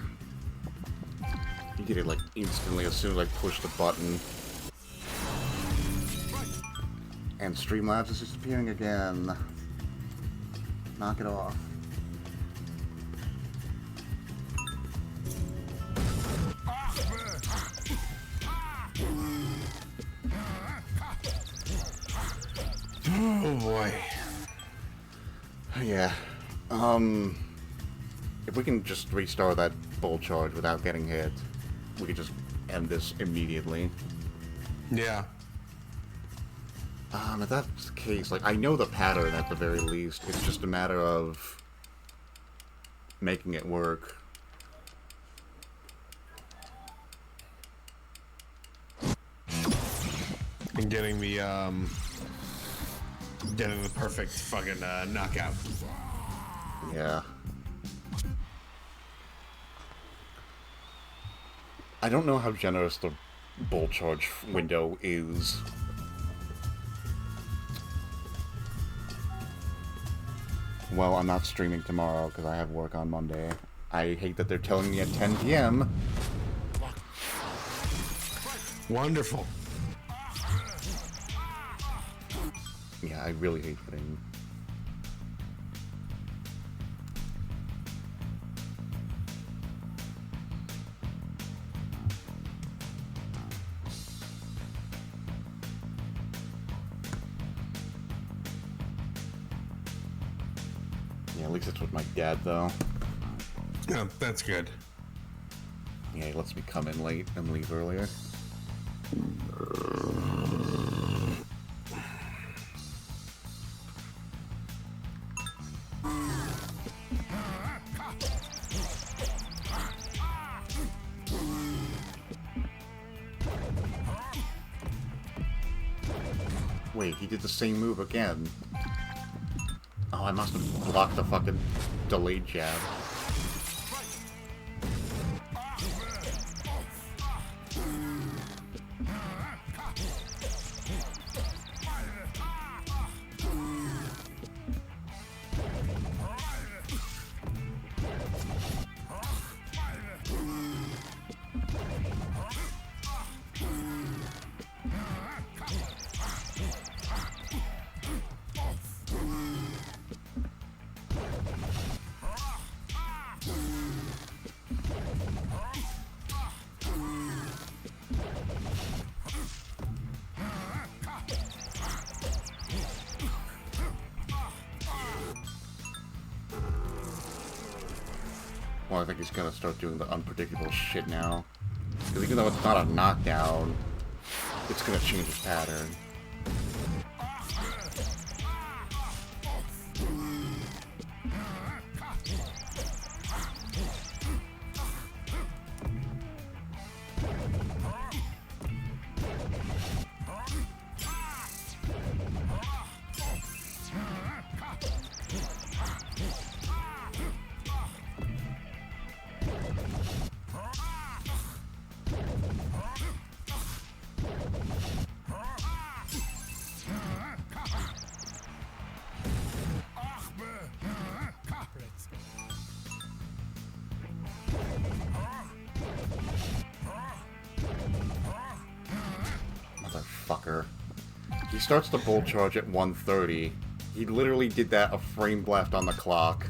You get it like instantly as soon as I push the button. And Streamlabs is disappearing again. Knock it off. Oh boy. Yeah. If we can just restart that bull charge without getting hit, we could just end this immediately. Yeah. If that's the case, like, I know the pattern at the very least. It's just a matter of making it work. And getting the perfect fucking knockout. Yeah. I don't know how generous the bull charge window is. Well, I'm not streaming tomorrow because I have work on Monday. I hate that they're telling me at 10 p.m. Wonderful. Yeah, I really hate putting... Yeah, at least it's with my dad, though. Yeah, that's good. Yeah, he lets me come in late and leave earlier. Wait, he did the same move again. Oh, I must have blocked the fucking delayed jab. Well, I think he's gonna start doing the unpredictable shit now. Because even though it's not a knockdown, it's gonna change his pattern. Motherfucker. He starts the bull charge at 1:30. He literally did that a frame left on the clock.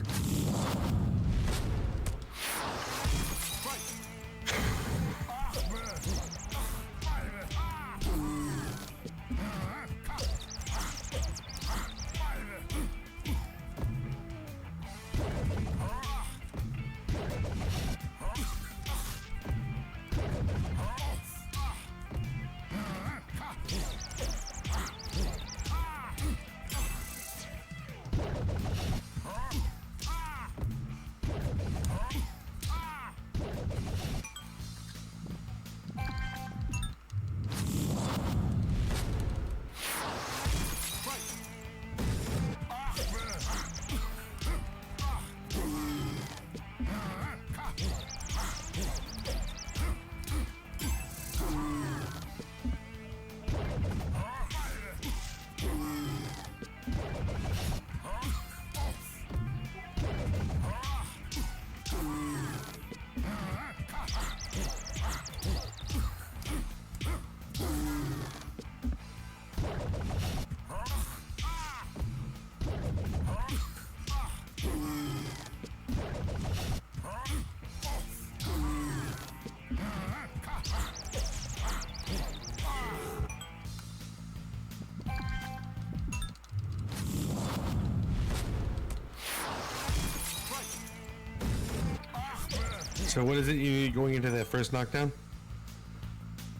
So what is it you need going into that first knockdown?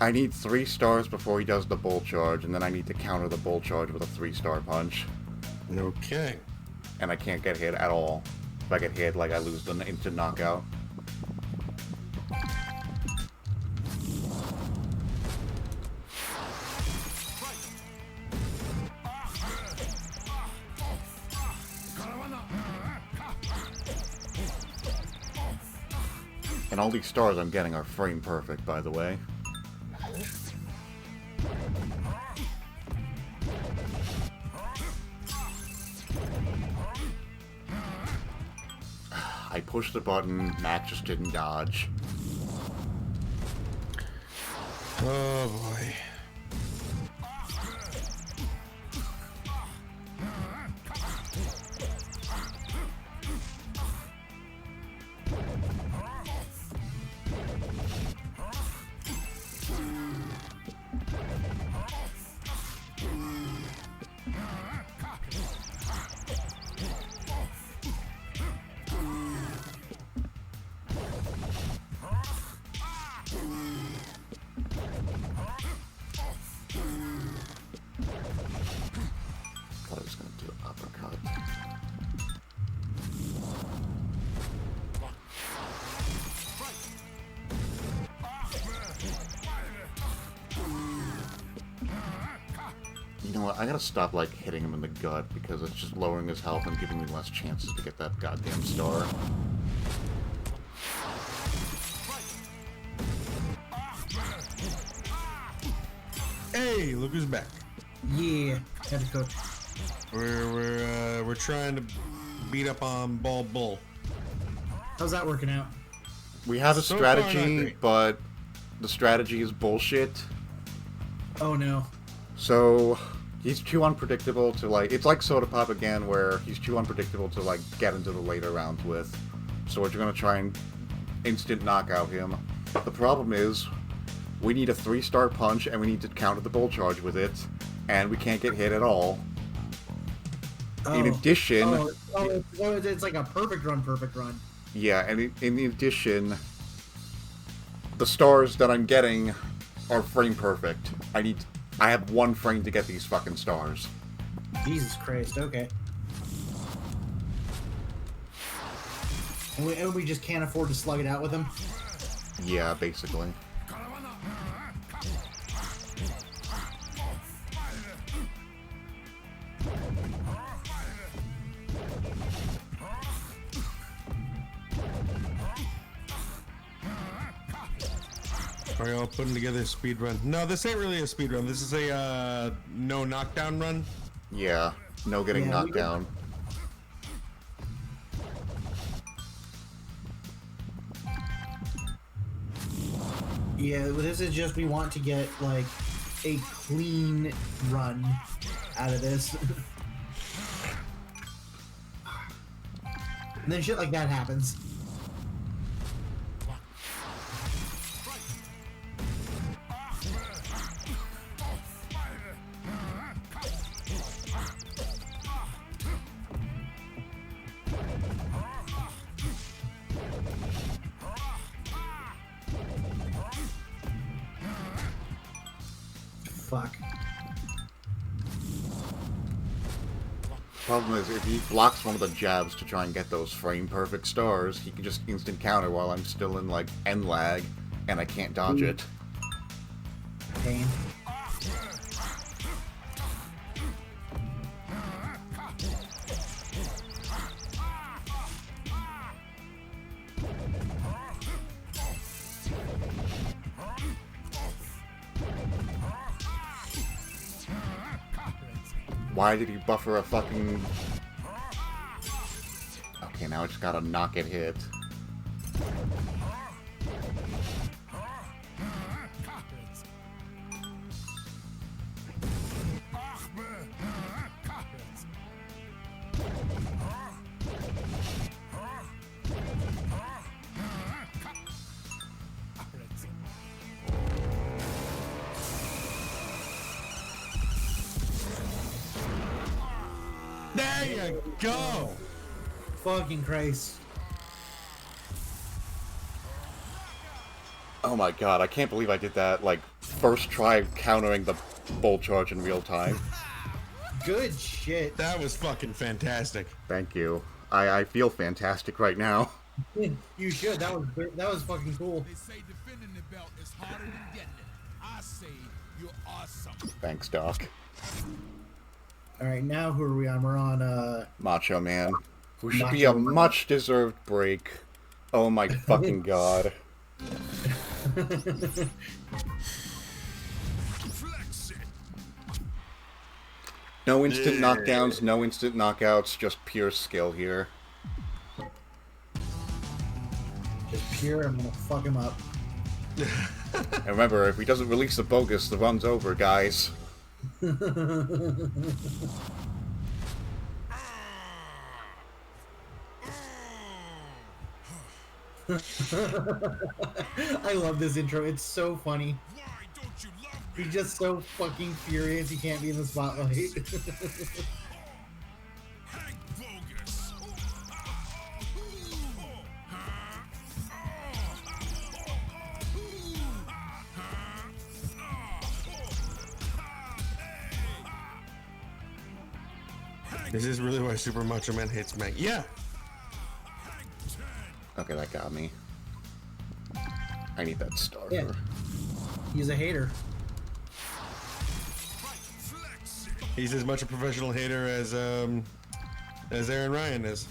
I need 3 stars before he does the bull charge, and then I need to counter the bull charge with a 3-star punch. Okay. And I can't get hit at all. If I get hit, like, I lose the instant knockout. And all these stars I'm getting are frame perfect, by the way. I pushed the button, Matt just didn't dodge. Oh boy. Thought I was gonna do an uppercut. You know what? I gotta stop, like, hitting him in the gut because it's just lowering his health and giving me less chances to get that goddamn star. Hey, look who's back. Yeah, had to cook. We're trying to beat up on Bald Bull. How's that working out? We have a So far, not strategy, great. but the strategy is bullshit. Oh no. So he's too unpredictable to, like, it's like Soda Pop again, where he's too unpredictable to, like, get into the later rounds with. So we're gonna try and instant knockout him. The problem is, we need a 3-star punch and we need to counter the bull charge with it, and we can't get hit at all. In addition, It's like a perfect run. yeah, and in addition, the stars that I'm getting are frame perfect. I have 1 frame to get these fucking stars. Jesus Christ, okay. And we just can't afford to slug it out with him? Yeah, basically. Are y'all putting together a speed run? No, this ain't really a speed run. This is a no knockdown run. Yeah, no getting Yeah, knocked we did- down. Yeah, this is just we want to get like a clean run out of this. And then shit like that happens. Fuck. Problem is, if he blocks one of the jabs to try and get those frame perfect stars, he can just instant counter while I'm still in, like, end lag, and I can't dodge it. Pain. Why did he buffer a fucking... Okay, now I just gotta not get hit. There you go. Fucking Christ. Oh my god, I can't believe I did that, like, first try countering the bolt charge in real time. Good shit. That was fucking fantastic. Thank you. I feel fantastic right now. You should. That was fucking cool. They say defending the belt is harder than getting it. I say you're awesome. Thanks, Doc. All right, now who are we on? We're on Macho Man. Who should be Macho a Man. much-deserved break. Oh my fucking god. Flex it. No instant knockdowns, no instant knockouts, just pure skill here. just pure. I'm gonna fuck him up. And remember, if he doesn't release the bogus, the run's over, guys. I love this intro. It's so funny. Why don't you love me? He's just so fucking furious he can't be in the spotlight. Hank Bogus. Is this really why Super Macho Man hates Meg? Yeah. Okay, that got me. I need that starter. Yeah. He's a hater. He's as much a professional hater as Aaron Ryan is.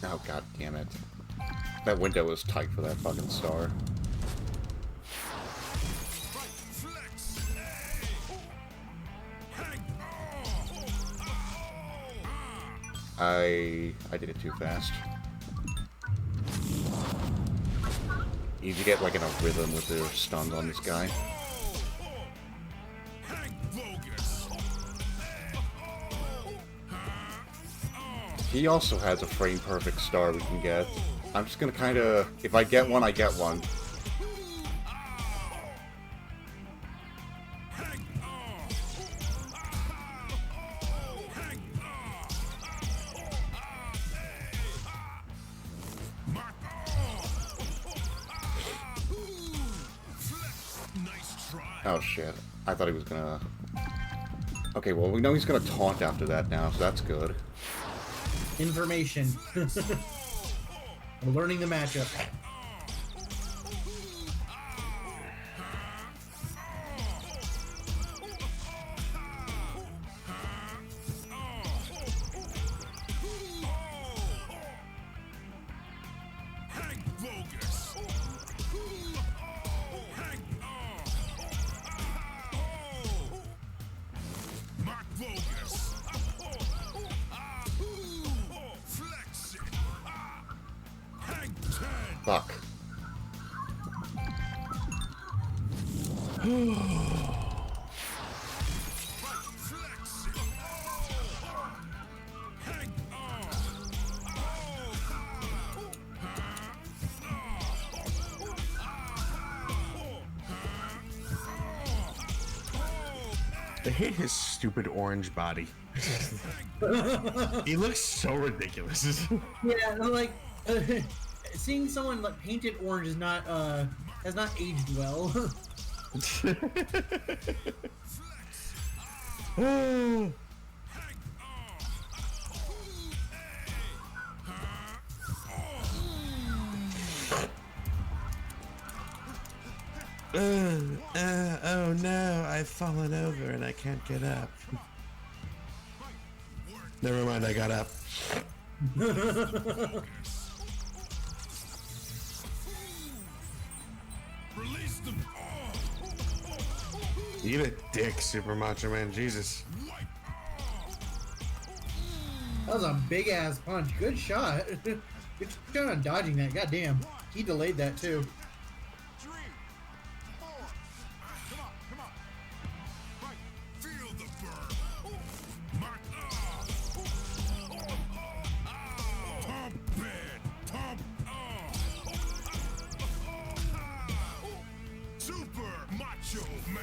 Oh, god damn it. That window was tight for that fucking star. I did it too fast. You need to get like in a rhythm with the stuns on this guy. He also has a frame perfect star we can get. I'm just gonna kinda, if I get one, I get one. Oh shit. I thought he was gonna... Okay, well we know he's gonna taunt after that now, so that's good. Information. We're learning the matchup. Fuck. I hate his stupid orange body. He looks so ridiculous. Yeah, like seeing someone like painted orange is not has not aged well. Oh no, I've fallen over and I can't get up. Never mind, I got up. Release them. Eat a dick, Super Macho Man. Jesus. That was a big ass punch. Good shot. Good shot on dodging that. Goddamn. He delayed that too. 3, 4. Come on. Right. Feel the burn. Pump it. Pump. Super Macho Man.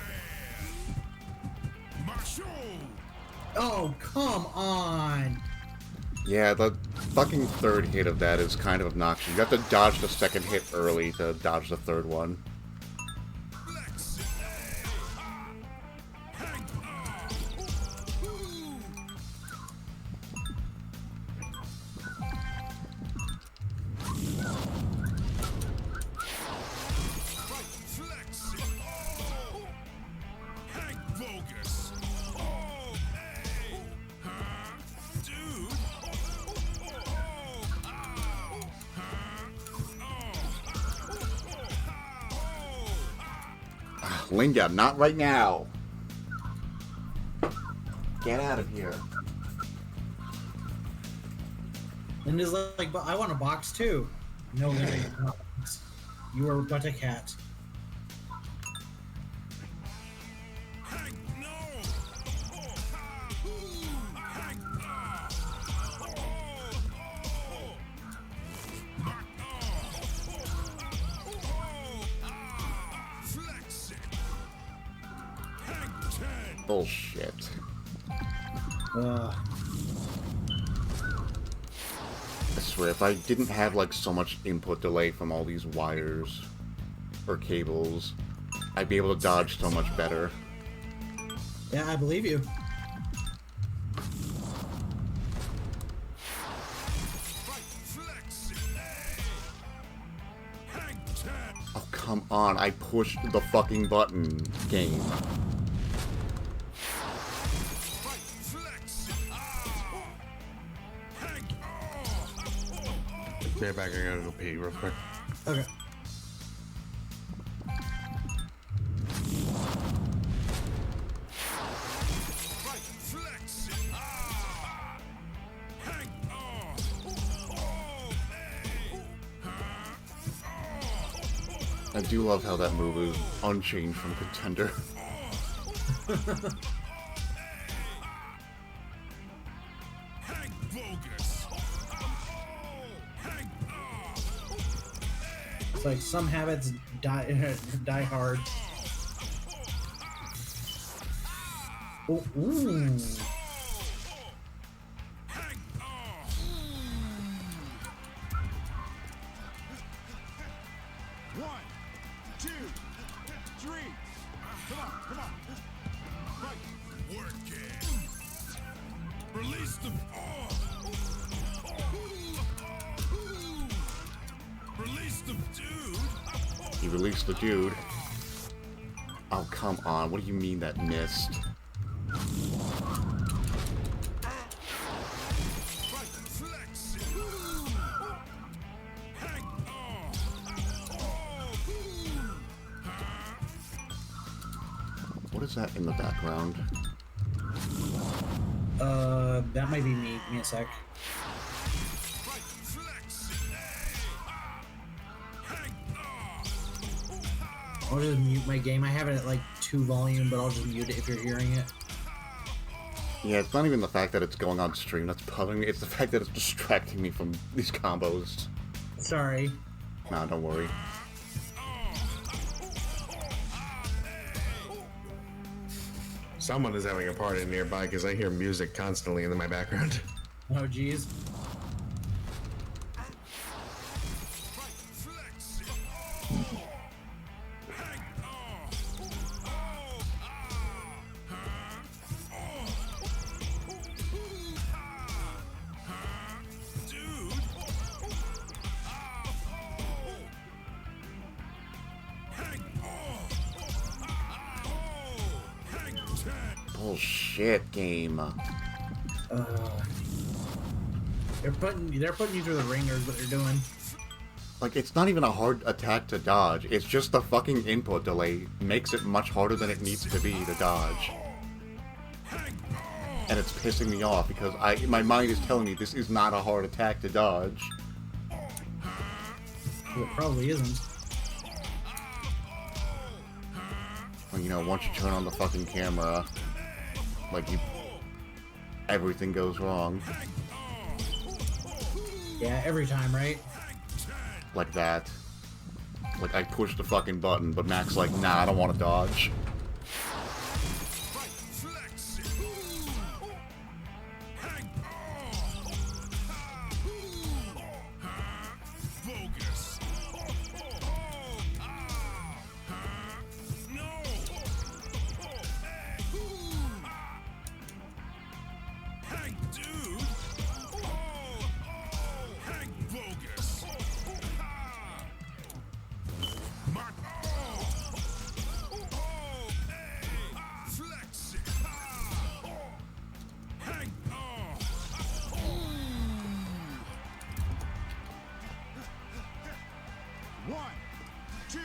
Macho. Oh, come on. Yeah, the fucking third hit of that is kind of obnoxious. You have to dodge the second hit early to dodge the third one. Linda, not right now. Get out of here. Linda's like, but I want a box too. No, Linda, you're not. You are but a cat. Bullshit. Ugh. I swear, if I didn't have like so much input delay from all these wires or cables, I'd be able to dodge so much better. Yeah, I believe you. Oh, come on, I pushed the fucking button, game. Stay back, I gotta go pee real quick. Okay. I do love how that move is unchanged from Contender. It's like some habits die hard. Oh, ooh. Release them. Release them, dude. He released the dude. Oh, come on. What do you mean that missed? What is that in the background? That might be me. Give me a sec. I'll just mute my game. I have it at like 2 volume, but I'll just mute it if you're hearing it. Yeah, it's not even the fact that it's going on stream that's bothering me. It's the fact that it's distracting me from these combos. Sorry. Nah, don't worry. Someone is having a party nearby because I hear music constantly in my background. Oh, geez. Bullshit game. They're putting you through the ringer is what they're doing. Like, it's not even a hard attack to dodge. It's just the fucking input delay makes it much harder than it needs to be to dodge. And it's pissing me off because my mind is telling me this is not a hard attack to dodge. Well, it probably isn't. Well, you know, once you turn on the fucking camera, like, everything goes wrong. Yeah, every time, right? Like that. Like, I push the fucking button, but Mac's like, nah, I don't want to dodge.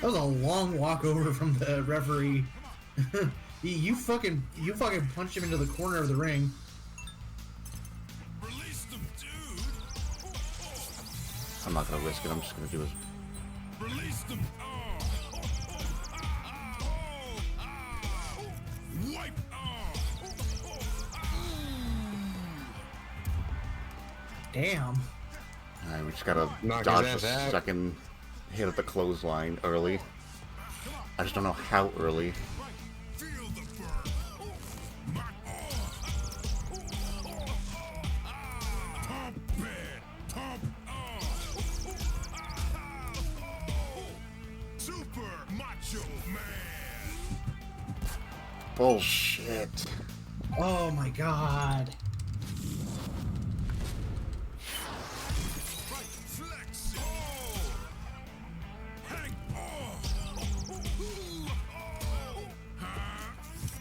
That was a long walk over from the referee. you fucking punched him into the corner of the ring. Release them, dude. I'm not gonna risk it. I'm just gonna do it. Release them. Wipe. Damn. Alright, we just gotta Knock dodge his the ass out. second hit of the clothesline early. I just don't know how early. Feel the burn. My pump it. Pump Super Macho Man. Bullshit. Oh my god. Flex it. Hang on.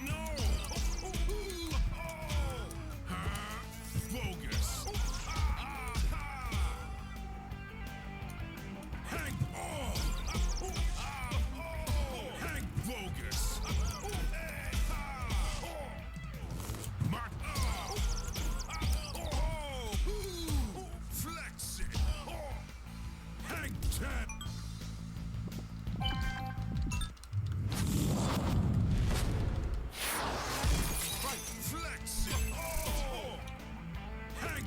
No. Bogus. Hang on. Hang bogus. Flex it. Hang 10. Flex it. Hang Hang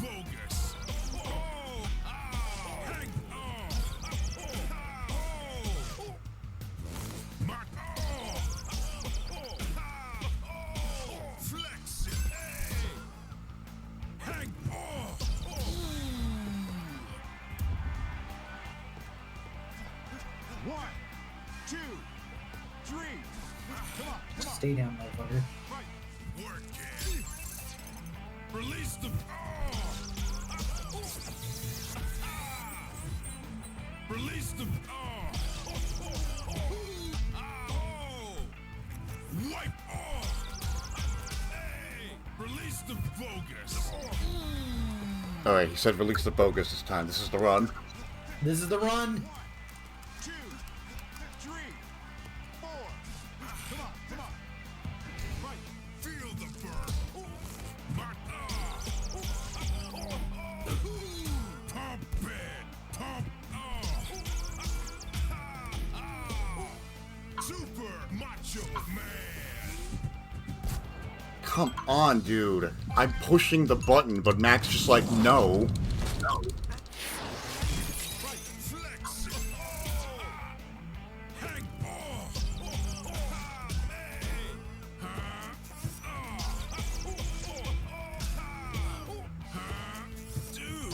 bogus. Hang Flex it. Hang One, two, three. Come on. Stay down, motherfucker. Work it. Release them. Release them. Wipe off. Hey, release the bogus. Alright, he said release the bogus this time. This is the run. This is the run. 2, 3, 4. Come on. Right, feel the burn. Pump it. Pump. Super Macho Man. Come on, dude. I'm pushing the button, but Max just like, no. Right, flex it. Hang on. Dude.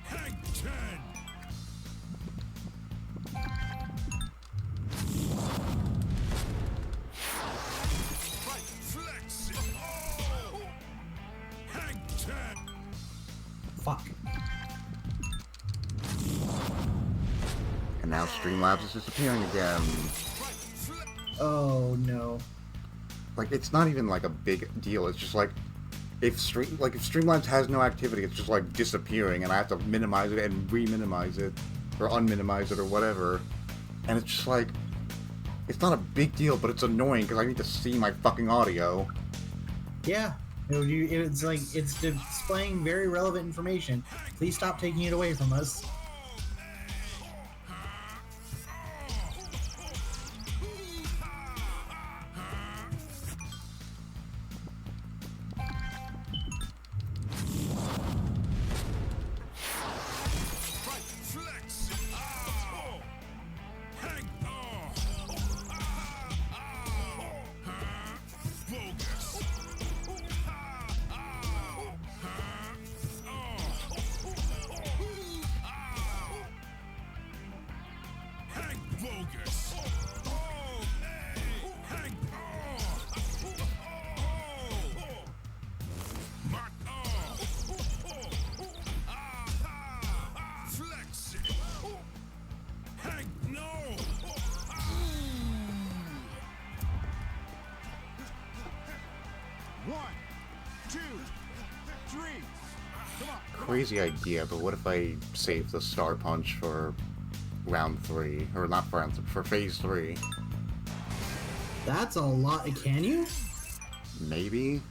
Hang 10. Right, flex it. Hang 10. Fuck. And now Streamlabs is disappearing again. Oh no. Like, it's not even like a big deal. It's just like if Streamlabs has no activity, it's just like disappearing, and I have to minimize it and re-minimize it, or unminimize it, or whatever. And it's just like, it's not a big deal, but it's annoying because I need to see my fucking audio. Yeah. It's like it's displaying very relevant information. Please stop taking it away from us. Flex it. Hang on. Bogus. Hang bogus. Hang 2, 3. Come on. Crazy idea, but what if I save the Star Punch for round 3? Or not for round 3, for phase 3? That's a lot. Can you? Maybe?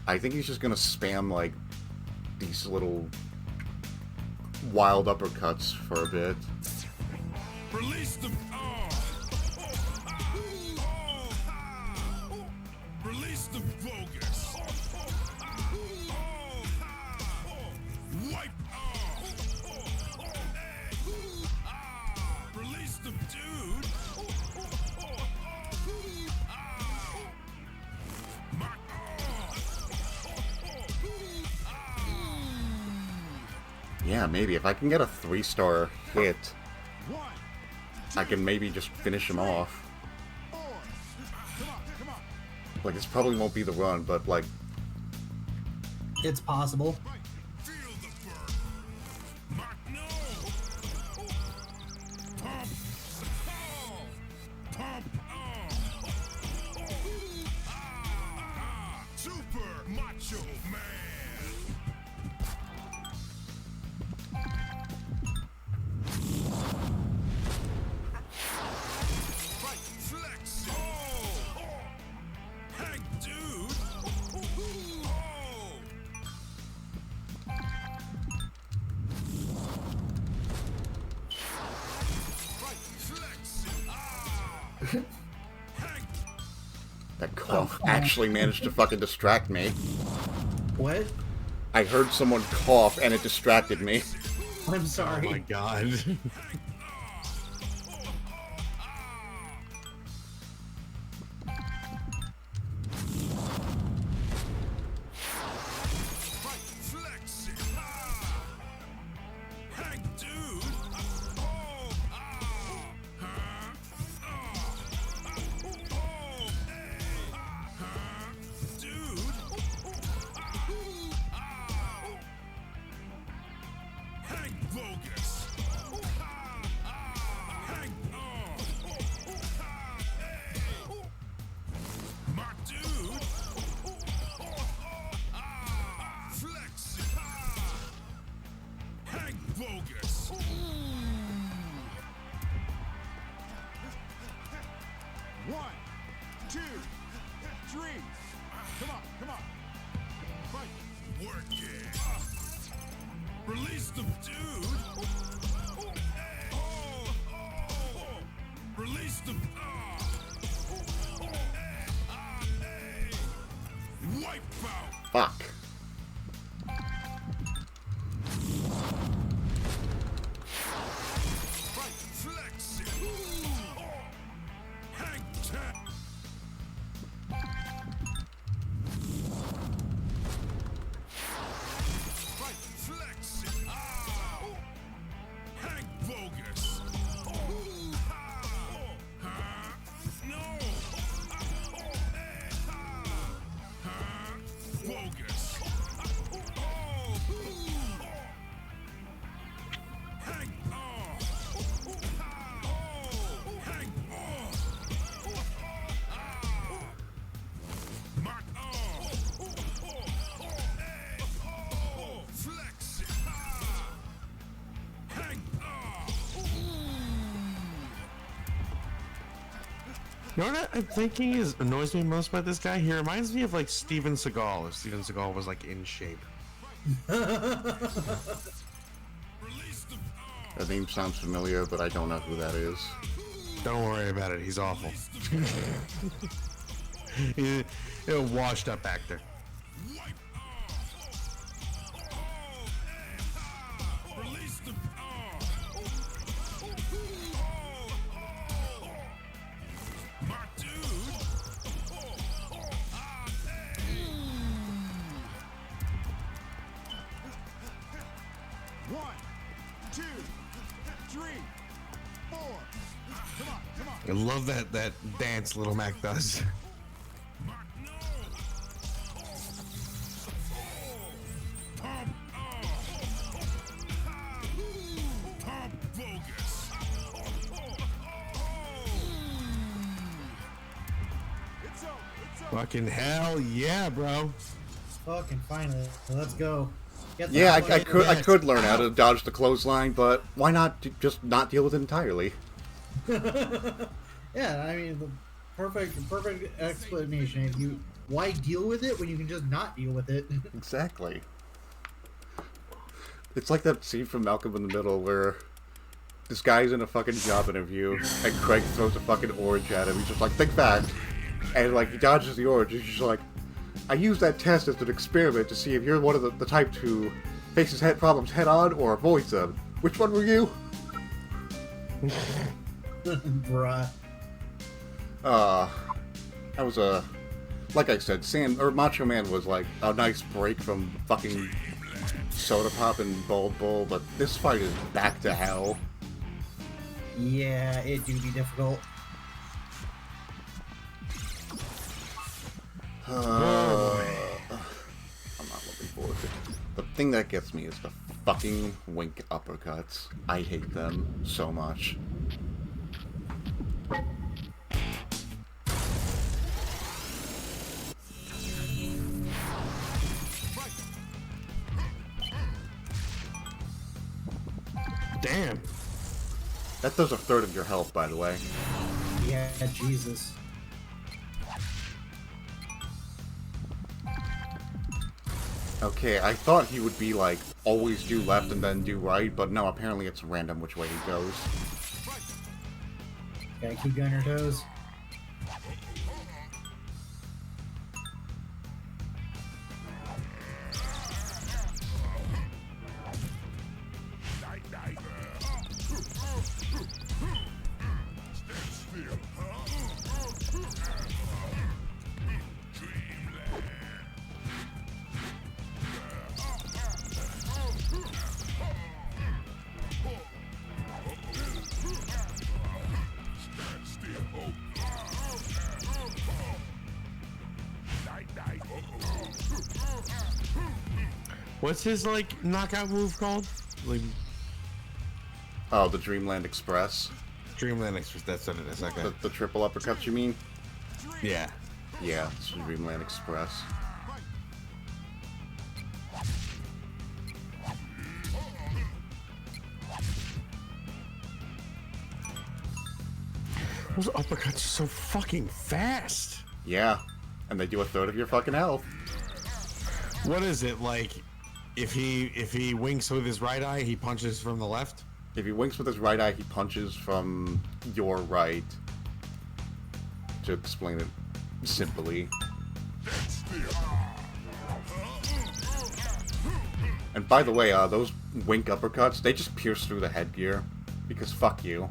I think he's just gonna spam, like, these little wild uppercuts for a bit. Release the. Release the bogus. Wipe. Release the dude. Yeah, maybe. If I can get a 3-star hit, 1, I can maybe just finish him off. 4. Come on. Like, this probably won't be the run, but, like, It's possible. Right. Feel the burn. Mark, no. Pump. Pump. Super Macho Man. Right. Flex. Hey, dude. Right. Flex. that cough actually managed to fucking distract me. What? I heard someone cough and it distracted me. I'm Oh sorry. my god. Flex. Hey, dude. Dude. Hey, bogus. Hey, my dude. Flex. Hey, bogus. One, two, three. Come on. Right. Work it. Release the dude. Release the. Wipe out. Fuck. Right. Flex. Hang ten. Right. Flex. Hang bogus. No. Bogus. Hang Hang Mark Flex. Hang You know what I'm thinking is annoys me most about this guy? He reminds me of like Steven Seagal, if Steven Seagal was like in shape. Release the That name sounds familiar, but I don't know who that is. Don't worry about it, he's awful. He's a washed up actor. wipe. Release the my dude. One, two, three, four. Come on. I love that dance Little Mac does. Mark, no. Pump. Pump bogus. It's over. Fucking hell yeah, bro. fucking finally. Let's go. Get the Yeah, fuck I in could I there. could learn how to dodge the clothesline, but why not just not deal with it entirely? Yeah, I mean, the perfect explanation. Why deal with it when you can just not deal with it? Exactly. It's like that scene from Malcolm in the Middle where this guy's in a fucking job interview and Craig throws a fucking orange at him. He's just like, think fast. And like he dodges the orange. He's just like, I used that test as an experiment to see if you're one of the type to faces head problems head on or avoids them. Which one were you? Bruh. That was a, like I said, Macho Man was like a nice break from fucking Soda Pop and Bald Bull, but this fight is back to hell. Yeah, it do be difficult. I'm not looking forward to it. The thing that gets me is the fucking wink uppercuts. I hate them so much. Damn. That does a third of your health, by the way. Yeah, Jesus. Okay, I thought he would be like, always do left and then do right, but no, apparently it's random which way he goes. Gotta keep you on your toes. What's his like knockout move called? Like Oh, the Dreamland Express. Dreamland Express. That's what it is. Okay. The triple uppercuts, you mean? Yeah. Yeah, it's the Dreamland Express. Those uppercuts are so fucking fast. Yeah, and they do a third of your fucking health. What is it like? If he winks with his right eye, he punches from the left. If he winks with his right eye, he punches from your right. To explain it simply. And by the way, those wink uppercuts, they just pierce through the headgear. Because fuck you.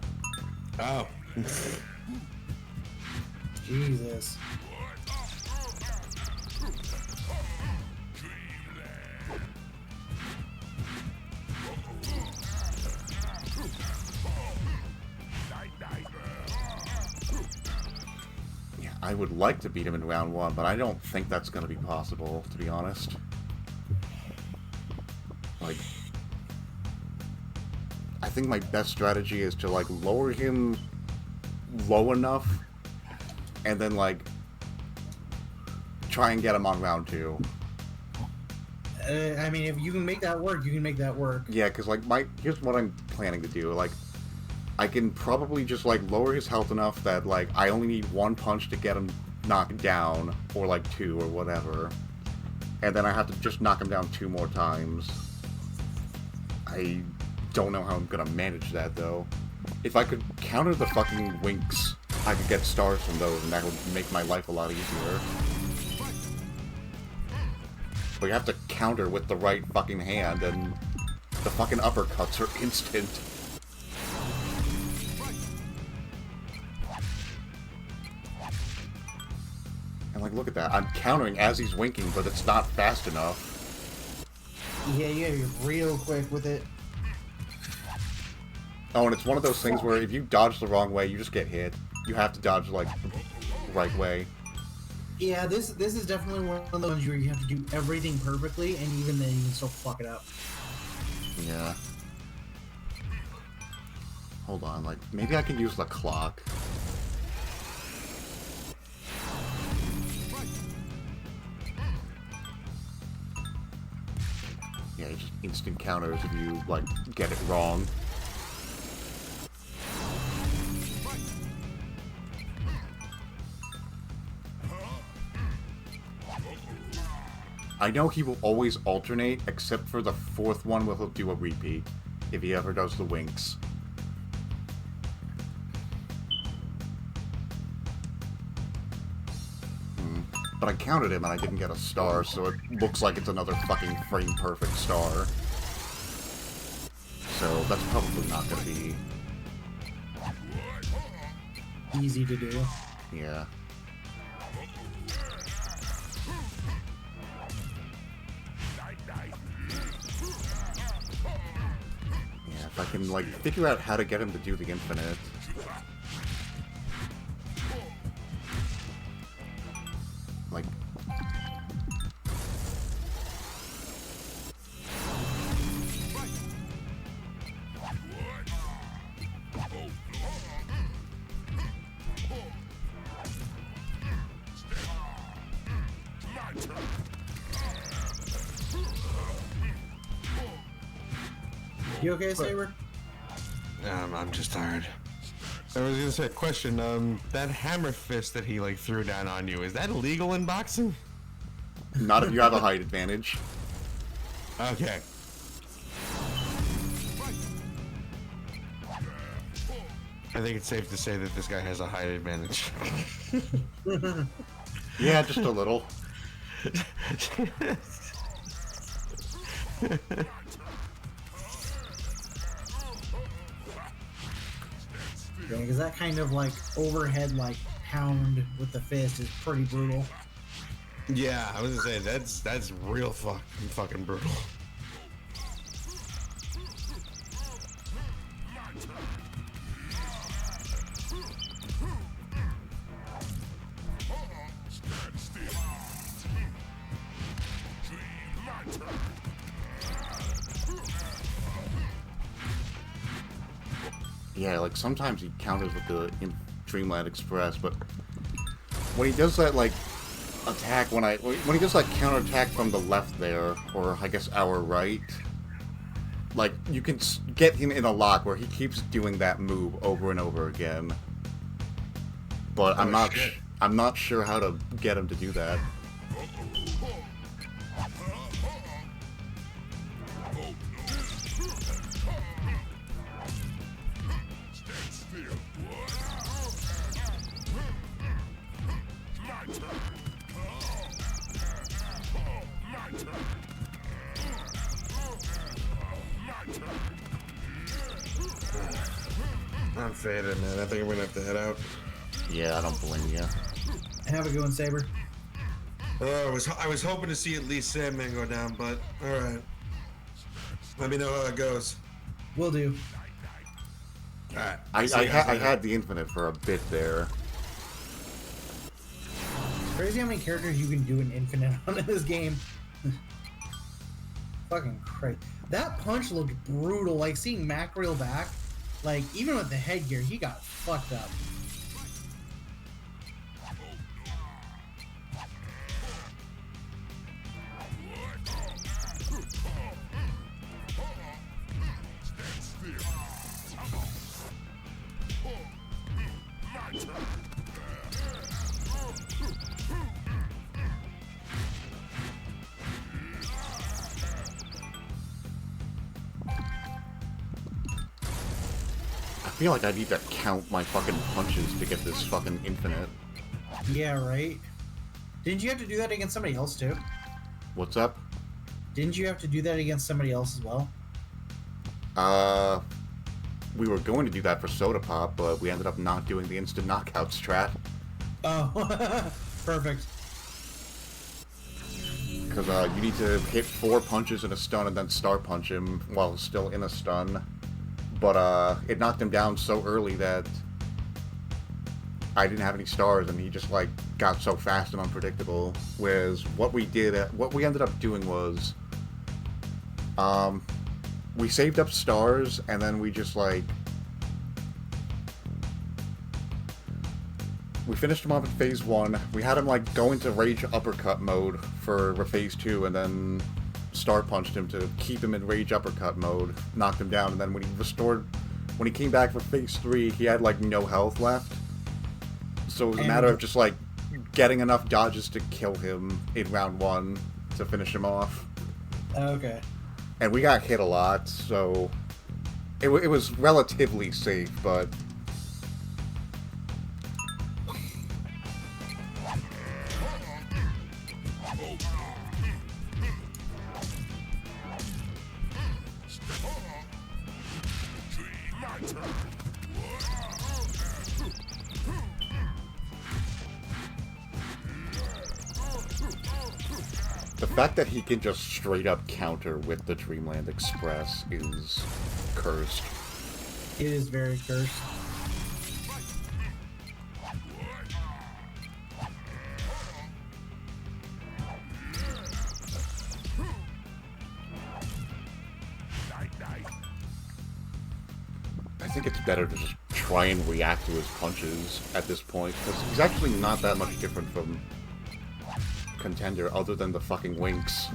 Oh. Jesus. Yeah, I would like to beat him in round one, but I don't think that's going to be possible, to be honest. Like, I think my best strategy is to, like, lower him low enough, and then, like, try and get him on round two. I mean, if you can make that work, you can make that work. Yeah, because, like, here's what I'm planning to do. Like, I can probably just, like, lower his health enough that, like, I only need one punch to get him knocked down, or, like, two, or whatever. And then I have to just knock him down 2 more times. I don't know how I'm gonna manage that, though. If I could counter the fucking winks, I could get stars from those, and that would make my life a lot easier. But you have to counter with the right fucking hand, and the fucking uppercuts are instant. And like, look at that. I'm countering as he's winking, but it's not fast enough. Yeah, you gotta be real quick with it. Oh, and it's one of those things where if you dodge the wrong way, you just get hit. You have to dodge, like, the right way. Yeah, this is definitely one of those where you have to do everything perfectly, and even then you can still fuck it up. Yeah. Hold on, like, maybe I can use the clock. Yeah, just instant counters if you, like, get it wrong. I know he will always alternate, except for the fourth one where he'll do a repeat, if he ever does the winks. But I counted him and I didn't get a star, so it looks like it's another fucking frame-perfect star. So that's probably not gonna be... easy to do. Yeah. Yeah, if I can, like, figure out how to get him to do the infinite. Like... You okay, Saber? I'm just tired. I was gonna say a question. That hammer fist that he like threw down on you, is that illegal in boxing? Not if you have a height advantage. Okay. I think it's safe to say that this guy has a height advantage. Yeah, just a little. Yeah, because that kind of like overhead like pound with the fist is pretty brutal. Yeah, I was gonna say that's real fucking brutal. Yeah, like sometimes he counters with the Dreamland Express, but when he does that like attack, when he does that counter attack from the left there, or I guess our right, like you can get him in a lock where he keeps doing that move over and over again. But I'm not sure how to get him to do that. I'm faded, man. I think I'm gonna have to head out. Yeah, I don't blame you. Have a good one, Saber. I was hoping to see at least Sandman go down, but all right. Let me know how it goes. Will do. All right. I had the infinite for a bit there. Crazy how many characters you can do an infinite on in this game. Fucking crazy. That punch looked brutal. Like seeing Mac reel back, like even with the headgear, he got fucked up. I feel like I need to count my fucking punches to get this fucking infinite. Yeah, right. Didn't you have to do that against somebody else too? What's up? Didn't you have to do that against somebody else as well? We were going to do that for Soda Pop, but we ended up not doing the instant knockout strat. Oh, perfect. Because you need to hit 4 punches in a stun and then star punch him while he's still in a stun. But it knocked him down so early that I didn't have any stars, and he just like got so fast and unpredictable. Whereas what we ended up doing was, we saved up stars, and then we just like we finished him off in phase 1. We had him like go into rage uppercut mode for phase 2, and then Star Punched him to keep him in Rage Uppercut mode, knocked him down, and then when he came back for Phase 3, he had, like, no health left. So it was a matter of just, like, getting enough dodges to kill him in round 1 to finish him off. Okay. And we got hit a lot, so it was relatively safe, but... The fact that he can just straight up counter with the Dreamland Express is cursed. It is very cursed. I think it's better to just try and react to his punches at this point, because he's actually not that much different from Contender other than the fucking winks.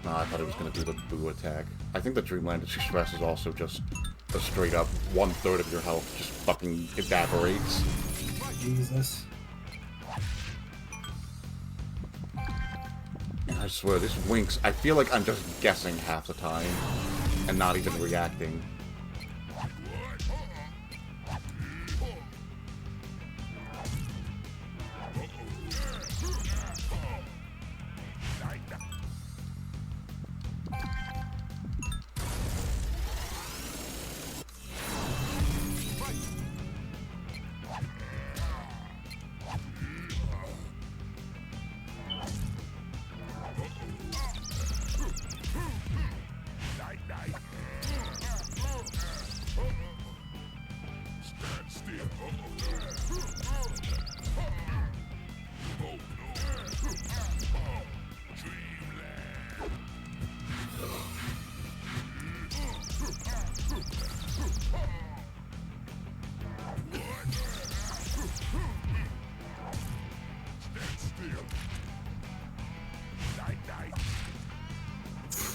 I thought it was going to do the boo attack. I think the Dreamland Express is also just a straight up 1/3 of your health just fucking evaporates. Jesus. I swear, this winks. I feel like I'm just guessing half the time and not even reacting.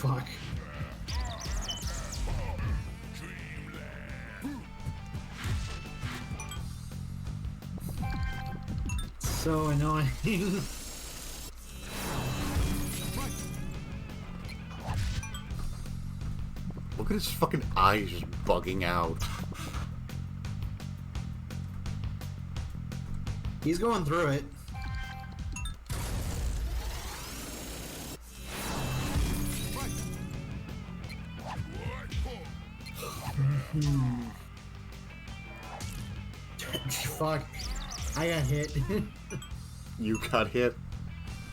Fuck. So annoying. Look at his fucking eyes just bugging out. He's going through it. Fuck. I got hit. You got hit?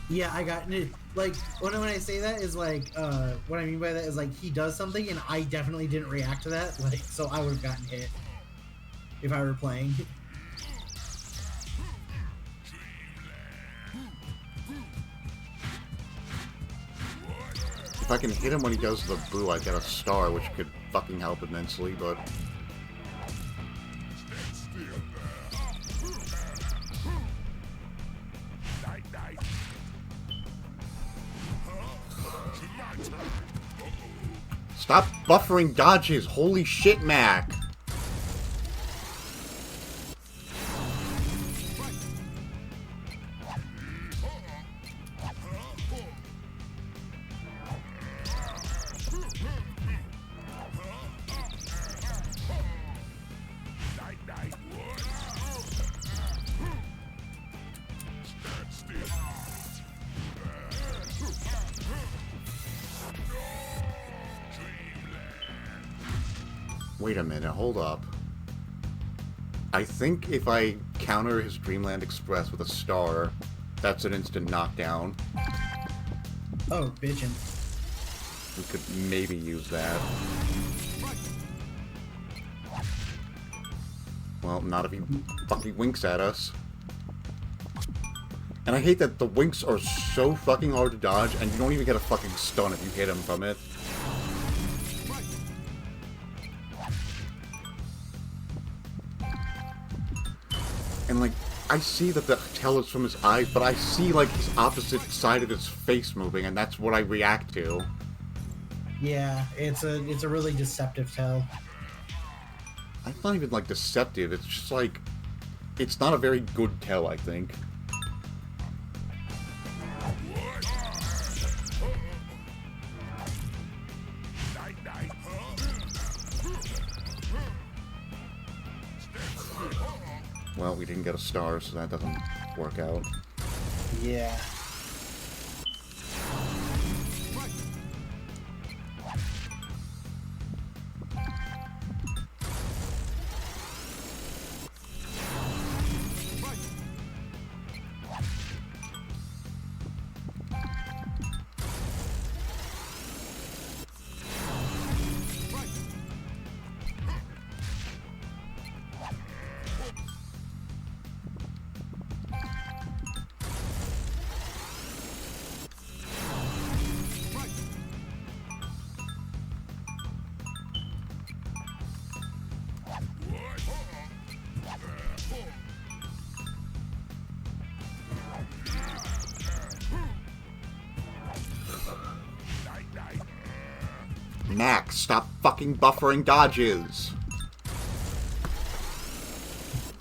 Yeah, I got like when I say that is like what I mean by that is like he does something and I definitely didn't react to that, like so I would have gotten hit if I were playing. If I can hit him when he does the boo, I get a star, which could fucking help immensely, but... Stop buffering dodges! Holy shit, Mac! Wait a minute, hold up. I think if I counter his Dreamland Express with a star, that's an instant knockdown. Oh, bitchin'. We could maybe use that. Well, not if he fucking winks at us. And I hate that the winks are so fucking hard to dodge, and you don't even get a fucking stun if you hit him from it. And, like, I see that the tail is from his eyes, but I see, like, his opposite side of his face moving, and that's what I react to. Yeah, it's a really deceptive tell. It's not even, like, deceptive. It's just, like, it's not a very good tell, I think. Well, we didn't get a star, so that doesn't work out. Yeah. Max, stop fucking buffering dodges!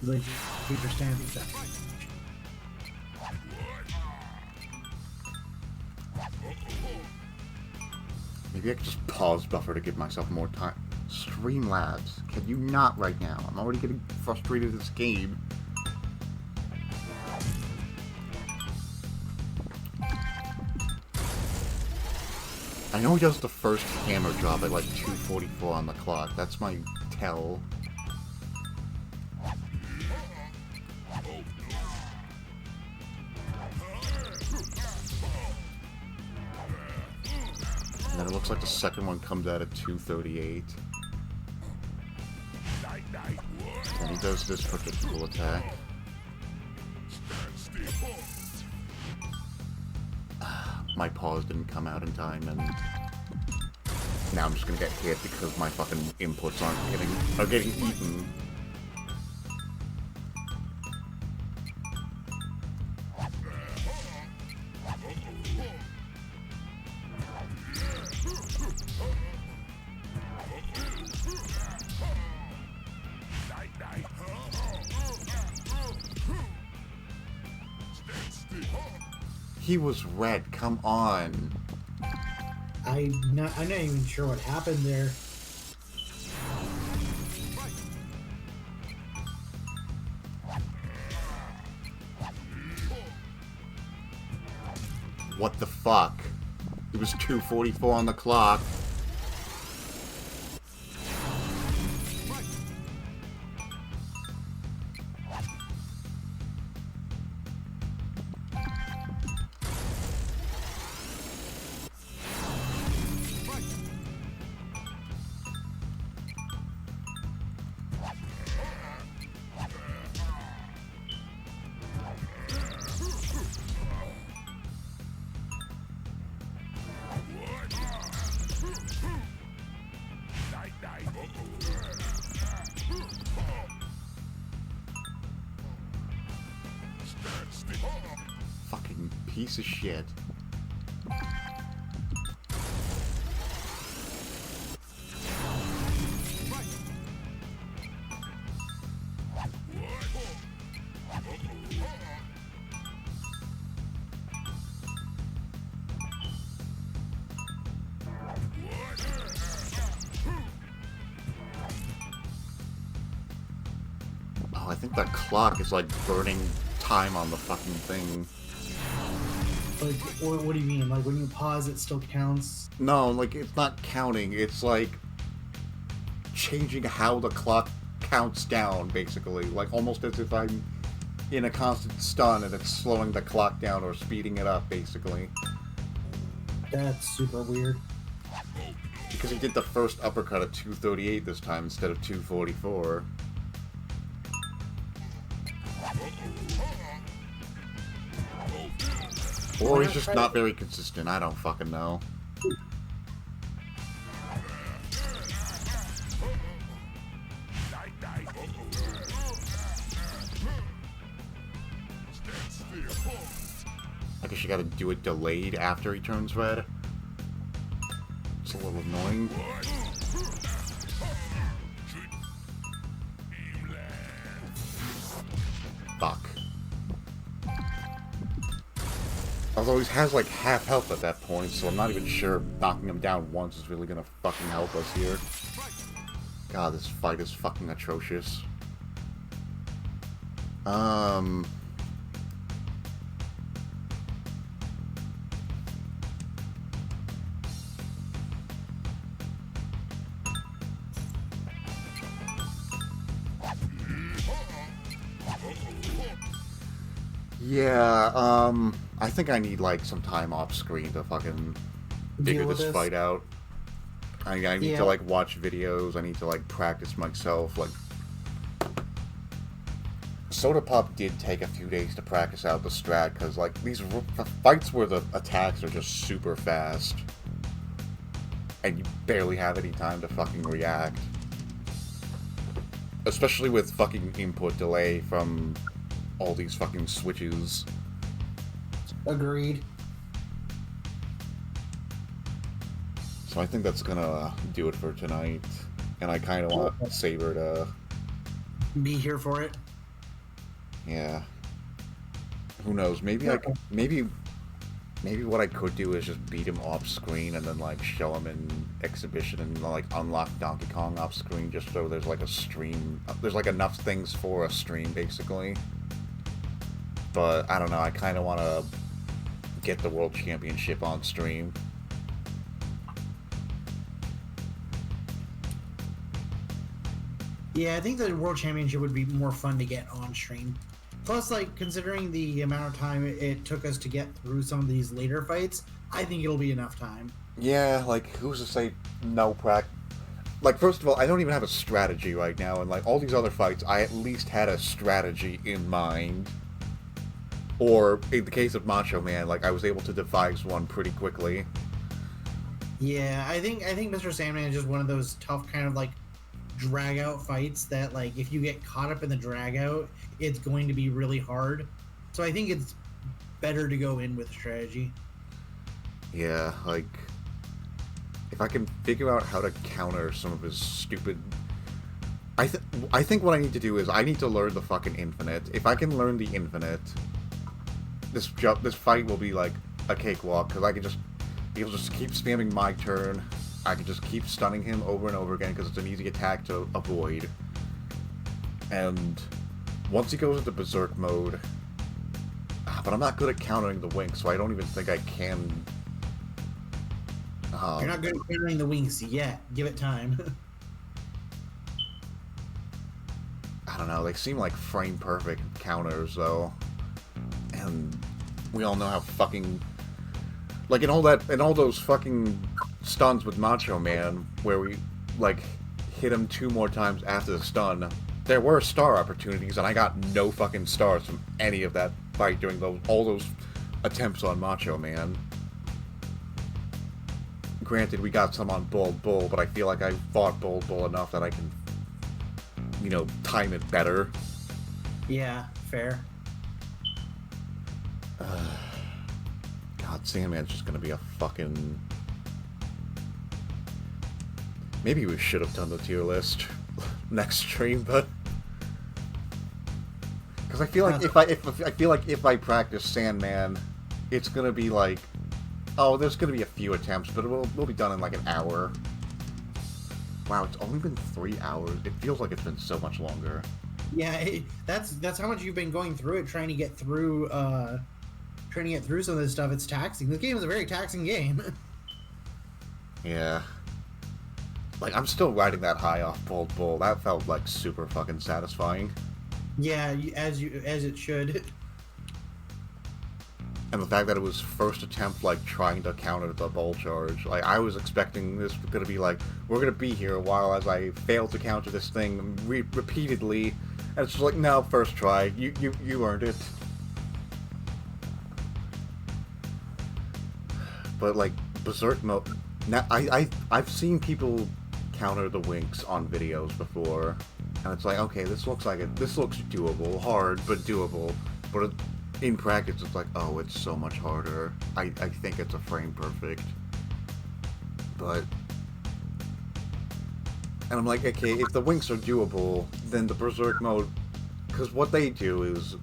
Like, future standing stuff. Maybe I could just pause buffer to give myself more time. Streamlabs, can you not right now? I'm already getting frustrated with this game. I know he does the first hammer drop at like 2:44 on the clock. That's my tell. And then it looks like the second one comes out at 2:38. And he does this predictable attack. My pause didn't come out in time, and now I'm just gonna get hit because my fucking inputs are getting eaten. He was red, come on. I'm not even sure what happened there. What the fuck? It was 2:44 on the clock. Fucking piece of shit. Oh, I think that clock is like burning time on the fucking thing. Like, what do you mean? Like, when you pause, it still counts? No, like, it's not counting. It's, like, changing how the clock counts down, basically. Like, almost as if I'm in a constant stun and it's slowing the clock down or speeding it up, basically. That's super weird. Because he did the first uppercut at 2:38 this time instead of 2:44. Or he's just not very consistent. I don't fucking know. I guess you gotta do it delayed after he turns red. It's a little annoying. Fuck. Although he has like half health at that point, so I'm not even sure knocking him down once is really gonna fucking help us here. God, this fight is fucking atrocious. Yeah, I think I need, like, some time off screen to fucking figure this fight out. I need to, like, watch videos, I need to, like, practice myself, like... Soda Pop did take a few days to practice out the strat, because, like, these fights where the attacks are just super fast, and you barely have any time to fucking react. Especially with fucking input delay from all these fucking switches. Agreed. So I think that's gonna do it for tonight. And I kind of want Saber to... be here for it. Yeah. Who knows? Maybe maybe what I could do is just beat him off screen and then like show him in exhibition and like unlock Donkey Kong off screen just so there's like a stream. There's like enough things for a stream basically. But I don't know. I kind of want to get the World Championship on stream. Yeah, I think the World Championship would be more fun to get on stream. Plus, like, considering the amount of time it took us to get through some of these later fights, I think it'll be enough time. Yeah, like, who's to say no practice? Like, first of all, I don't even have a strategy right now, and, like, all these other fights, I at least had a strategy in mind. Or, in the case of Macho Man, like, I was able to devise one pretty quickly. Yeah, I think Mr. Sandman is just one of those tough kind of, like, drag-out fights that, like, if you get caught up in the drag-out, it's going to be really hard. So I think it's better to go in with strategy. Yeah, like, if I can figure out how to counter some of his stupid... I think what I need to do is I need to learn the fucking infinite. If I can learn the infinite, this fight will be like a cakewalk, because he'll just keep spamming my turn. I can just keep stunning him over and over again because it's an easy attack to avoid. And once he goes into Berserk mode... But I'm not good at countering the Wink, so I don't even think I can... You're not good at countering the Winks yet. Give it time. I don't know, they seem like frame-perfect counters, though. And we all know how fucking... Like, in all those fucking stuns with Macho Man, where we, like, hit him 2 more times after the stun, there were star opportunities, and I got no fucking stars from any of that fight during all those attempts on Macho Man. Granted, we got some on Bold Bull, but I feel like I fought Bold Bull enough that I can, you know, time it better. Yeah, fair. God, Sandman's just gonna be a fucking... Maybe we should have done the tier list next stream, but... Because I feel like if I practice Sandman, it's gonna be like... Oh, there's gonna be a few attempts, but we'll be done in like an hour. Wow, it's only been 3 hours. It feels like it's been so much longer. Yeah, that's how much you've been going through it, trying to get through some of this stuff. It's taxing. This game is a very taxing game. Yeah. Like, I'm still riding that high off Bold Bull. That felt like super fucking satisfying. Yeah, as it should. And the fact that it was first attempt, like, trying to counter the bull charge. Like, I was expecting this gonna be like, we're gonna be here a while as I fail to counter this thing repeatedly. And it's just like, no, first try. You earned it. But like Berserk mode, now I've seen people counter the winks on videos before, and it's like, okay, this looks doable, hard but doable. But in practice, it's like, oh, it's so much harder. I think it's a frame perfect, but. And I'm like, okay, if the winks are doable, then the Berserk mode, because what they do is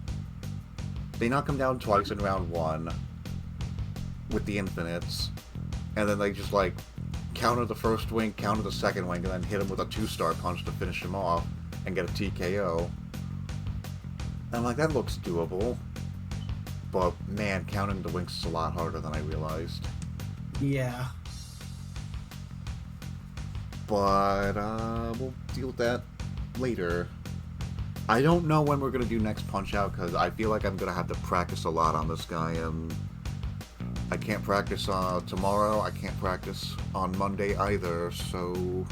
they knock them down twice in round 1 with the infinites, and then they just like counter the first wink, counter the second wink, and then hit him with a 2-star punch to finish him off and get a TKO. And I'm like, that looks doable, but man, counting the winks is a lot harder than I realized. Yeah. But we'll deal with that later. I don't know when we're gonna do next Punch-Out because I feel like I'm gonna have to practice a lot on this guy, and I can't practice tomorrow. I can't practice on Monday either. So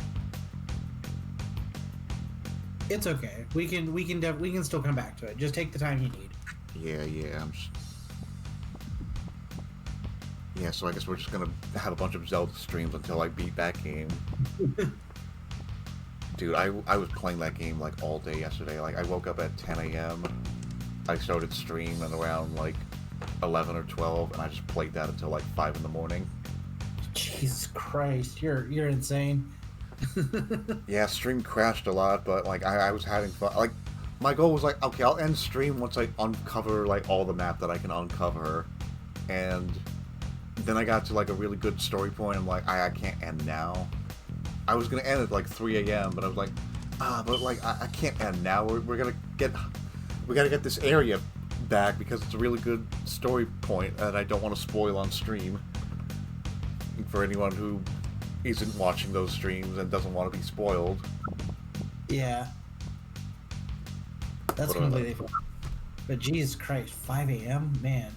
It's okay. We can still come back to it. Just take the time you need. yeah. Yeah, so I guess we're just gonna have a bunch of Zelda streams until I beat that game. Dude, I was playing that game like all day yesterday. Like I woke up at 10 a.m. I started streaming around like 11 or 12, and I just played that until like 5 in the morning. Jesus Christ, you're insane. Yeah, stream crashed a lot, but like I was having fun. Like my goal was like, okay, I'll end stream once I uncover like all the map that I can uncover, and then I got to like a really good story point. I'm like, I can't end now. I was gonna end at like 3 a.m., but I was like, but like I can't end now. We gotta get this area back because it's a really good story point, and I don't want to spoil on stream for anyone who isn't watching those streams and doesn't want to be spoiled. Yeah. That's But, completely fine. But Jesus Christ, 5 a.m., man.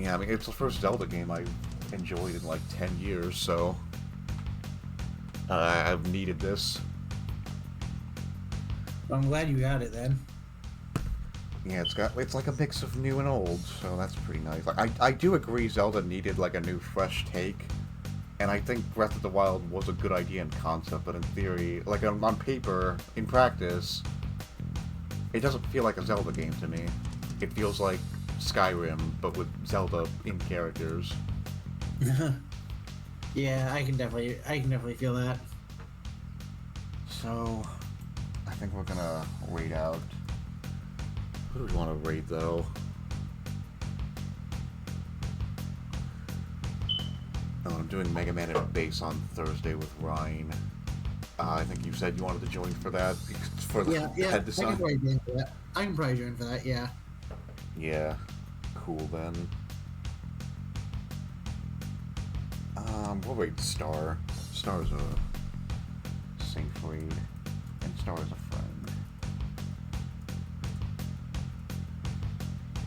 Yeah, I mean, it's the first Zelda game I've enjoyed in like 10 years, so I've needed this. I'm glad you got it then. Yeah, it's like a mix of new and old, so that's pretty nice. Like, I do agree Zelda needed like a new fresh take, and I think Breath of the Wild was a good idea in concept, but in theory, like on paper, in practice, it doesn't feel like a Zelda game to me. It feels like Skyrim, but with Zelda in characters. Yeah, I can definitely feel that. So, I think we're gonna raid out. Who do we want to raid though? Oh, I'm doing Mega Man at a base on Thursday with Ryan. I think you said you wanted to join for that. For the Yeah, head I design. can probably join for that. I can probably join for that, yeah. Yeah, cool then. We'll raid Star. Star's a safe raid, and Star is a friend.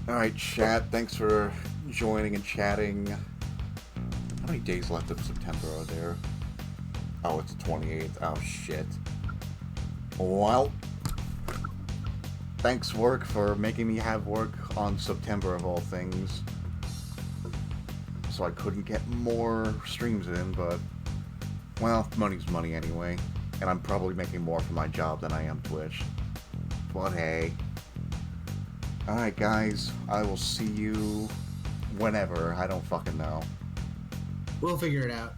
Alright, chat, thanks for joining and chatting. How many days left of September are there? Oh, it's the 28th. Oh, shit. Well, thanks, work, for making me have work on September of all things. So I couldn't get more streams in, but, well, money's money anyway. And I'm probably making more for my job than I am Twitch. But hey. Alright, guys, I will see you whenever. I don't fucking know. We'll figure it out.